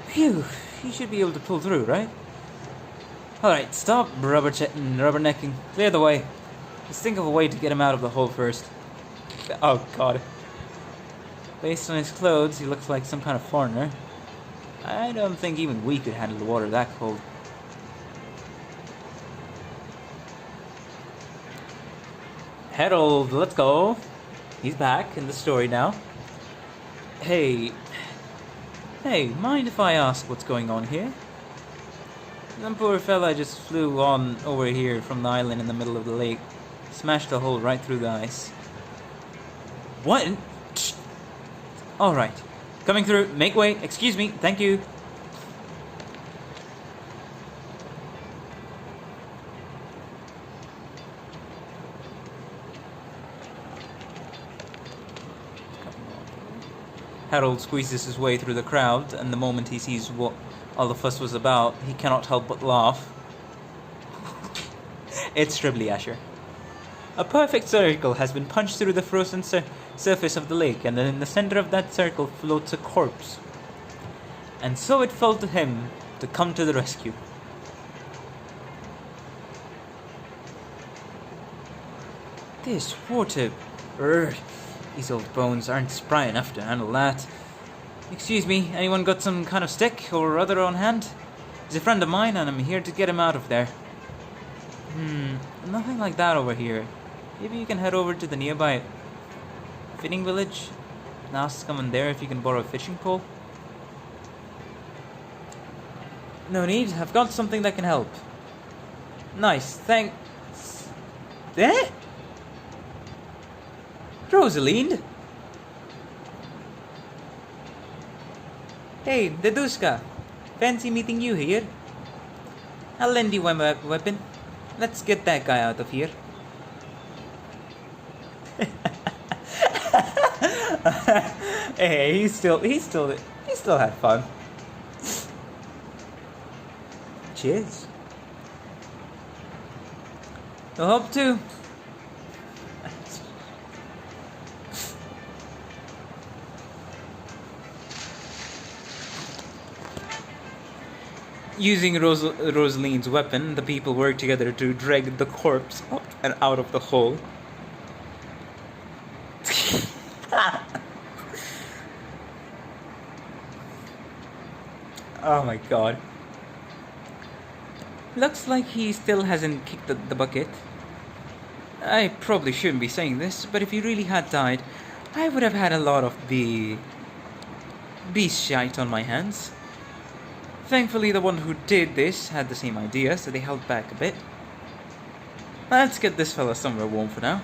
Phew, you should be able to pull through, right? Alright, stop rubbernecking. Clear the way. Let's think of a way to get him out of the hole first. Oh god. Based on his clothes, he looks like some kind of foreigner. I don't think even we could handle the water that cold. Harold, let's go. He's back in the story now. Hey, mind if I ask what's going on here? Some poor fella just flew on over here from the island in the middle of the lake. Smashed a hole right through the ice. What? Alright. Coming through. Make way. Excuse me. Thank you. Harold squeezes his way through the crowd, and the moment he sees what all the fuss was about, he cannot help but laugh. It's Shribly Asher. A perfect circle has been punched through the frozen surface of the lake, and in the center of that circle floats a corpse. And so it fell to him to come to the rescue. This water... These old bones aren't spry enough to handle that. Excuse me, anyone got some kind of stick or other on hand? He's a friend of mine and I'm here to get him out of there. Nothing like that over here. Maybe you can head over to the nearby fishing village and ask someone there if you can borrow a fishing pole. No need, I've got something that can help. Nice, thanks. Eh? Rosalind? Hey, Dedushka. Fancy meeting you here. I'll lend you my weapon. Let's get that guy out of here. Hey, he still had fun. Cheers. I hope to. Using Rosalind's weapon, the people work together to drag the corpse up and out of the hole. Oh my god. Looks like he still hasn't kicked the bucket. I probably shouldn't be saying this, but if he really had died, I would have had a lot of the beast shite on my hands. Thankfully, the one who did this had the same idea, so they held back a bit. Let's get this fella somewhere warm for now.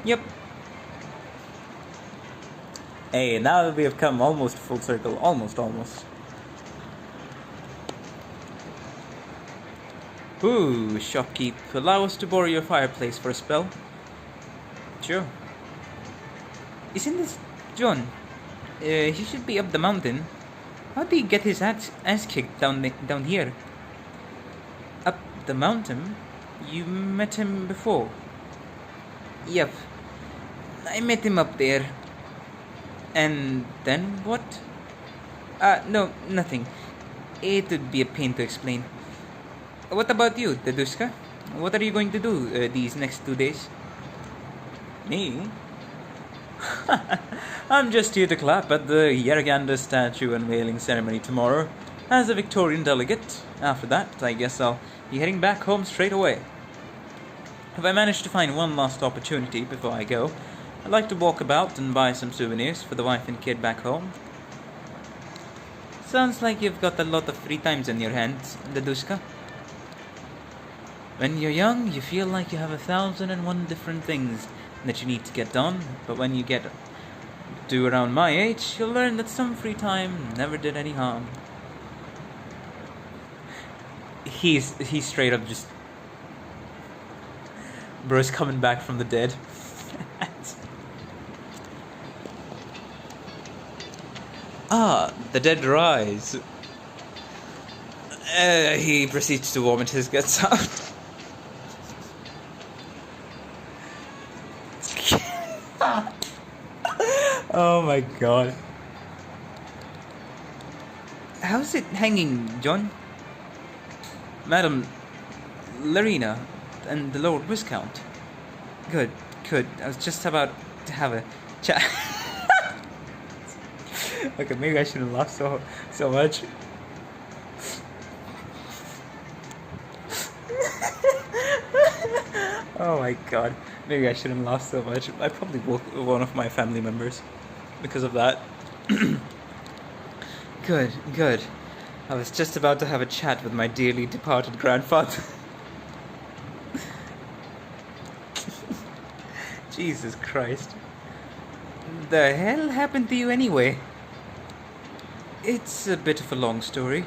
Yep. Hey, now that we have come almost full circle, almost. Ooh, shopkeep, allow us to borrow your fireplace for a spell. Sure. Isn't this John? He should be up the mountain. How did he get his ass kicked down here? Up the mountain? You met him before? Yep. I met him up there. And then what? No, nothing. It would be a pain to explain. What about you, Dedushka? What are you going to do these next 2 days? Me? I'm just here to clap at the Yergander statue unveiling ceremony tomorrow as a Victorian delegate. After that, I guess I'll be heading back home straight away. If I manage to find one last opportunity before I go, I'd like to walk about and buy some souvenirs for the wife and kid back home. Sounds like you've got a lot of free times in your hands, Dedushka. When you're young, you feel like you have 1,001 different things that you need to get done, but when you get to around my age, you'll learn that some free time never did any harm. He's straight up just... Bro's coming back from the dead. The dead rise. He proceeds to vomit his guts out. Oh my god. How's it hanging, John? Madam Larina and the Lord Viscount. Good. I was just about to have a chat. Okay, maybe I shouldn't laugh so much. Oh my god. Maybe I shouldn't laugh so much. I probably woke one of my family members because of that. Good. I was just about to have a chat with my dearly departed grandfather. Jesus Christ. The hell happened to you anyway? It's a bit of a long story.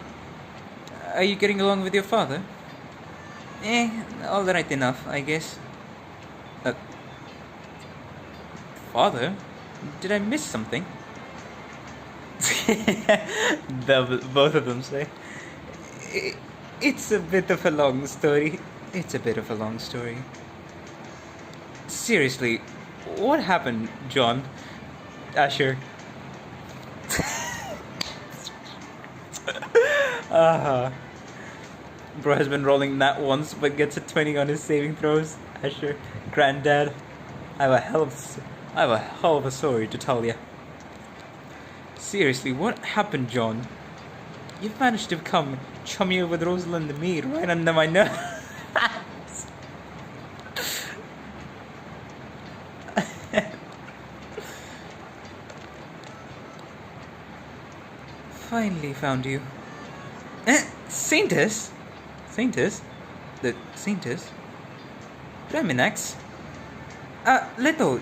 Are you getting along with your father? Alright enough, I guess. Father? Did I miss something? Both of them say. It's a bit of a long story. Seriously, what happened, John? Asher. Bro has been rolling that once, but gets a 20 on his saving throws. Asher, granddad, I have a hell of a story to tell ya. Seriously, what happened, John? You've managed to become chummier with Rosalind and me right under my nose. Finally found you. Saintus? Saintus? The Saintus? Reminax? Leto!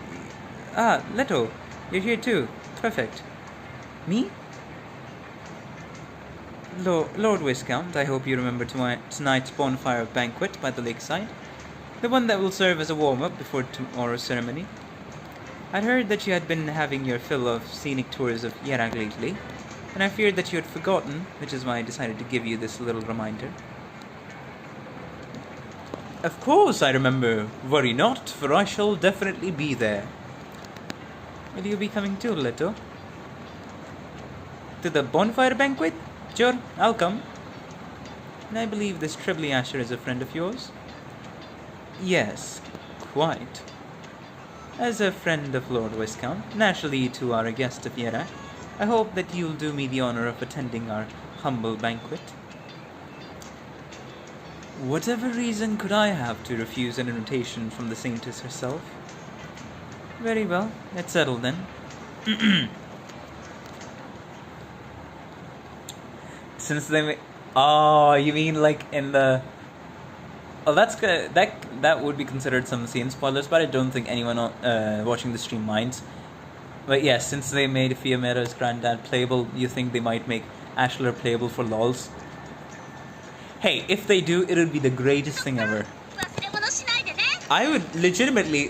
Leto, you're here too. Perfect. Me? Lord Viscount, I hope you remember tonight's bonfire banquet by the lakeside. The one that will serve as a warm-up before tomorrow's ceremony. I'd heard that you had been having your fill of scenic tours of Yerag lately, and I feared that you had forgotten, which is why I decided to give you this little reminder. Of course I remember. Worry not, for I shall definitely be there. Will you be coming too, Leto? To the bonfire banquet? Sure, I'll come. And I believe this Tribly Asher is a friend of yours? Yes, quite. As a friend of Lord Viscount, naturally you two are a guest of Yera. I hope that you'll do me the honor of attending our humble banquet. Whatever reason could I have to refuse an invitation from the saintess herself? Very well, it's settled then. Since they oh, you mean like in the... Oh, that's good. That would be considered some scene spoilers, but I don't think anyone watching the stream minds. But yes, since they made Fiametta's granddad playable, you think they might make Ashler playable for lols? Hey, if they do, it would be the greatest thing ever. I would legitimately...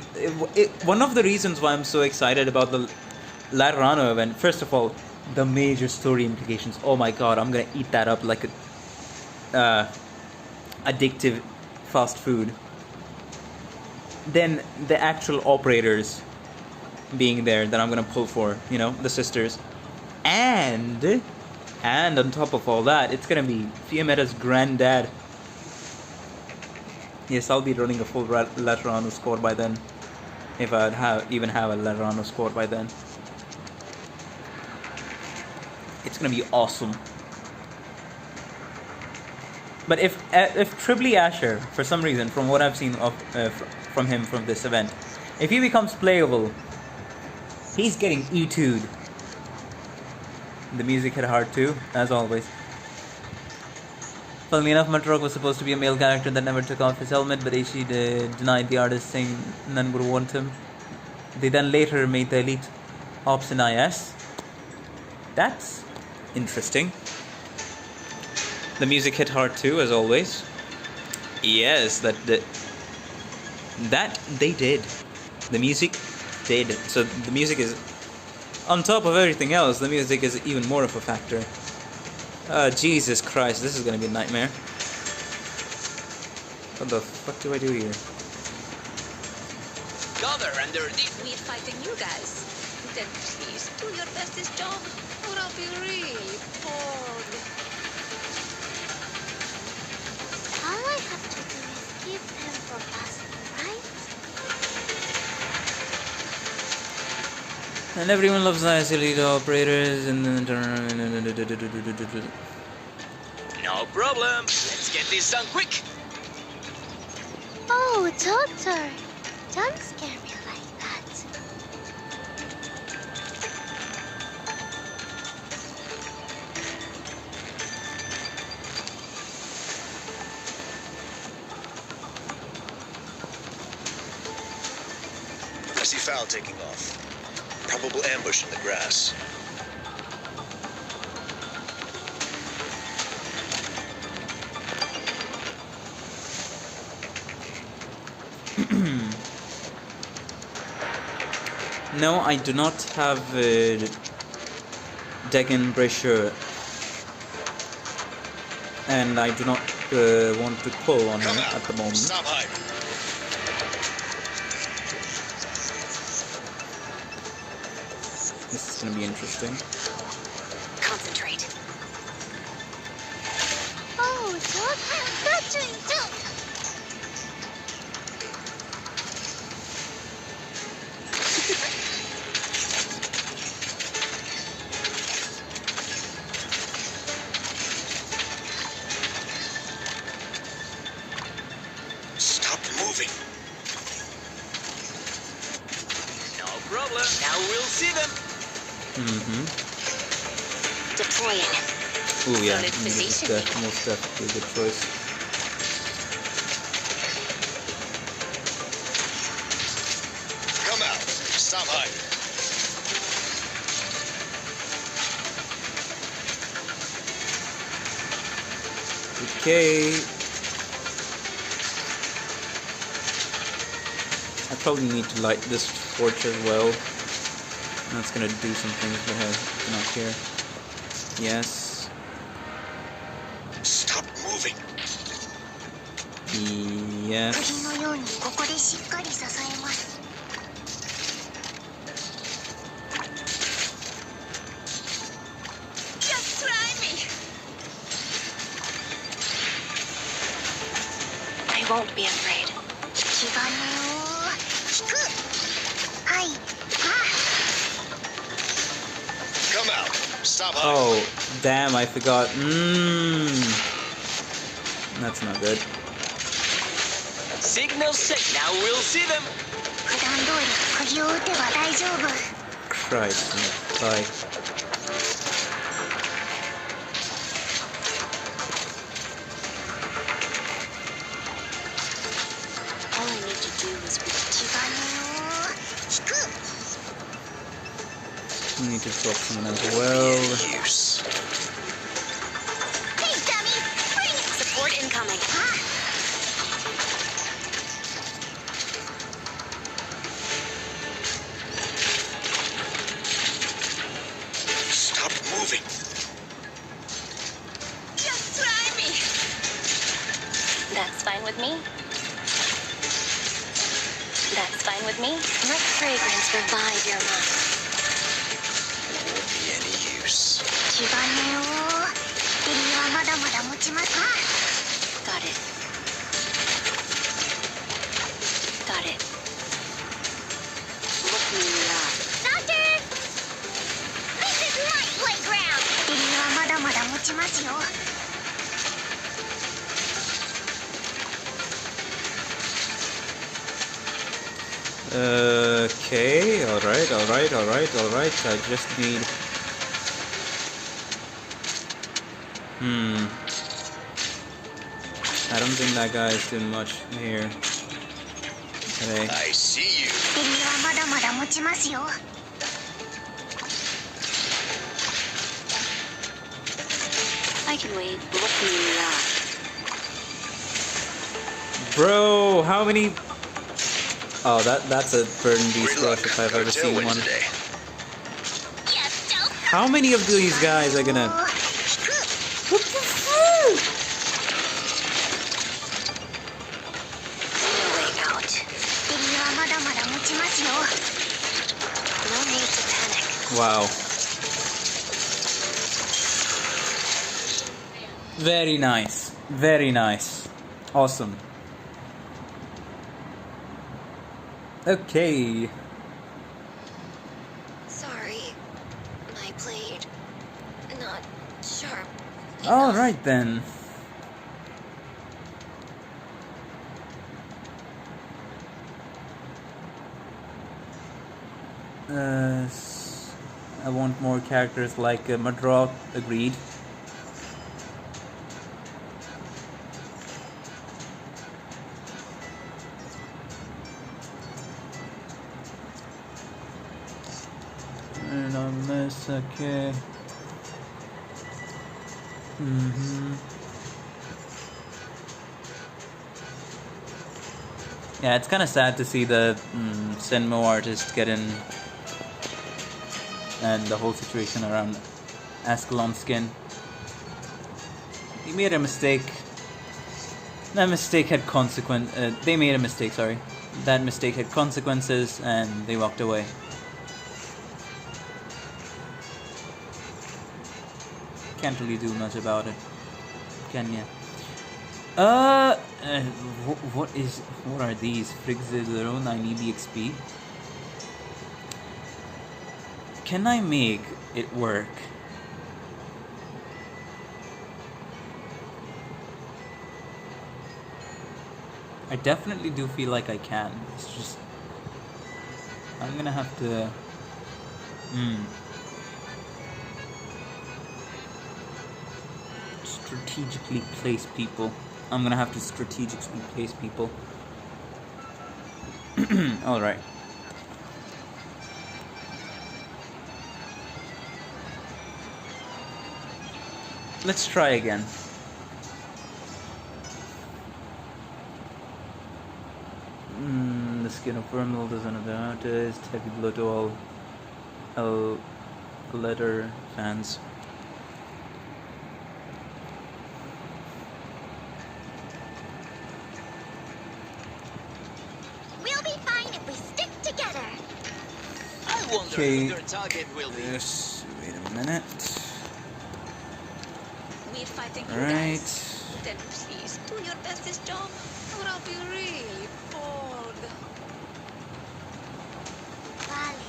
one of the reasons why I'm so excited about the Laterano event, first of all, the major story implications. Oh my god, I'm gonna eat that up like a addictive fast food. Then the actual operators being there that I'm gonna pull for, you know, the sisters. And on top of all that, it's gonna be Fiametta's granddad. Yes, I'll be running a full Laterano squad by then. If I'd even have a Laterano squad by then. It's gonna be awesome. But if Tribly Asher, for some reason, from what I've seen of from him from this event, if he becomes playable, he's getting E2'd. The music hit hard too, as always. Funnily enough, Matrok was supposed to be a male character that never took off his helmet, but Aishi denied the artist, saying none would want him. They then later made the elite ops in IS. That's interesting. The music hit hard too, as always. Yes, that they did. The music did. So the music is, on top of everything else, the music is even more of a factor. Jesus Christ, this is gonna be a nightmare. What the fuck do I do here? Cover underneath. We're fighting you guys. Then please do your bestest job, or I'll be really bored. All I have to do is give them for passing, right? And everyone loves IS elite operators and No problem. Let's get this done quick. Oh, Doctor! Don't scare me like that. I see Fowl taking off. Probable ambush in the grass. No, I do not have degenbrecher, and I do not want to pull on Come her out. at the moment. Stop hiding. This is going to be interesting. Concentrate. Oh, Doctor! Not doing too! Stop moving. No problem. Now we'll see them. Deploying. Oh yeah, Solid this is position. most definitely a good choice. Come out. Stop hiding. Okay. I probably need to light this torch as well. That's gonna do some things that I'm not here. Yes. Stop moving. 釘 Yes. のようにここでしっかり支えます。Just try me. I won't be afraid. 気兼ねを引く。はい。あ、Come Come out. Stop hiding. Oh, damn, I forgot. That's not good. Signal set. Now we'll see them. 普段通り釘を打てば大丈夫。 Christ, bye. All I need to do is 地金を引く。 We need to swap someone as well. Use. Hey, dummy! Bring it! support incoming. Stop moving. Just try me. That's fine with me. That's fine with me. Let fragrance revive your mind. Won't be any use. 地金をエリはまだまだ持ちますか。 Got it. Got it. Look me in the eye. Doctor! This is my playground! エリはまだまだ持ちますよ。 Okay, alright. I just need... I don't think that guy is doing much here today. I see you. エリはまだまだ持ちますよ。 I can wait. Look me in the eye. Bro, how many... Oh, that's a burn beast Great luck. rush if I've Got a ever seen tailwind one. today. Yes, don't. How many of these guys are gonna... 引く。 What the fuck? Clear way out. エリはまだまだ持ちますよ。 No need to panic. Wow. Very nice. Very nice. Awesome. Okay. Sorry. I played not sharp. Alright then. I want more characters like Madroth, agreed. And I miss, okay. Yeah, it's kind of sad to see the Senmo artist get in, and the whole situation around Ascalon skin. He made a mistake. That mistake had they made a mistake, sorry. That mistake had consequences, and they walked away. Can't really do much about it, can ya? What are these? Frigzidron, I need the XP. Can I make it work? I definitely do feel like I can. It's just... I'm gonna have to... strategically place people. I'm gonna have to strategically place people. Alright. Let's try again. The skin of Vermil doesn't have the artist. Heavy blow to all letter fans. We'll be fine if we stick together. I wonder Okay. who their target will be. Yes, wait a minute. We're fighting you Alright. guys. Then please do your bestest job, or I'll be really bored. Vale.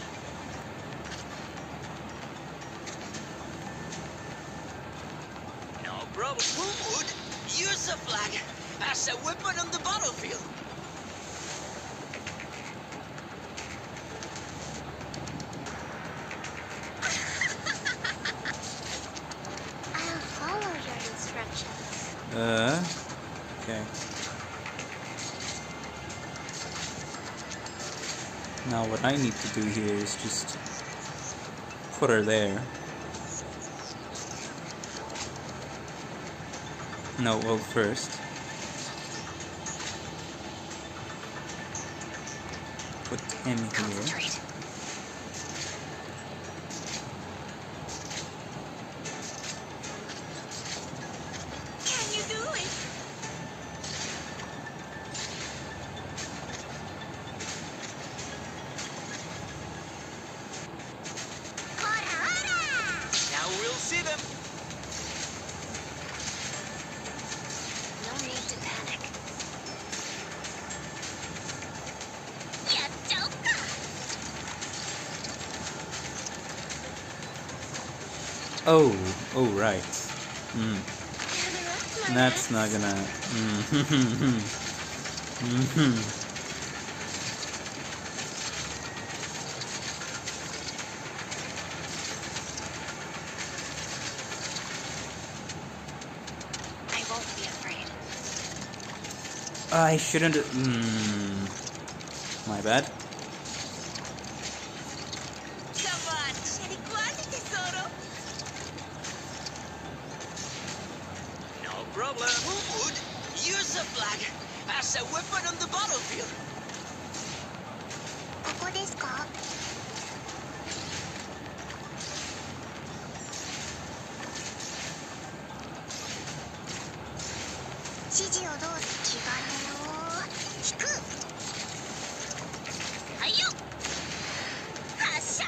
Who would use a flag as a weapon on the battlefield? I'll follow your instructions. Okay. Now what I need to do here is just put her there. No, well, first put him here. Concentrate. Can you do it? Hora, hora! Now we'll see them. No need to panic. Yattouka! Oh, right. That's not gonna. I won't be afraid. I shouldn't. My bad. Come on, scegli quasi tesoro. No problem. Who would use a flag as a weapon on the battlefield? ここですか?指示をどうぞ。気兼ねを引く。はいよ。発射。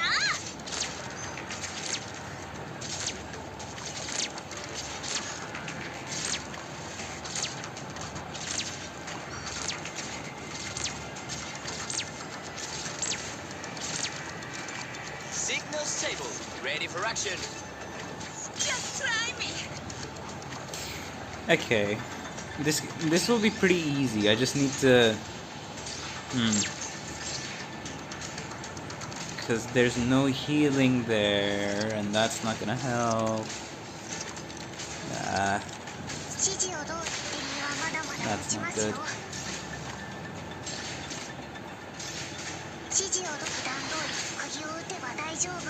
Signal stable. Ready for action. Just try me. Okay. This will be pretty easy. I just need to. Because there's no healing there, and that's not gonna help. 指示をどうぞ。敵はまだまだ持ちますよ。 That's not good. 指示をどうぞ。普段通り釘を打てば大丈夫。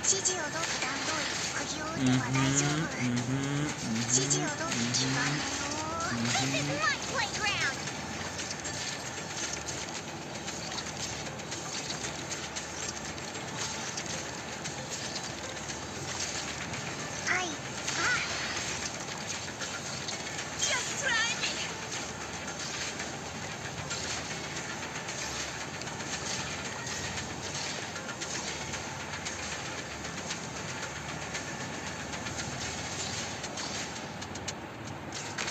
指示をどうぞ。普段通り釘を打てば大丈夫。指示をどうぞ。気兼ねを。This is my playground. はい。あ。Just try me.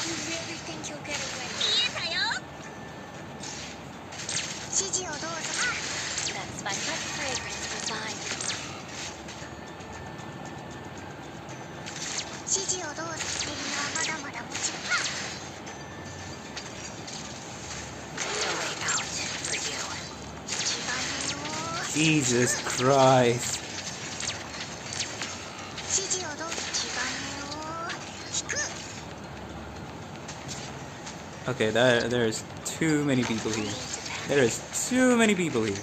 You really think you'll get away? 見えたよ。指示をどうぞ。That's my pet fragrance design. 指示をどうぞ。敵はまだまだ持ちます。No way out for you. 気兼ねを。 Jesus Christ. 指示をどうぞ。気兼ねを引く。 Okay, there's too many people here. There is too many people here.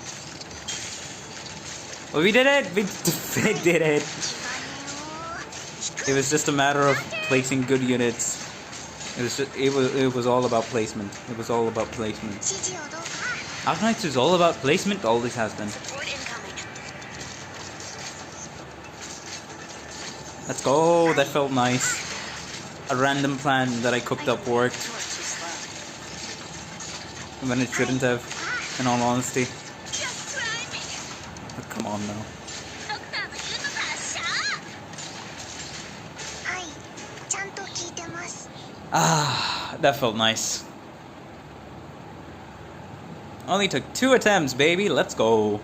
Well, we did it! We did it! 気兼ねを引く。 It was just a matter of placing good units. It was all about placement. It was all about placement. 指示をどうぞ。 Arknights is all about placement, always has been. Support incoming. Let's go, that felt nice. A random plan that I cooked up worked You are too slow. when it shouldn't have, in all honesty. Just try me. But come on now. ドクターの言うこと発射。はい、ちゃんと聞いてます。 Ah, that felt nice. Only took 2 attempts, baby. Let's go.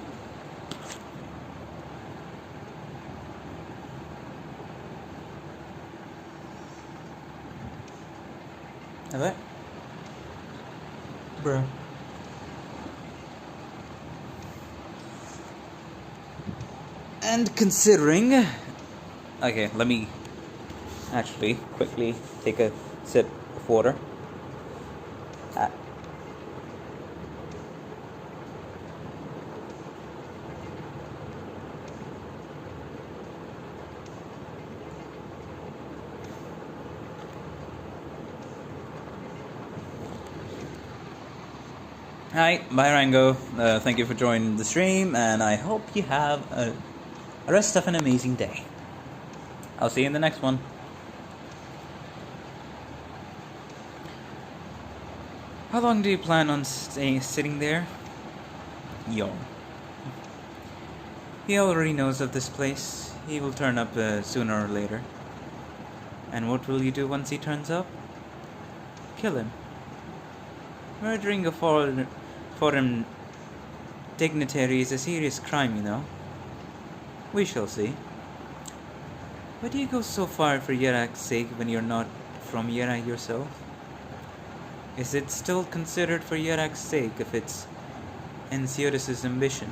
Bruh. And considering... Okay, let me actually quickly take a sip of water. Hi, bye Rango. Thank you for joining the stream, and I hope you have a rest of an amazing day. I'll see you in the next one. How long do you plan on sitting there? Yawn. He already knows of this place. He will turn up sooner or later. And what will you do once he turns up? Kill him. Murdering a foreign dignitary is a serious crime, you know. We shall see. Why do you go so far for Yerak's sake when you're not from Yerak yourself? Is it still considered for Yerak's sake if it's Ensiodus' ambition?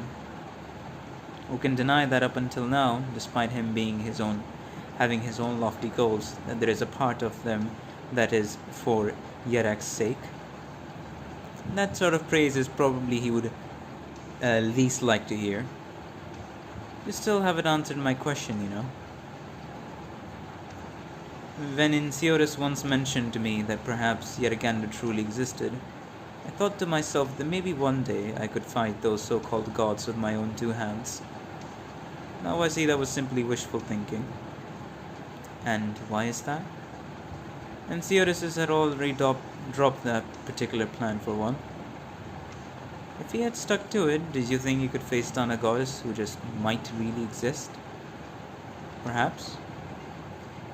Who can deny that up until now, despite him being having his own lofty goals, that there is a part of them that is for Yerak's sake? That sort of praise is probably he would least like to hear. You still haven't answered my question, you know. When Ensiodus once mentioned to me that perhaps Yeragander truly existed, I thought to myself that maybe one day I could fight those so-called gods with my own two hands. Now I see that was simply wishful thinking. And why is that? Ensiodus had already dropped that particular plan for one. If he had stuck to it, did you think you could face down a goddess who just might really exist? Perhaps.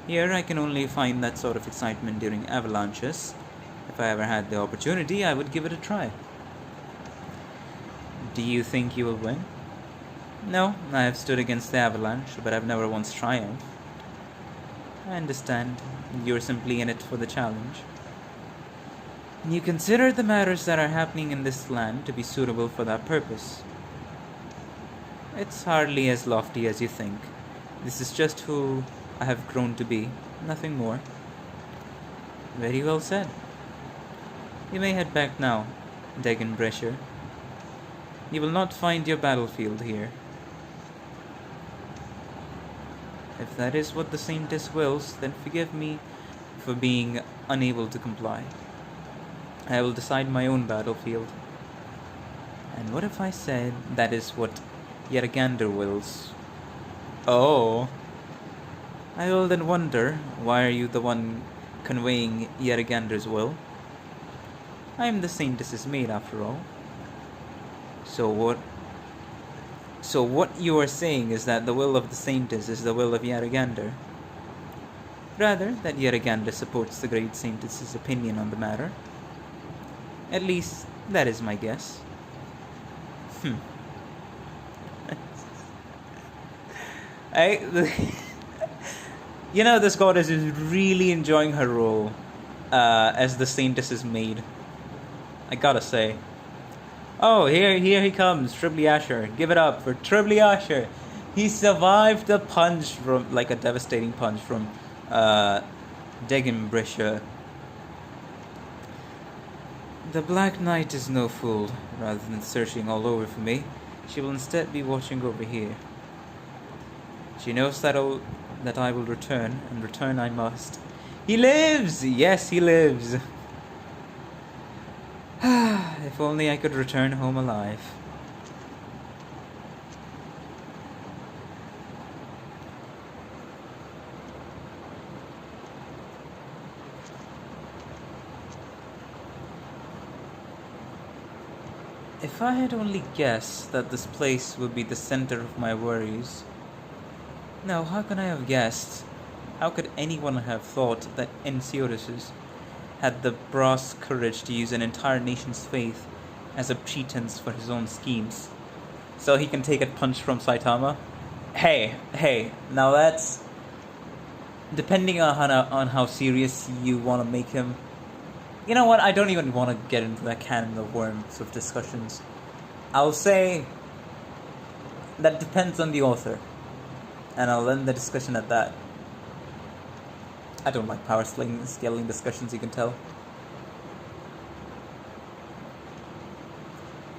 Here I can only find that sort of excitement during avalanches. If I ever had the opportunity, I would give it a try. Do you think you will win? No, I have stood against the avalanche, but I've never once triumphed. I understand. You're simply in it for the challenge. You consider the matters that are happening in this land to be suitable for that purpose. It's hardly as lofty as you think. This is just who I have grown to be, nothing more. Very well said. You may head back now, degenbrecher. You will not find your battlefield here. If that is what the Saintess wills, then forgive me for being unable to comply. I will decide my own battlefield. And what if I said that is what Yeragander wills? Oh. I will then wonder, why are you the one conveying Yeragander's will? I am the Saintess's maid after all. So what you are saying is that the will of the Saintess is the will of Yeragander? Rather, that Yeragander supports the great Saintess's opinion on the matter. At least, that is my guess. You know, this goddess is really enjoying her role as the Saintess's maid. I gotta say. Oh, here he comes, Tribliasher. Give it up for Tribliasher. He survived a punch from, like a devastating punch from degenbrecher. The Black Knight is no fool. Rather than searching all over for me, she will instead be watching over here. She knows that I will return, and return I must. He lives! Yes, he lives. If only I could return home alive. If I had only guessed that this place would be the center of my worries. Now, how can I have guessed? How could anyone have thought that Ensiodus had the brass courage to use an entire nation's faith as a pretense for his own schemes? So he can take a punch from Saitama? Hey, now that's... Depending on how serious you want to make him, You know what? I don't even want to get into that can of worms of discussions. I'll say that depends on the author. And I'll end the discussion at that. I don't like power scaling discussions, you can tell.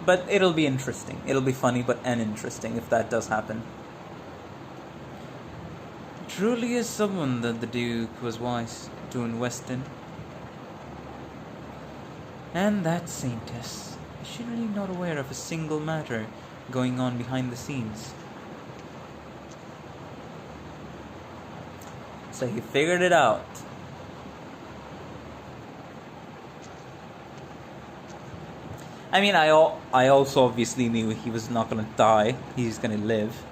But it'll be interesting. It'll be funny, but interesting if that does happen. Truly is someone that the Duke was wise to invest in. And that saintess. Is she really not aware of a single matter going on behind the scenes? So he figured it out. I mean, I also obviously knew he was not going to die. He's going to live.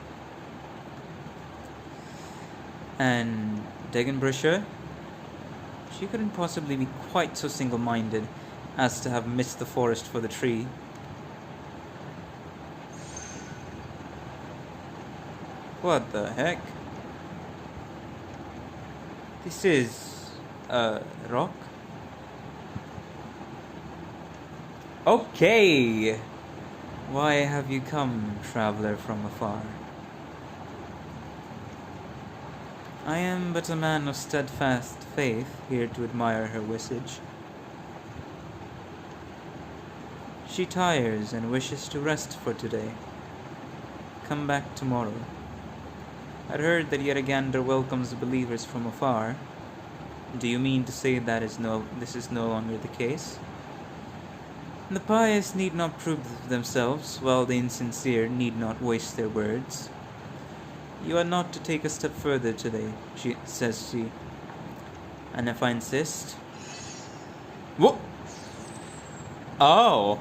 And degenbrecher, she couldn't possibly be quite so single-minded as to have missed the forest for the tree. What the heck? This is a rock? Okay! Why have you come, traveler from afar? I am but a man of steadfast faith, here to admire her visage. She tires and wishes to rest for today. Come back tomorrow. I'd heard that Yeragander welcomes believers from afar. Do you mean to say that this is no longer the case? The pious need not prove themselves, while the insincere need not waste their words. You are not to take a step further today, says she. And if I insist... Whoa! Oh!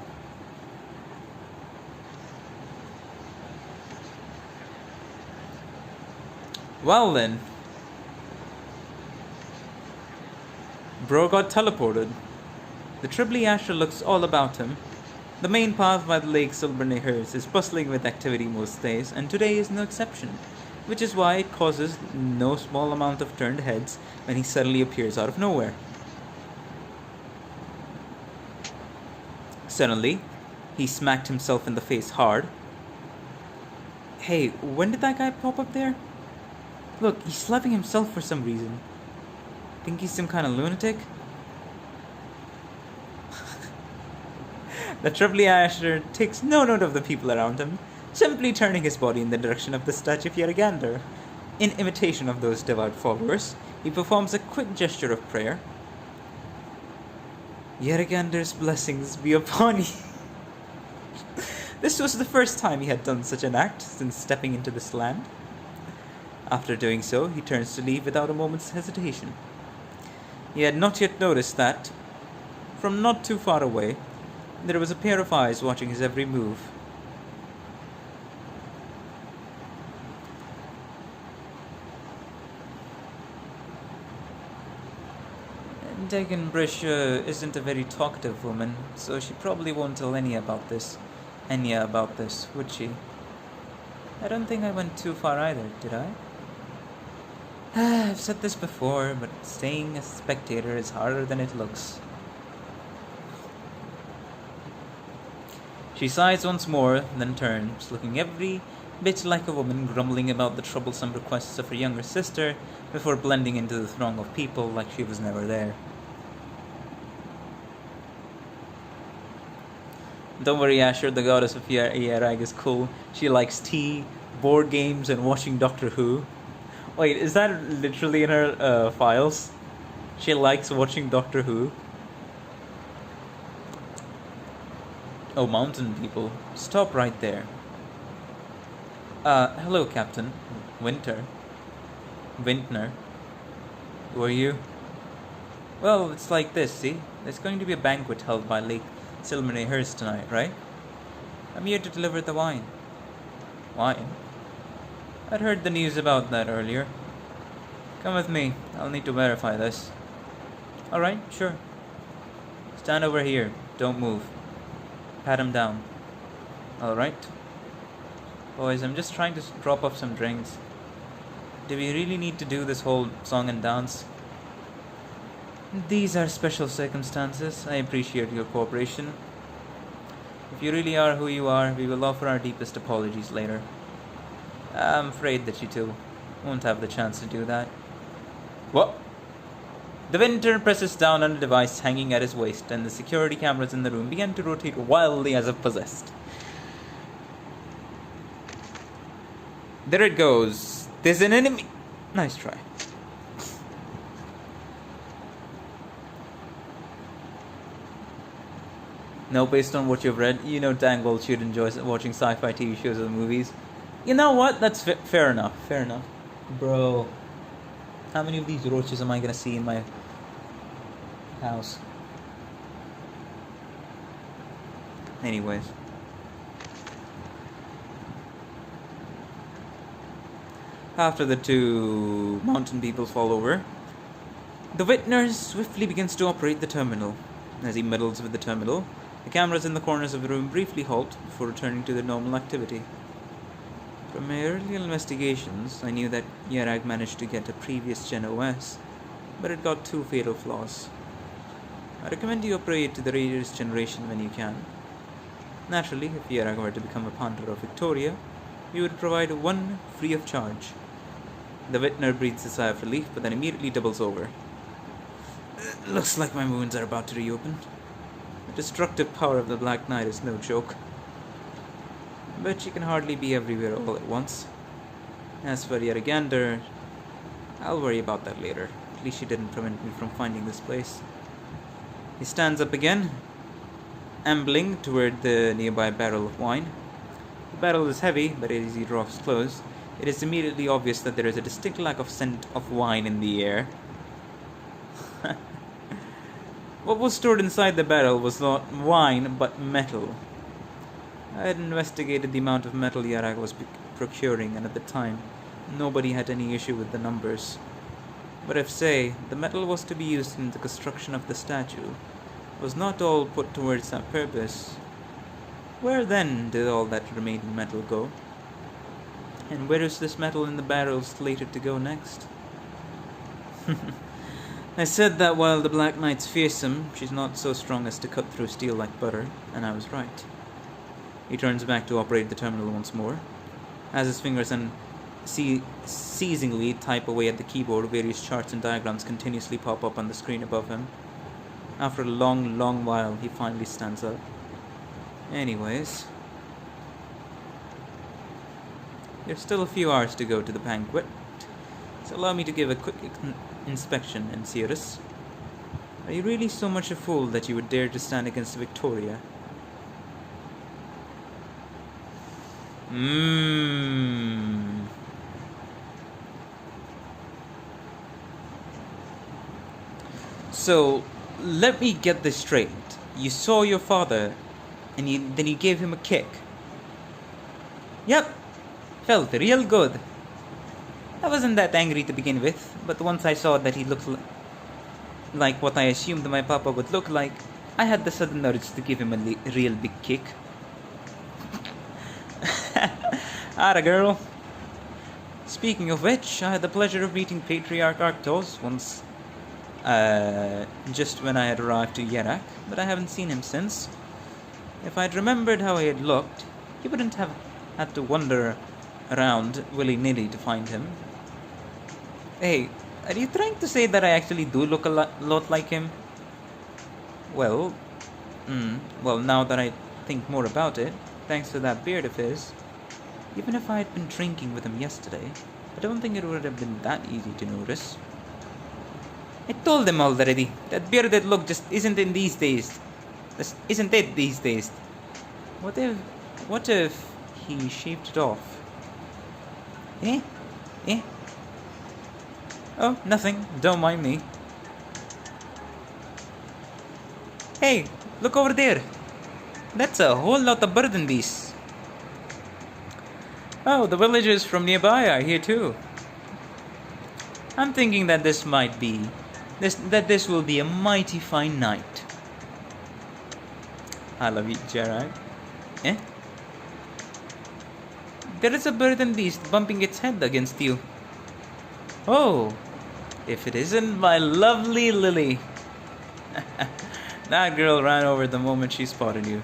Well then. Bro got teleported. The Tribly Asher looks all about him. The main path by the lake Silbernehers is bustling with activity most days, and today is no exception, which is why it causes no small amount of turned heads when he suddenly appears out of nowhere. Suddenly, he smacked himself in the face hard. Hey, when did that guy pop up there? Look, he's slapping himself for some reason. Think he's some kind of lunatic? The Tribly Asher takes no note of the people around him, simply turning his body in the direction of the statue of Yeragander. In imitation of those devout followers, he performs a quick gesture of prayer. Yeragander's blessings be upon you. This was the first time he had done such an act since stepping into this land. After doing so, he turns to leave without a moment's hesitation. He had not yet noticed that, from not too far away, there was a pair of eyes watching his every move. Degenbrecher isn't a very talkative woman, so she probably won't tell Enya about this, would she? I don't think I went too far either, did I? I've said this before, but staying a spectator is harder than it looks. She sighs once more, then turns, looking every bit like a woman grumbling about the troublesome requests of her younger sister before blending into the throng of people like she was never there. Don't worry, Asher, the goddess of Yerag is cool. She likes tea, board games, and watching Doctor Who. Wait, is that literally in her files? She likes watching Doctor Who. Oh, mountain people. Stop right there. Hello, Captain. Vintner. Who are you? Well, it's like this, see? There's going to be a banquet held by Lake Silbernehers tonight, right? I'm here to deliver the wine. Wine? I'd heard the news about that earlier. Come with me. I'll need to verify this. Alright, sure. Stand over here. Don't move. Pat him down. Alright. Boys, I'm just trying to drop off some drinks. Do we really need to do this whole song and dance? These are special circumstances. I appreciate your cooperation. If you really are who you are, we will offer our deepest apologies later. I'm afraid that you two won't have the chance to do that. What? The Winter presses down on a device hanging at his waist, and the security cameras in the room begin to rotate wildly as if possessed. There it goes. There's an enemy. Nice try. No, based on what you've read, you know dang well you'd enjoy watching sci-fi TV shows or movies. You know what? That's fair enough. Fair enough. Bro, how many of these roaches am I gonna see in my house? Anyways. After the two mountain people fall over, the witness swiftly begins to operate the terminal. As he meddles with the terminal, the cameras in the corners of the room briefly halt before returning to their normal activity. From my earlier investigations, I knew that Yerag managed to get a previous Gen OS, but it got two fatal flaws. I recommend you upgrade to the latest generation when you can. Naturally, if Yerag were to become a Panther of Victoria, we would provide one free of charge. The Whitner breathes a sigh of relief, but then immediately doubles over. Looks like my wounds are about to reopen. The destructive power of the Black Knight is no joke. But she can hardly be everywhere all at once. As for Yeragander, I'll worry about that later. At least she didn't prevent me from finding this place. He stands up again, ambling toward the nearby barrel of wine. The barrel is heavy, but as he draws close, it is immediately obvious that there is a distinct lack of scent of wine in the air. What was stored inside the barrel was not wine, but metal. I had investigated the amount of metal Yerag was procuring, and at the time, nobody had any issue with the numbers. But if, say, the metal was to be used in the construction of the statue, was not all put towards that purpose, where then did all that remaining metal go? And where is this metal in the barrel slated to go next? I said that while the Black Knight's fearsome, she's not so strong as to cut through steel like butter, and I was right. He turns back to operate the terminal once more. As his fingers unceasingly type away at the keyboard, various charts and diagrams continuously pop up on the screen above him. After a long, long while, he finally stands up. Anyways, there's still a few hours to go to the banquet, so allow me to give a quick inspection, Encirus. Are you really so much a fool that you would dare to stand against Victoria? So, let me get this straight. You saw your father, and then you gave him a kick. Yep, felt real good. I wasn't that angry to begin with, but once I saw that he looked like what I assumed my papa would look like, I had the sudden urge to give him a real big kick. Atta girl. Speaking of which, I had the pleasure of meeting Patriarch Arktos once, just when I had arrived to Yerak, but I haven't seen him since. If I'd remembered how he had looked, he wouldn't have had to wander around willy-nilly to find him. Hey, are you trying to say that I actually do look a lot like him? Well, now that I think more about it, thanks to that beard of his, even if I had been drinking with him yesterday, I don't think it would have been that easy to notice. I told them already, that bearded look just isn't in these days. Isn't it these days? What if he shaved it off? Eh? Oh, nothing. Don't mind me. Hey, look over there. That's a whole lot of burden beasts. Oh, the villagers from nearby are here too. I'm thinking that this will be a mighty fine night. I love you, Gerard. Eh? There is a burden beast bumping its head against you. Oh, if it isn't my lovely Lily. That girl ran over the moment she spotted you.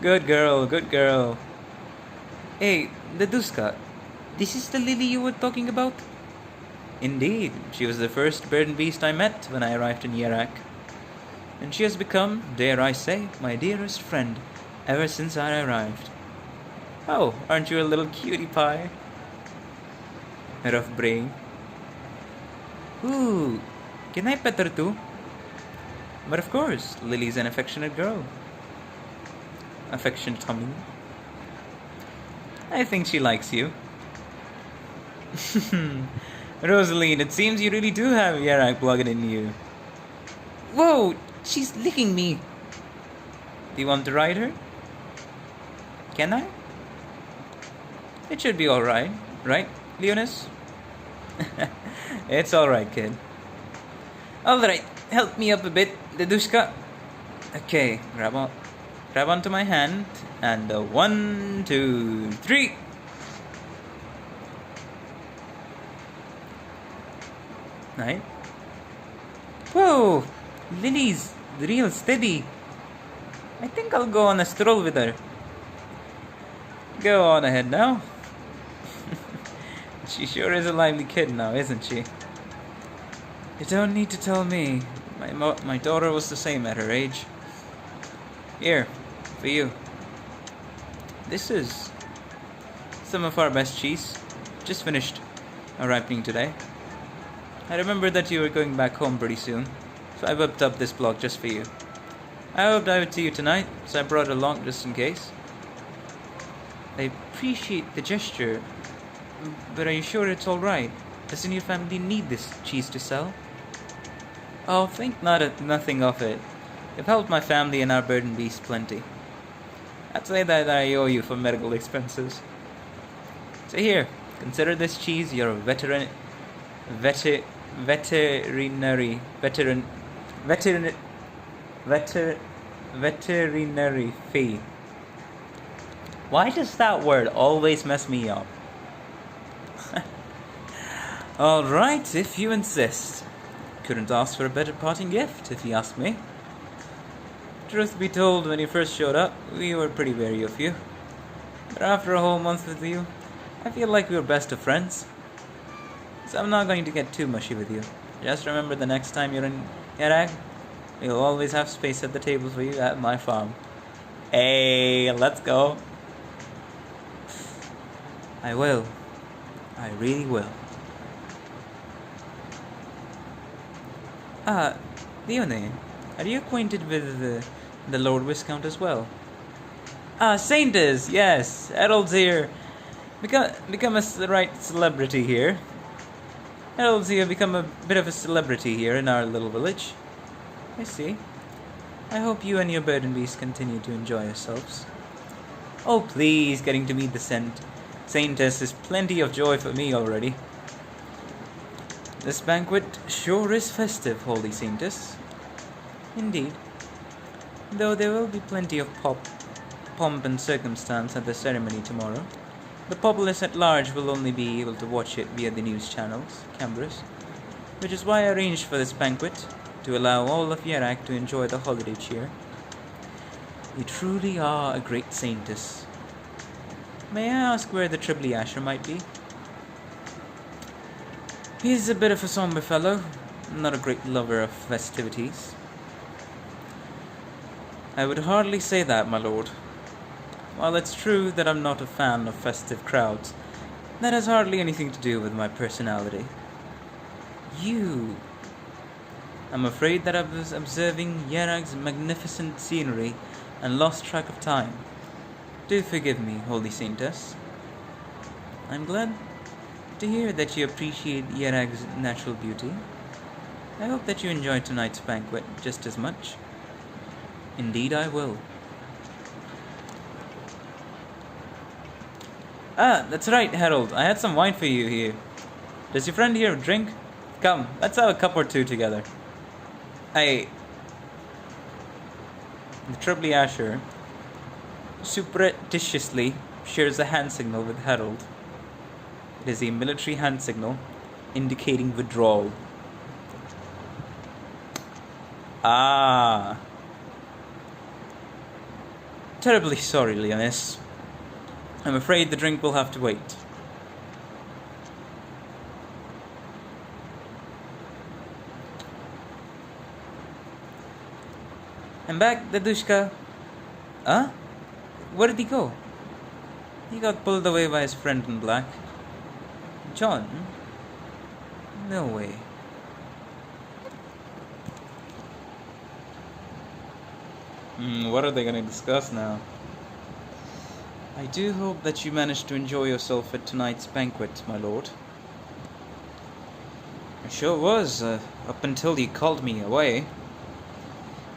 Good girl, good girl. Hey, the Duska. This is the Lily you were talking about? Indeed, she was the first bird and beast I met when I arrived in Yerak. And she has become, dare I say, my dearest friend ever since I arrived. Oh, aren't you a little cutie pie? Rough brain. Ooh, can I pet her too? But of course, Lily's an affectionate girl. Affectionate humming. I think she likes you. Rosaline, it seems you really do have Yarak plugged in you. Whoa, she's licking me. Do you want to ride her? Can I? It should be alright, right, Leonis? It's alright, kid. Alright, help me up a bit, Dedushka. Okay, grab onto my hand, and 1, 2, 3. Right. Whoa, Lily's real steady. I think I'll go on a stroll with her. Go on ahead now. She sure is a lively kid now, isn't she? You don't need to tell me. My daughter was the same at her age. Here, for you. This is some of our best cheese. Just finished ripening today. I remember that you were going back home pretty soon, so I whipped up this block just for you. I hoped I would see you tonight, so I brought it along just in case. I appreciate the gesture, but are you sure it's alright? Doesn't your family need this cheese to sell? Oh, think nothing of it. You've helped my family and our bird and beast plenty. I'd say that I owe you for medical expenses. So here, consider this cheese your veterinary fee. Why does that word always mess me up? Alright, if you insist. Couldn't ask for a better parting gift, if you ask me. Truth be told, when you first showed up, we were pretty wary of you. But after a whole month with you, I feel like we were best of friends. So I'm not going to get too mushy with you. Just remember the next time you're in Yarag, we'll always have space at the table for you at my farm. Hey, let's go. I will. I really will. Leone, are you acquainted with the Lord Viscount as well? Saintess, yes. Harold's here. Become a right celebrity here. Harold's here become a bit of a celebrity here in our little village. I see. I hope you and your bird and beast continue to enjoy yourselves. Oh please, getting to meet the Saintess is plenty of joy for me already. This banquet sure is festive, Holy Saintess. Indeed. Though there will be plenty of pomp and circumstance at the ceremony tomorrow, the populace at large will only be able to watch it via the news channels, cameras, which is why I arranged for this banquet, to allow all of Yarak to enjoy the holiday cheer. You truly are a great Saintess. May I ask where the Tribly Asher might be? He's a bit of a somber fellow, not a great lover of festivities. I would hardly say that, my lord. While it's true that I'm not a fan of festive crowds, that has hardly anything to do with my personality. I'm afraid that I was observing Yarag's magnificent scenery and lost track of time. Do forgive me, Holy Saintess. I'm glad to hear that you appreciate Yarag's natural beauty. I hope that you enjoy tonight's banquet just as much. Indeed I will. That's right, Harold. I had some wine for you here. Does your friend here drink? Come, let's have a cup or two together. The Tribly Asher surreptitiously shares a hand signal with Harold. It is a military hand signal indicating withdrawal. Ah. Terribly sorry, Leonis. I'm afraid the drink will have to wait. I'm back, Dadushka. Huh? Where did he go? He got pulled away by his friend in black. John? No way. What are they going to discuss now? I do hope that you managed to enjoy yourself at tonight's banquet, my lord. I sure was, up until you called me away.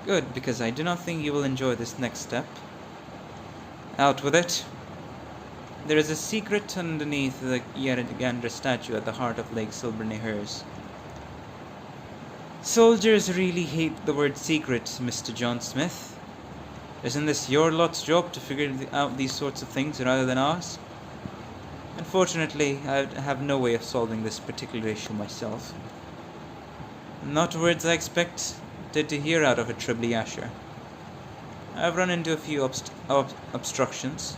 Good, because I do not think you will enjoy this next step. Out with it. There is a secret underneath the Yaradagendra statue at the heart of Lake Silberneher's. Soldiers really hate the word secret, Mr. John Smith. Isn't this your lot's job to figure out these sorts of things rather than ours? Unfortunately, I have no way of solving this particular issue myself. Not words I expected to hear out of a Tribliasher. I've run into a few obstructions.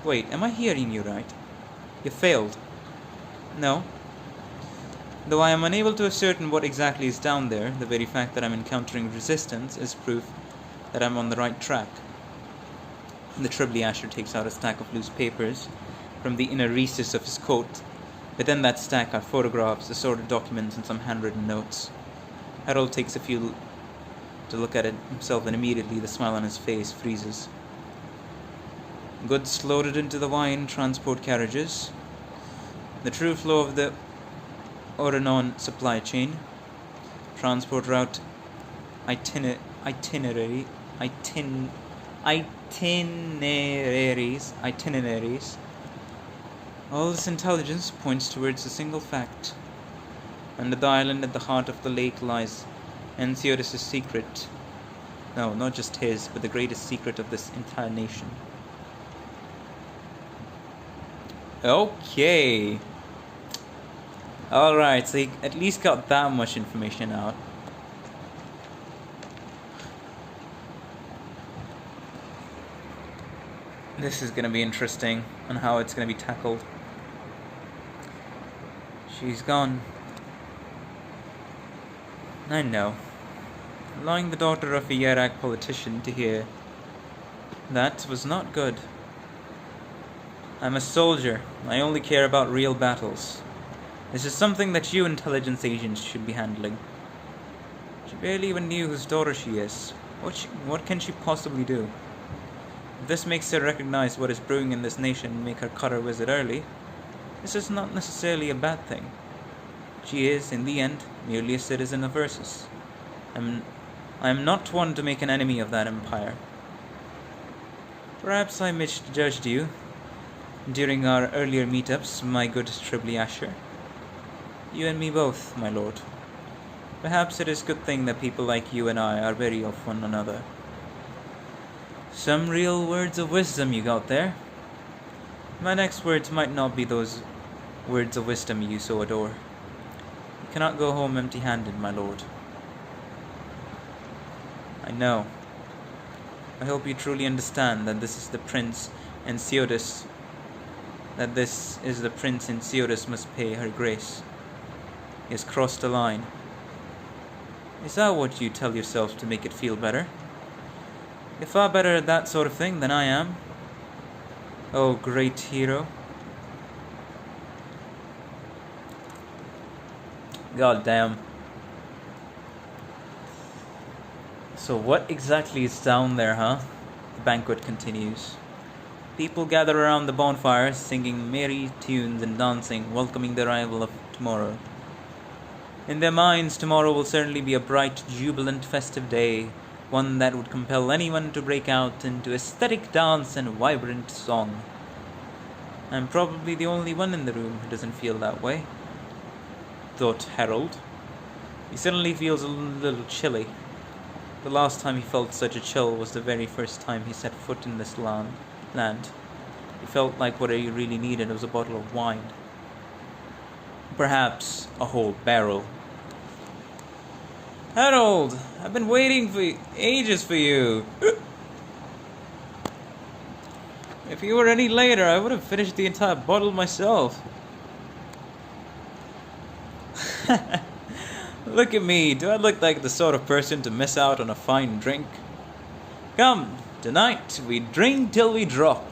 Wait, am I hearing you right? You failed. No. Though I am unable to ascertain what exactly is down there, the very fact that I'm encountering resistance is proof that I'm on the right track. The Tribliasher takes out a stack of loose papers from the inner recess of his coat. Within that stack are photographs, assorted documents, and some handwritten notes. Harold takes a few to look at it himself, and immediately the smile on his face freezes. Goods loaded into the wine transport carriages. The true flow of the Oranon supply chain. Transport route itineraries. All this intelligence points towards a single fact. Under the island at the heart of the lake lies Enceodus' secret. No, not just his, but the greatest secret of this entire nation. Okay. Alright, so he at least got that much information out. This is going to be interesting on how it's going to be tackled. She's gone. I know. Allowing the daughter of a Yarak politician to hear that was not good. I'm a soldier. I only care about real battles. This is something that you intelligence agents should be handling. She barely even knew whose daughter she is. What can she possibly do? If this makes her recognize what is brewing in this nation and make her cut her visit early, this is not necessarily a bad thing. She is, in the end, merely a citizen of Ursus. I am not one to make an enemy of that empire. Perhaps I misjudged you during our earlier meetups, my good Tribliasher. You and me both, my lord. Perhaps it is a good thing that people like you and I are wary of one another. Some real words of wisdom you got there. My next words might not be those words of wisdom you so adore. You cannot go home empty-handed, my lord. I know. I hope you truly understand that this is the Prince Enceodus. That this is the Prince Enceodus must pay her grace. He has crossed the line. Is that what you tell yourself to make it feel better? You're far better at that sort of thing than I am. Oh, great hero. God damn. So what exactly is down there, huh? The banquet continues. People gather around the bonfire, singing merry tunes and dancing, welcoming the arrival of tomorrow. In their minds, tomorrow will certainly be a bright, jubilant, festive day, one that would compel anyone to break out into ecstatic dance and vibrant song. I'm probably the only one in the room who doesn't feel that way, thought Harold. He suddenly feels a little chilly. The last time he felt such a chill was the very first time he set foot in this land. He felt like what he really needed was a bottle of wine. Perhaps a whole barrel. Harold, I've been waiting for ages for you. If you were any later, I would have finished the entire bottle myself. Look at me. Do I look like the sort of person to miss out on a fine drink? Come, tonight we drink till we drop.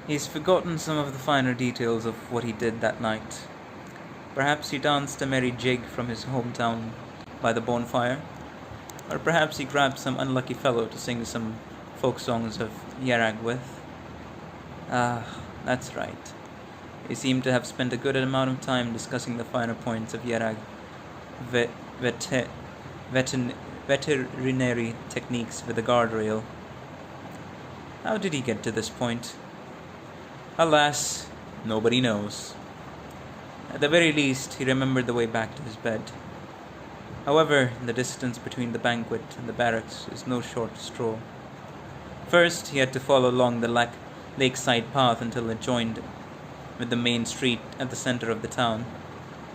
He's forgotten some of the finer details of what he did that night. Perhaps he danced a merry jig from his hometown by the bonfire, or perhaps he grabbed some unlucky fellow to sing some folk songs of Yarag with. Ah, that's right. He seemed to have spent a good amount of time discussing the finer points of Yarag veterinary techniques with the guardrail. How did he get to this point? Alas, nobody knows. At the very least, he remembered the way back to his bed. However, the distance between the banquet and the barracks is no short stroll. First, he had to follow along the lakeside path until it joined with the main street at the center of the town.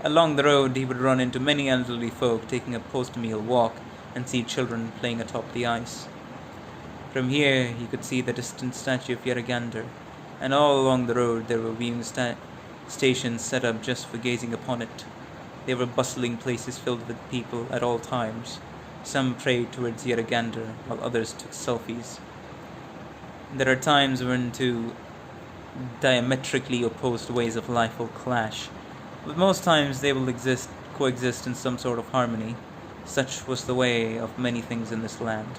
Along the road, he would run into many elderly folk taking a post-meal walk and see children playing atop the ice. From here, he could see the distant statue of Yaragander, and all along the road there were viewing stations set up just for gazing upon it. They were bustling places filled with people at all times. Some prayed towards Yaragander, while others took selfies. There are times when two diametrically opposed ways of life will clash, but most times they will coexist in some sort of harmony. Such was the way of many things in this land.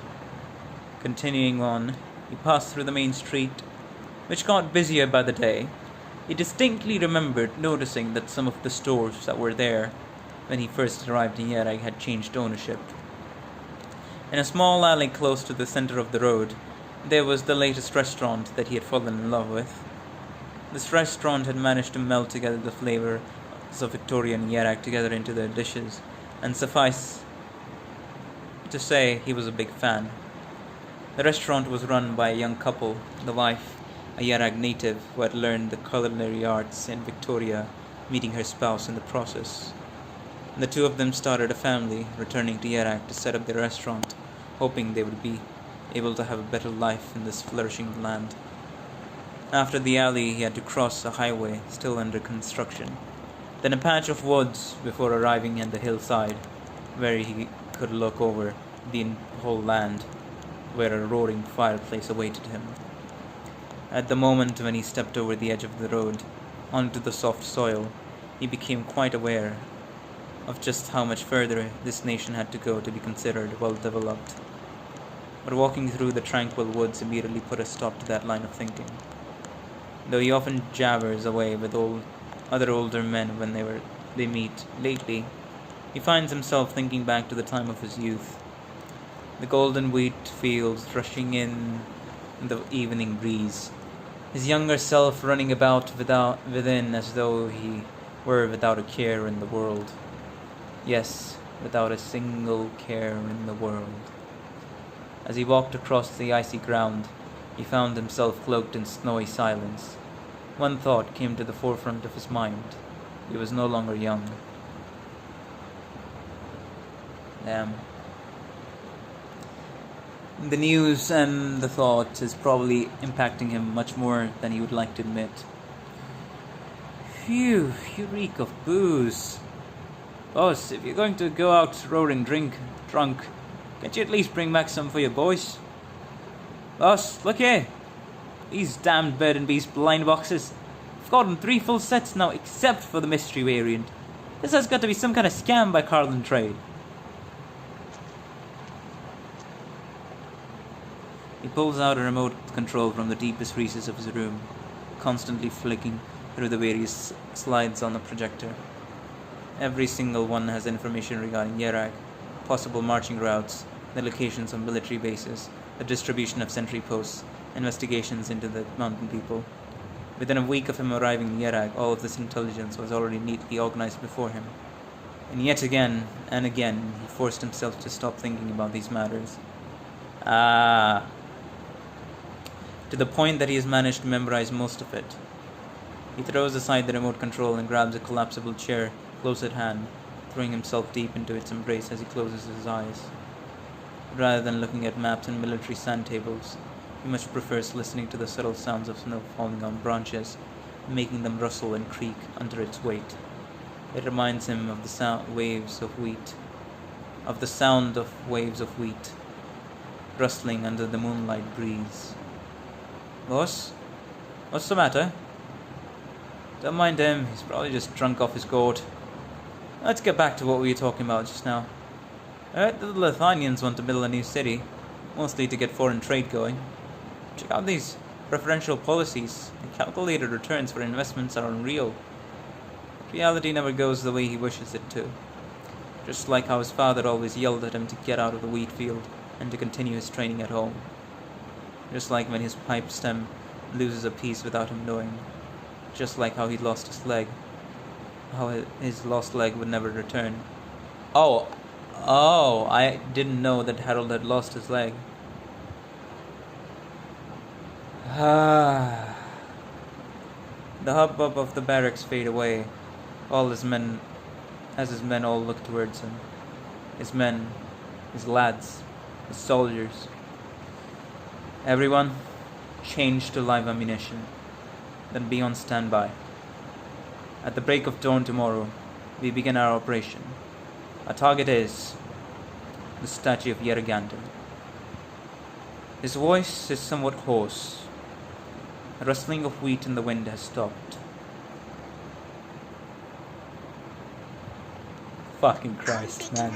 Continuing on, he passed through the main street, which got busier by the day. He distinctly remembered noticing that some of the stores that were there when he first arrived in Yarag had changed ownership. In a small alley close to the center of the road, there was the latest restaurant that he had fallen in love with. This restaurant had managed to meld together the flavors of Victorian Yarag together into their dishes, and suffice to say, he was a big fan. The restaurant was run by a young couple, the wife a Yarag native who had learned the culinary arts in Victoria, meeting her spouse in the process. The two of them started a family, returning to Yarag to set up their restaurant, hoping they would be able to have a better life in this flourishing land. After the alley, he had to cross a highway still under construction, then a patch of woods before arriving at the hillside, where he could look over the whole land, where a roaring fireplace awaited him. At the moment when he stepped over the edge of the road onto the soft soil, he became quite aware of just how much further this nation had to go to be considered well developed. But walking through the tranquil woods immediately put a stop to that line of thinking. Though he often jabbers away with other older men when they meet lately, he finds himself thinking back to the time of his youth. The golden wheat fields rushing in the evening breeze, his younger self running about within as though he were without a care in the world. Yes, without a single care in the world. As he walked across the icy ground, he found himself cloaked in snowy silence. One thought came to the forefront of his mind. He was no longer young. Damn. The news and the thought is probably impacting him much more than he would like to admit. Phew, you reek of booze. Boss, if you're going to go out roaring drunk, can't you at least bring back some for your boys? Boss, look here. These damned Bird and Beast blind boxes. I've gotten 3 full sets now except for the mystery variant. This has got to be some kind of scam by Carlin Trade. He pulls out a remote control from the deepest recess of his room, constantly flicking through the various slides on the projector. Every single one has information regarding Yarag, possible marching routes, the locations of military bases, the distribution of sentry posts, investigations into the mountain people. Within a week of him arriving in Yarag, all of this intelligence was already neatly organized before him. And yet again and again, he forced himself to stop thinking about these matters. to the point that he has managed to memorize most of it. He throws aside the remote control and grabs a collapsible chair close at hand, throwing himself deep into its embrace as he closes his eyes. Rather than looking at maps and military sand tables, he much prefers listening to the subtle sounds of snow falling on branches, making them rustle and creak under its weight. It reminds him of the sound of waves of wheat, rustling under the moonlight breeze. Boss? What's the matter? Don't mind him, he's probably just drunk off his gourd. Let's get back to what we were talking about just now. I heard that the Lithuanians want to build a new city, mostly to get foreign trade going. Check out these preferential policies. The calculated returns for investments are unreal. Reality never goes the way he wishes it to. Just like how his father always yelled at him to get out of the wheat field and to continue his training at home. Just like when his pipe stem loses a piece without him knowing. Just like how he lost his leg. How his lost leg would never return. Oh, I didn't know that Harold had lost his leg. The hubbub of the barracks fade away, as his men all look towards him. His men, his lads, his soldiers. Everyone, change to live ammunition. Then be on standby. At the break of dawn tomorrow, we begin our operation. Our target is the statue of Yerriganten. His voice is somewhat hoarse. The rustling of wheat in the wind has stopped. Fucking Christ, man.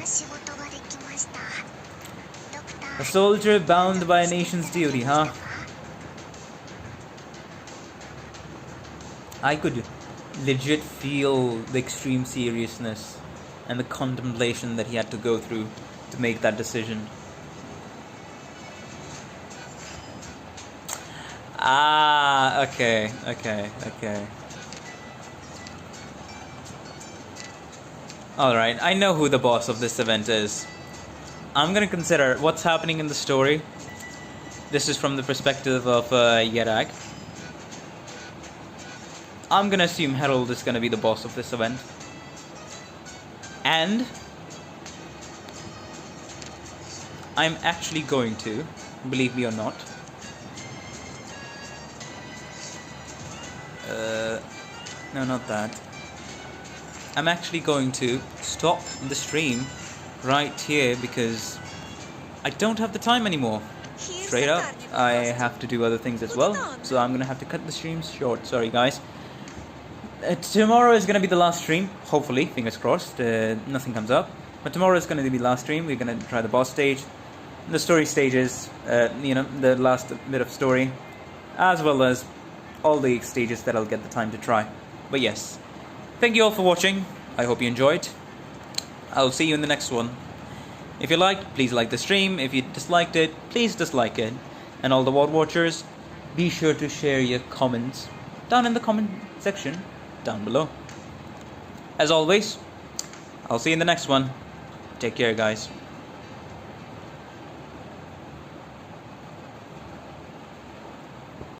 A soldier bound by a nation's duty, huh? I could legit feel the extreme seriousness and the contemplation that he had to go through to make that decision. Okay. Alright, I know who the boss of this event is. I'm gonna consider what's happening in the story. This is from the perspective of Yerag. I'm gonna assume Harold is gonna be the boss of this event. And I'm actually going to, believe me or not, no, not that. I'm actually going to stop the stream right here because I don't have the time anymore. Straight up, I have to do other things as well, so I'm gonna have to cut the stream short. Sorry, guys. Tomorrow is gonna be the last stream. Hopefully, fingers crossed. Nothing comes up, but tomorrow is gonna be the last stream. We're gonna try the boss stage, the story stages. The last bit of story, as well as all the stages that I'll get the time to try. But yes, thank you all for watching. I hope you enjoyed. I'll see you in the next one. If you liked, please like the stream. If you disliked it, please dislike it. And all the WOD watchers, be sure to share your comments down in the comment section down below. As always, I'll see you in the next one. Take care, guys.